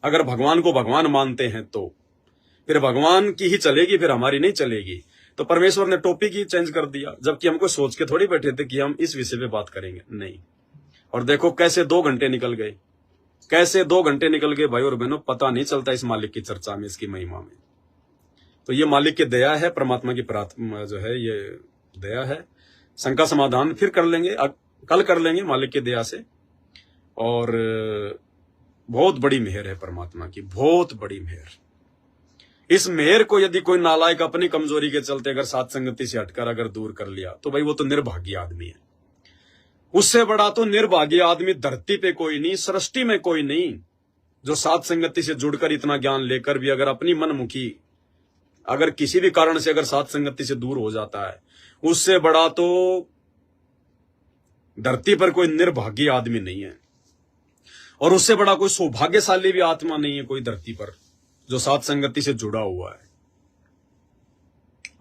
अगर भगवान को भगवान मानते हैं तो फिर भगवान की ही चलेगी, फिर हमारी नहीं चलेगी। तो परमेश्वर ने टॉपिक ही चेंज कर दिया, जबकि हमको सोच के थोड़ी बैठे थे कि हम इस विषय पे बात करेंगे, नहीं। और देखो कैसे 2 घंटे निकल गए। कैसे 2 घंटे निकल गए भाई और बहनों, पता नहीं चलता इस मालिक की चर्चा में, इसकी महिमा में। तो ये मालिक की दया है, परमात्मा की प्रार्थना जो है ये दया है। शंका समाधान फिर कर लेंगे, कल कर लेंगे मालिक की दया से। और बहुत बड़ी मेहर है परमात्मा की, बहुत बड़ी मेहर। इस मेहर को यदि कोई नालायक अपनी कमजोरी के चलते अगर सात संगति से हटकर अगर दूर कर लिया तो भाई वो तो निर्भाग्य आदमी है। उससे बड़ा तो निर्भाग्य आदमी धरती पे कोई नहीं, सृष्टि में कोई नहीं, जो सात संगति से जुड़कर इतना ज्ञान लेकर भी अगर अपनी मनमुखी अगर किसी भी कारण से अगर सात संगति से दूर हो जाता है, उससे बड़ा तो धरती पर कोई निर्भाग्य आदमी नहीं है। और उससे बड़ा कोई सौभाग्यशाली भी आत्मा नहीं है कोई धरती पर जो सात संगति से जुड़ा हुआ है।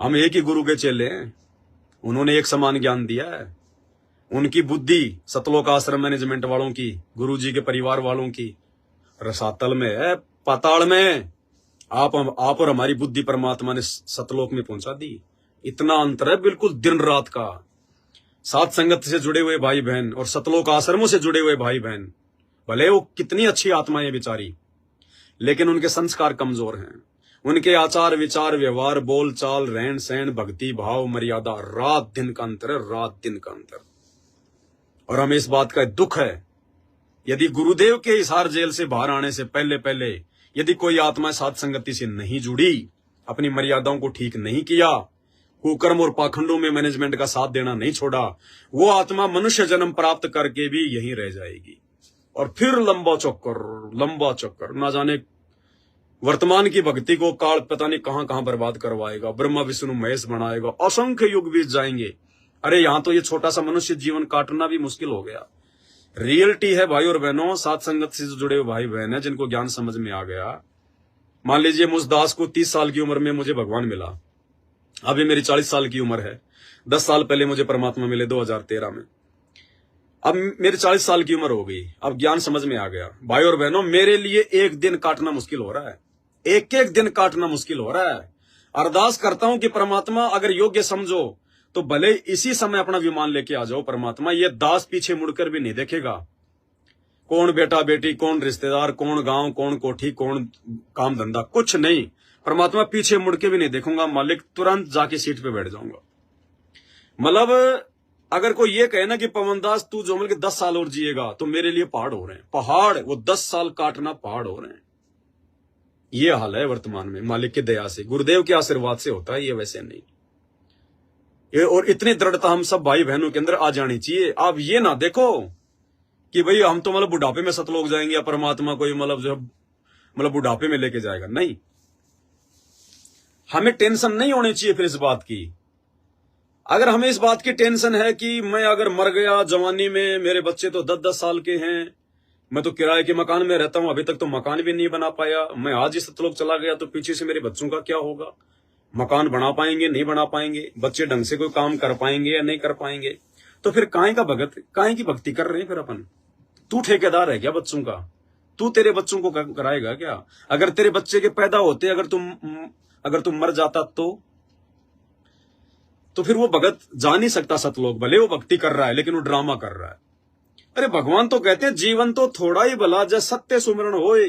हम एक ही गुरु के चेले हैं, उन्होंने एक समान ज्ञान दिया है। उनकी बुद्धि सतलोक आश्रम मैनेजमेंट वालों की, गुरुजी के परिवार वालों की रसातल में है, पाताल में। आप और हमारी बुद्धि परमात्मा ने सतलोक में पहुंचा दी। इतना अंतर है बिल्कुल दिन रात का। सात संगत से जुड़े हुए भाई बहन और सतलोक आश्रमों से जुड़े हुए भाई बहन, भले वो कितनी अच्छी आत्माएं बेचारी, लेकिन उनके संस्कार कमजोर हैं। उनके आचार विचार व्यवहार बोल चाल रहन सहन भक्ति भाव मर्यादा रात दिन का अंतर है, रात दिन का अंतर। और हमें इस बात का दुख है, यदि गुरुदेव के हिसार जेल से बाहर आने से पहले पहले यदि कोई आत्मा सात संगति से नहीं जुड़ी, अपनी मर्यादाओं को ठीक नहीं किया, कुकर्म और पाखंडों में मैनेजमेंट का साथ देना नहीं छोड़ा, वो आत्मा मनुष्य जन्म प्राप्त करके भी यहीं रह जाएगी। और फिर लंबा चक्कर, ना जाने वर्तमान की भक्ति को काल पता नहीं कहां कहां बर्बाद करवाएगा, ब्रह्मा विष्णु महेश बनाएगा, असंख्य युग बीत जाएंगे। अरे यहां तो ये छोटा सा मनुष्य जीवन काटना भी मुश्किल हो गया। रियलिटी है भाई और बहनों, सात संगत से जुड़े हुए भाई बहन है जिनको ज्ञान समझ में आ गया। मान लीजिए मुझ दास को 30 साल की उम्र में मुझे भगवान मिला, अभी मेरी 40 साल की उम्र है। 10 साल पहले मुझे परमात्मा मिले 2013 में। अब मेरी 40 साल की उम्र हो गई, अब ज्ञान समझ में आ गया। भाई और बहनों, मेरे लिए एक दिन काटना मुश्किल हो रहा है, एक एक दिन काटना मुश्किल हो रहा है। अरदास करता हूं कि परमात्मा अगर योग्य समझो तो भले इसी समय अपना विमान लेके आ जाओ परमात्मा, ये दास पीछे मुड़कर भी नहीं देखेगा। कौन बेटा बेटी, कौन रिश्तेदार, कौन गांव, कौन कोठी, कौन काम धंधा, कुछ नहीं। परमात्मा पीछे मुड़ के भी नहीं देखूंगा मालिक, तुरंत जाके सीट पे बैठ जाऊंगा। मतलब अगर कोई ये कहे ना कि पवनदास तू जो मिल 10 साल और जिएगा, तो मेरे लिए पहाड़ हो रहे हैं, पहाड़, वो 10 साल काटना पहाड़ हो रहे हैं। ये हाल है वर्तमान में, मालिक की दया से, गुरुदेव के आशीर्वाद से होता है ये, वैसे नहीं। और इतनी दृढ़ता हम सब भाई बहनों के अंदर आ जानी चाहिए। आप ये ना देखो कि भाई हम तो मतलब बुढ़ापे में सतलोक जाएंगे या परमात्मा कोई मतलब जो मतलब बुढ़ापे में लेके जाएगा, नहीं। हमें टेंशन नहीं होनी चाहिए फिर इस बात की। अगर हमें इस बात की टेंशन है कि मैं अगर मर गया जवानी में, मेरे बच्चे तो 10-10 साल के हैं, मैं तो किराए के मकान में रहता हूं, अभी तक तो मकान भी नहीं बना पाया, मैं आज ही सतलोक चला गया तो पीछे से मेरे बच्चों का क्या होगा, मकान बना पाएंगे नहीं बना पाएंगे, बच्चे ढंग से कोई काम कर पाएंगे या नहीं कर पाएंगे, तो फिर काहे का भगत, काहे की भक्ति कर रहे हैं फिर अपन। तू ठेकेदार है क्या बच्चों का? तू तेरे बच्चों को कराएगा क्या? अगर तेरे बच्चे के पैदा होते अगर तुम मर जाता तो फिर वो भगत जा नहीं सकता सतलोक। भले वो भक्ति कर रहा है लेकिन वो ड्रामा कर रहा है। अरे भगवान तो कहते हैं जीवन तो थोड़ा ही भला जय सत्य सुमरण होए,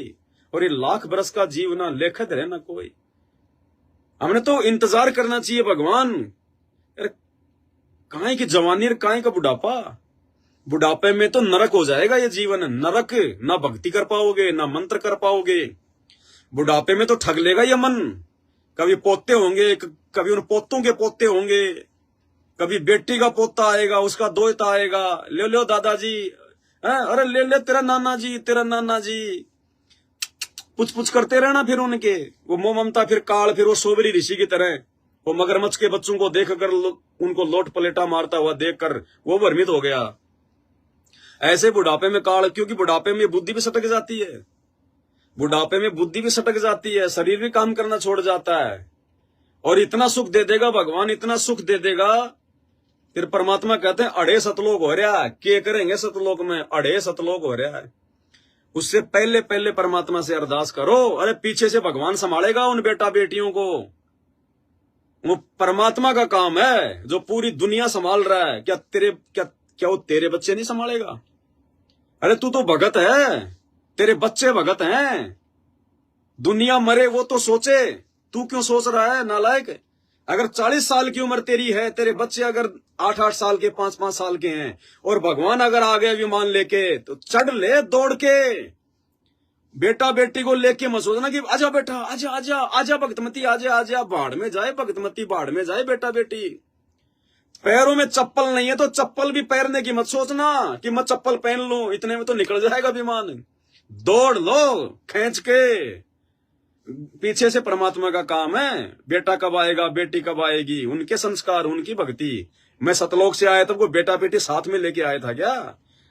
और ये लाख बरस का जीवना लेखत रहे ना कोई। हमने तो इंतजार करना चाहिए भगवान। अरे काहे की जवानी, काहे का बुढ़ापा, बुढ़ापे में तो नरक हो जाएगा ये जीवन, नरक। ना भक्ति कर पाओगे ना मंत्र कर पाओगे, बुढ़ापे में तो ठग लेगा ये मन। कभी पोते होंगे, कभी उन पोतों के पोते होंगे, कभी बेटी का पोता आएगा, उसका दोहता आएगा, ले लो दादाजी, अरे ले ले तेरा नाना जी, तेरा नाना जी, पुछ पुछ करते रहना फिर उनके। वो मोह ममता, फिर काल, फिर वो सोबरी ऋषि की तरह वो मगरमच्छ के बच्चों को देखकर उनको लोट पलेटा मारता हुआ देखकर वो भ्रमित हो गया। ऐसे बुढ़ापे में काल, क्योंकि बुढ़ापे में बुद्धि भी सटक जाती है, बुढ़ापे में बुद्धि भी सटक जाती है, शरीर भी काम करना छोड़ जाता है। और इतना सुख दे देगा भगवान, इतना सुख दे देगा। फिर परमात्मा कहते हैं अड़े सतलोक हो रहा है, क्या करेंगे सतलोक में, अड़े सतलोक हो रहा है। उससे पहले पहले परमात्मा से अरदास करो। अरे पीछे से भगवान संभालेगा उन बेटा बेटियों को, वो परमात्मा का काम है जो पूरी दुनिया संभाल रहा है। क्या वो तेरे बच्चे नहीं संभालेगा? अरे तू तो भगत है, तेरे बच्चे भगत हैं। दुनिया मरे वो तो सोचे, तू क्यों सोच रहा है नालायक? अगर 40 साल की उम्र तेरी है, तेरे बच्चे अगर 8-8 साल के 5-5 साल के हैं, और भगवान अगर आ गए विमान लेके, तो चढ़ ले दौड़ के। बेटा बेटी को लेके मत सोचना कि आजा बेटा, आजा आजा आजा भगतमती, आजा आजा। भाड़ में जाए भगतमती, भाड़ में जाए बेटा बेटी। पैरों में चप्पल नहीं है तो चप्पल भी पहनने की मत सोचना कि मैं चप्पल पहन लूं, इतने में तो निकल जाएगा विमान। दौड़ लो खींच के। पीछे से परमात्मा का काम है। बेटा कब आएगा, बेटी कब आएगी, उनके संस्कार, उनकी भक्ति। मैं सतलोक से आया था, वो बेटा बेटी साथ में लेके आया था क्या,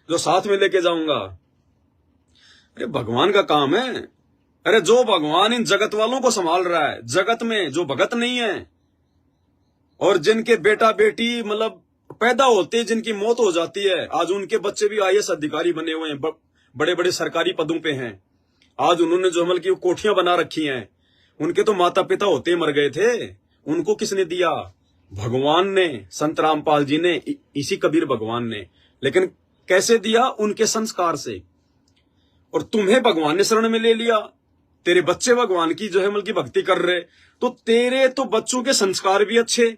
जो साथ में लेके जाऊंगा? अरे भगवान का काम है। अरे जो भगवान इन जगत वालों को संभाल रहा है, जगत में जो भगत नहीं है और जिनके बेटा बेटी मतलब पैदा होते जिनकी मौत हो जाती है, आज उनके बच्चे भी IAS अधिकारी बने हुए हैं, बड़े बड़े सरकारी पदों पे हैं। आज उन्होंने जो अमल की कोठियां बना रखी हैं, उनके तो माता पिता होते मर गए थे। उनको किसने दिया? भगवान ने, संत रामपाल जी ने, इसी कबीर भगवान ने। लेकिन कैसे दिया? उनके संस्कार से। और तुम्हें भगवान ने शरण में ले लिया, तेरे बच्चे भगवान की जो है अमल की भक्ति कर रहे, तो तेरे तो बच्चों के संस्कार भी अच्छे,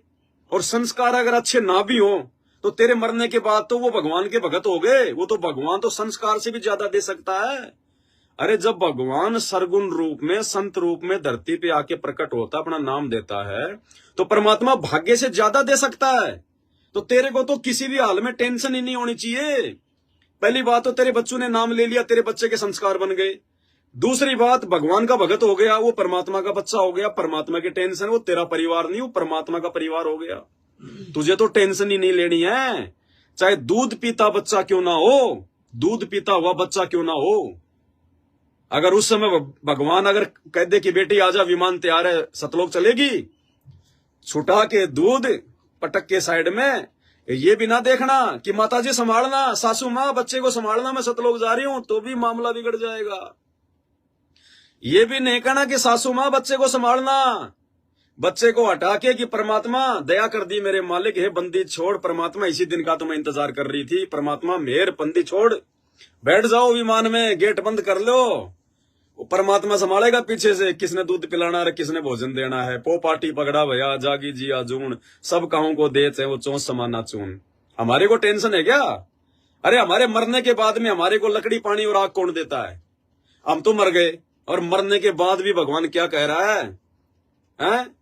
और संस्कार अगर अच्छे ना भी हो तो तेरे मरने के बाद तो वो भगवान के भगत हो गए। वो तो भगवान तो संस्कार से भी ज्यादा दे सकता है। अरे जब भगवान सरगुण रूप में, संत रूप में धरती पे आके प्रकट होता, अपना नाम देता है, तो परमात्मा भाग्य से ज्यादा दे सकता है। तो तेरे को तो किसी भी हाल में टेंशन ही नहीं होनी चाहिए। पहली बात तो तेरे बच्चों ने नाम ले लिया, तेरे बच्चे के संस्कार बन गए। दूसरी बात, भगवान का भगत हो गया, वो परमात्मा का बच्चा हो गया। परमात्मा की टेंशन, वो तेरा परिवार नहीं, वो परमात्मा का परिवार हो गया। तुझे तो टेंशन ही नहीं लेनी है, चाहे दूध पीता बच्चा क्यों ना हो, दूध पीता हुआ बच्चा क्यों ना हो। अगर उस समय भगवान अगर कह दे कि बेटी आजा, विमान तैयार है, सतलोक चलेगी, छुटा के दूध पटक के साइड में, ये भी ना देखना कि माताजी संभालना, सासू माँ बच्चे को संभालना, मैं सतलोक जा रही हूं, तो भी मामला बिगड़ जाएगा। ये भी नहीं कहना कि सासू माँ बच्चे को संभालना, बच्चे को हटा के कि परमात्मा दया कर दी मेरे मालिक, हे बंदी छोड़, परमात्मा इसी दिन का तो मैं इंतजार कर रही थी, परमात्मा मेहर बंदी छोड़, बैठ जाओ विमान में, गेट बंद कर लो, वो परमात्मा संभालेगा पीछे से, किसने दूध पिलाना है, किसने भोजन देना है। पो पाटी पगड़ा भया, जागी जी आजून, सब काहों को देते वो चौंस समाना चून। हमारे को टेंशन है क्या? अरे हमारे मरने के बाद में हमारे को लकड़ी पानी और आग कौन देता है? हम तो मर गए, और मरने के बाद भी भगवान क्या कह रहा है?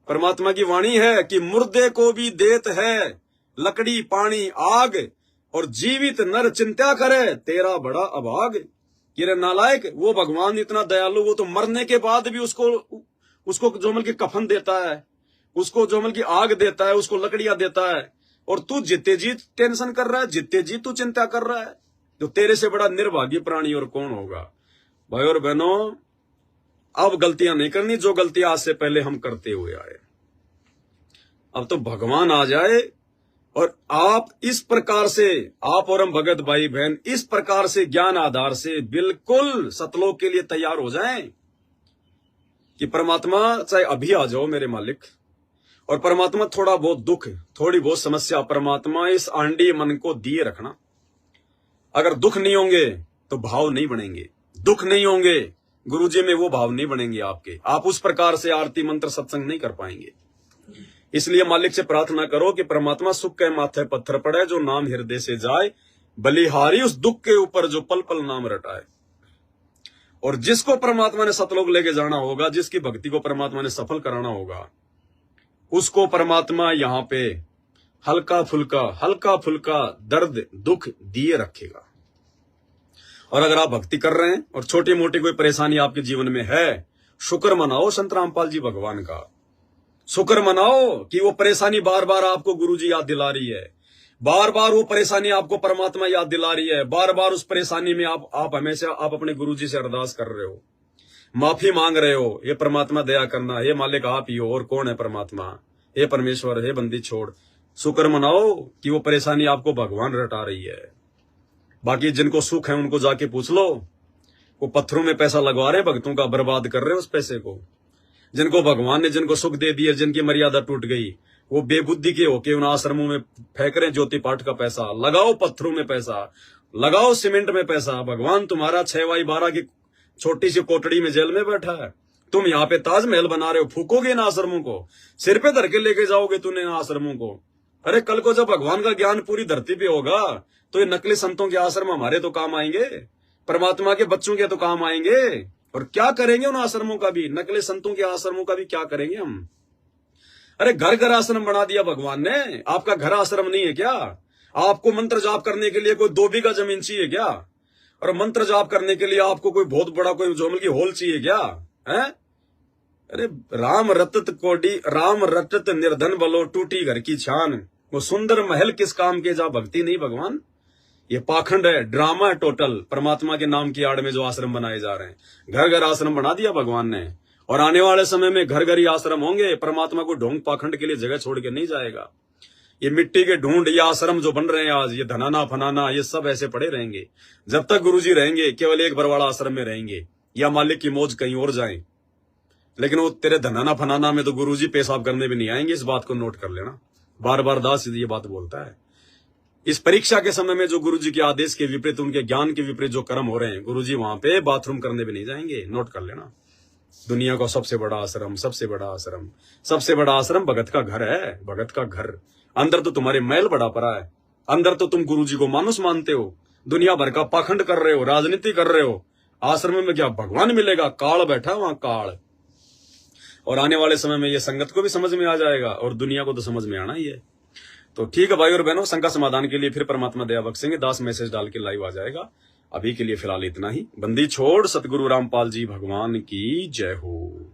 परमात्मा की वाणी है कि मुर्दे को भी देत है लकड़ी पानी आग, और जीवित नर चिंता करे तेरा बड़ा अभाग। ये नालायक, वो भगवान इतना दयालु, वो तो मरने के बाद भी उसको जो अमल की कफन देता है, उसको जो अमल की आग देता है, उसको लकड़ियां देता है। और तू जितने जी टेंशन कर रहा है, जितने जी तू चिंता कर रहा है, तो तेरे से बड़ा निर्भाग्य प्राणी और कौन होगा? भाई और बहनों, अब गलतियां नहीं करनी जो गलतियां आज से पहले हम करते हुए आए। अब तो भगवान आ जाए और आप इस प्रकार से, आप और हम भगत भाई बहन इस प्रकार से ज्ञान आधार से बिल्कुल सतलोक के लिए तैयार हो जाएं कि परमात्मा चाहे अभी आ जाओ मेरे मालिक, और परमात्मा थोड़ा बहुत दुख, थोड़ी बहुत समस्या, परमात्मा इस आंडी मन को दिए रखना। अगर दुख नहीं होंगे तो भाव नहीं बनेंगे, दुख नहीं होंगे गुरुजी में वो भाव नहीं बनेंगे आपके, आप उस प्रकार से आरती मंत्र सत्संग नहीं कर पाएंगे। इसलिए मालिक से प्रार्थना करो कि परमात्मा सुख के माथे पत्थर पड़े, जो नाम हृदय से जाए, बलिहारी उस दुख के ऊपर जो पल पल नाम रटाए। और जिसको परमात्मा ने सतलोक लेके जाना होगा, जिसकी भक्ति को परमात्मा ने सफल कराना होगा, उसको परमात्मा यहाँ पे हल्का फुल्का दर्द दुख दिए रखेगा। और अगर आप भक्ति कर रहे हैं और छोटी मोटी कोई परेशानी आपके जीवन में है, शुक्र मनाओ संत रामपाल जी भगवान का, शुक्र मनाओ कि वो परेशानी बार बार आपको गुरुजी याद दिला रही है, बार बार वो परेशानी आपको परमात्मा याद दिला रही है, बार बार उस परेशानी में आप हमेशा आप अपने गुरुजी से अरदास कर रहे हो, माफी मांग रहे हो, ये परमात्मा दया करना, हे मालिक आप ही हो, और कौन है परमात्मा, हे परमेश्वर, हे बंदी छोड़। शुक्र मनाओ कि वो परेशानी आपको भगवान रटा रही है। बाकी जिनको सुख है उनको जाके पूछ लो, वो पत्थरों में पैसा लगवा रहे, भक्तों का बर्बाद कर रहे हैं उस पैसे को। जिनको भगवान ने जिनको सुख दे दिया, जिनकी मर्यादा टूट गई, वो बेबुद्धि के होके उन आश्रमों में फेंक रहे ज्योति पाठ का पैसा। लगाओ पत्थरों में पैसा, लगाओ सीमेंट में पैसा। भगवान तुम्हारा 6x12 की छोटी सी कोटड़ी में जेल में बैठा है। तुम यहाँ पे ताजमहल बना रहे हो, फूकोगे इन आश्रमों को, सिर पे धर के लेके जाओगे तूने इन आश्रमों को। अरे कल को जब भगवान का ज्ञान पूरी धरती पे होगा तो ये नकली संतों के आश्रम हमारे तो काम आएंगे, परमात्मा के बच्चों के तो काम आएंगे। और क्या करेंगे उन आश्रमों का भी, नकली संतों के आश्रमों का भी क्या करेंगे हम। अरे घर घर आश्रम बना दिया भगवान ने, आपका घर आश्रम नहीं है क्या? आपको मंत्र जाप करने के लिए कोई 2 बीघा जमीन चाहिए क्या? और मंत्र जाप करने के लिए आपको कोई बहुत बड़ा कोई जोमल की होल चाहिए क्या है? अरे राम रटत कोडी, राम रटत निर्धन बलो, टूटी घर की छान, वो सुंदर महल किस काम के जा भक्ति नहीं भगवान। ये पाखंड है, ड्रामा है टोटल। परमात्मा के नाम की आड़ में जो आश्रम बनाए जा रहे हैं, घर घर आश्रम बना दिया भगवान ने। और आने वाले समय में घर घर ही आश्रम होंगे। परमात्मा को ढोंग पाखंड के लिए जगह छोड़ के नहीं जाएगा। ये मिट्टी के ढूंढ, ये आश्रम जो बन रहे हैं आज, ये धनाना फनाना, ये सब ऐसे पड़े रहेंगे जब तक गुरुजी रहेंगे। केवल एक बरवाड़ा आश्रम में रहेंगे या मालिक की मौज कहीं और जाएं, लेकिन वो तेरे धनाना फनाना में तो गुरुजी पेशाब करने भी नहीं आएंगे। इस बात को नोट कर लेना। बार बार दास ये बात बोलता है। इस परीक्षा के समय में जो गुरुजी के आदेश के विपरीत, उनके ज्ञान के विपरीत जो कर्म हो रहे हैं, गुरुजी वहां पे बाथरूम करने भी नहीं जाएंगे। नोट कर लेना। दुनिया का सबसे बड़ा आश्रम, सबसे बड़ा आश्रम, सबसे बड़ा आश्रम भगत का घर है। भगत का घर। अंदर तो तुम्हारे मैल बड़ा पड़ा है, अंदर तो तुम गुरुजी को मानुस मानते हो, दुनिया भर का पाखंड कर रहे हो, राजनीति कर रहे हो। आश्रम में क्या भगवान मिलेगा? काल बैठा वहां, काल। और आने वाले समय में ये संगत को भी समझ में आ जाएगा और दुनिया को तो समझ में आना ही है। तो ठीक है भाई और बहनों, शंका समाधान के लिए फिर परमात्मा दया बख्शेंगे। 10 मैसेज डाल के लाइव आ जाएगा। अभी के लिए फिलहाल इतना ही। बंदी छोड़ सतगुरु रामपाल जी भगवान की जय हो।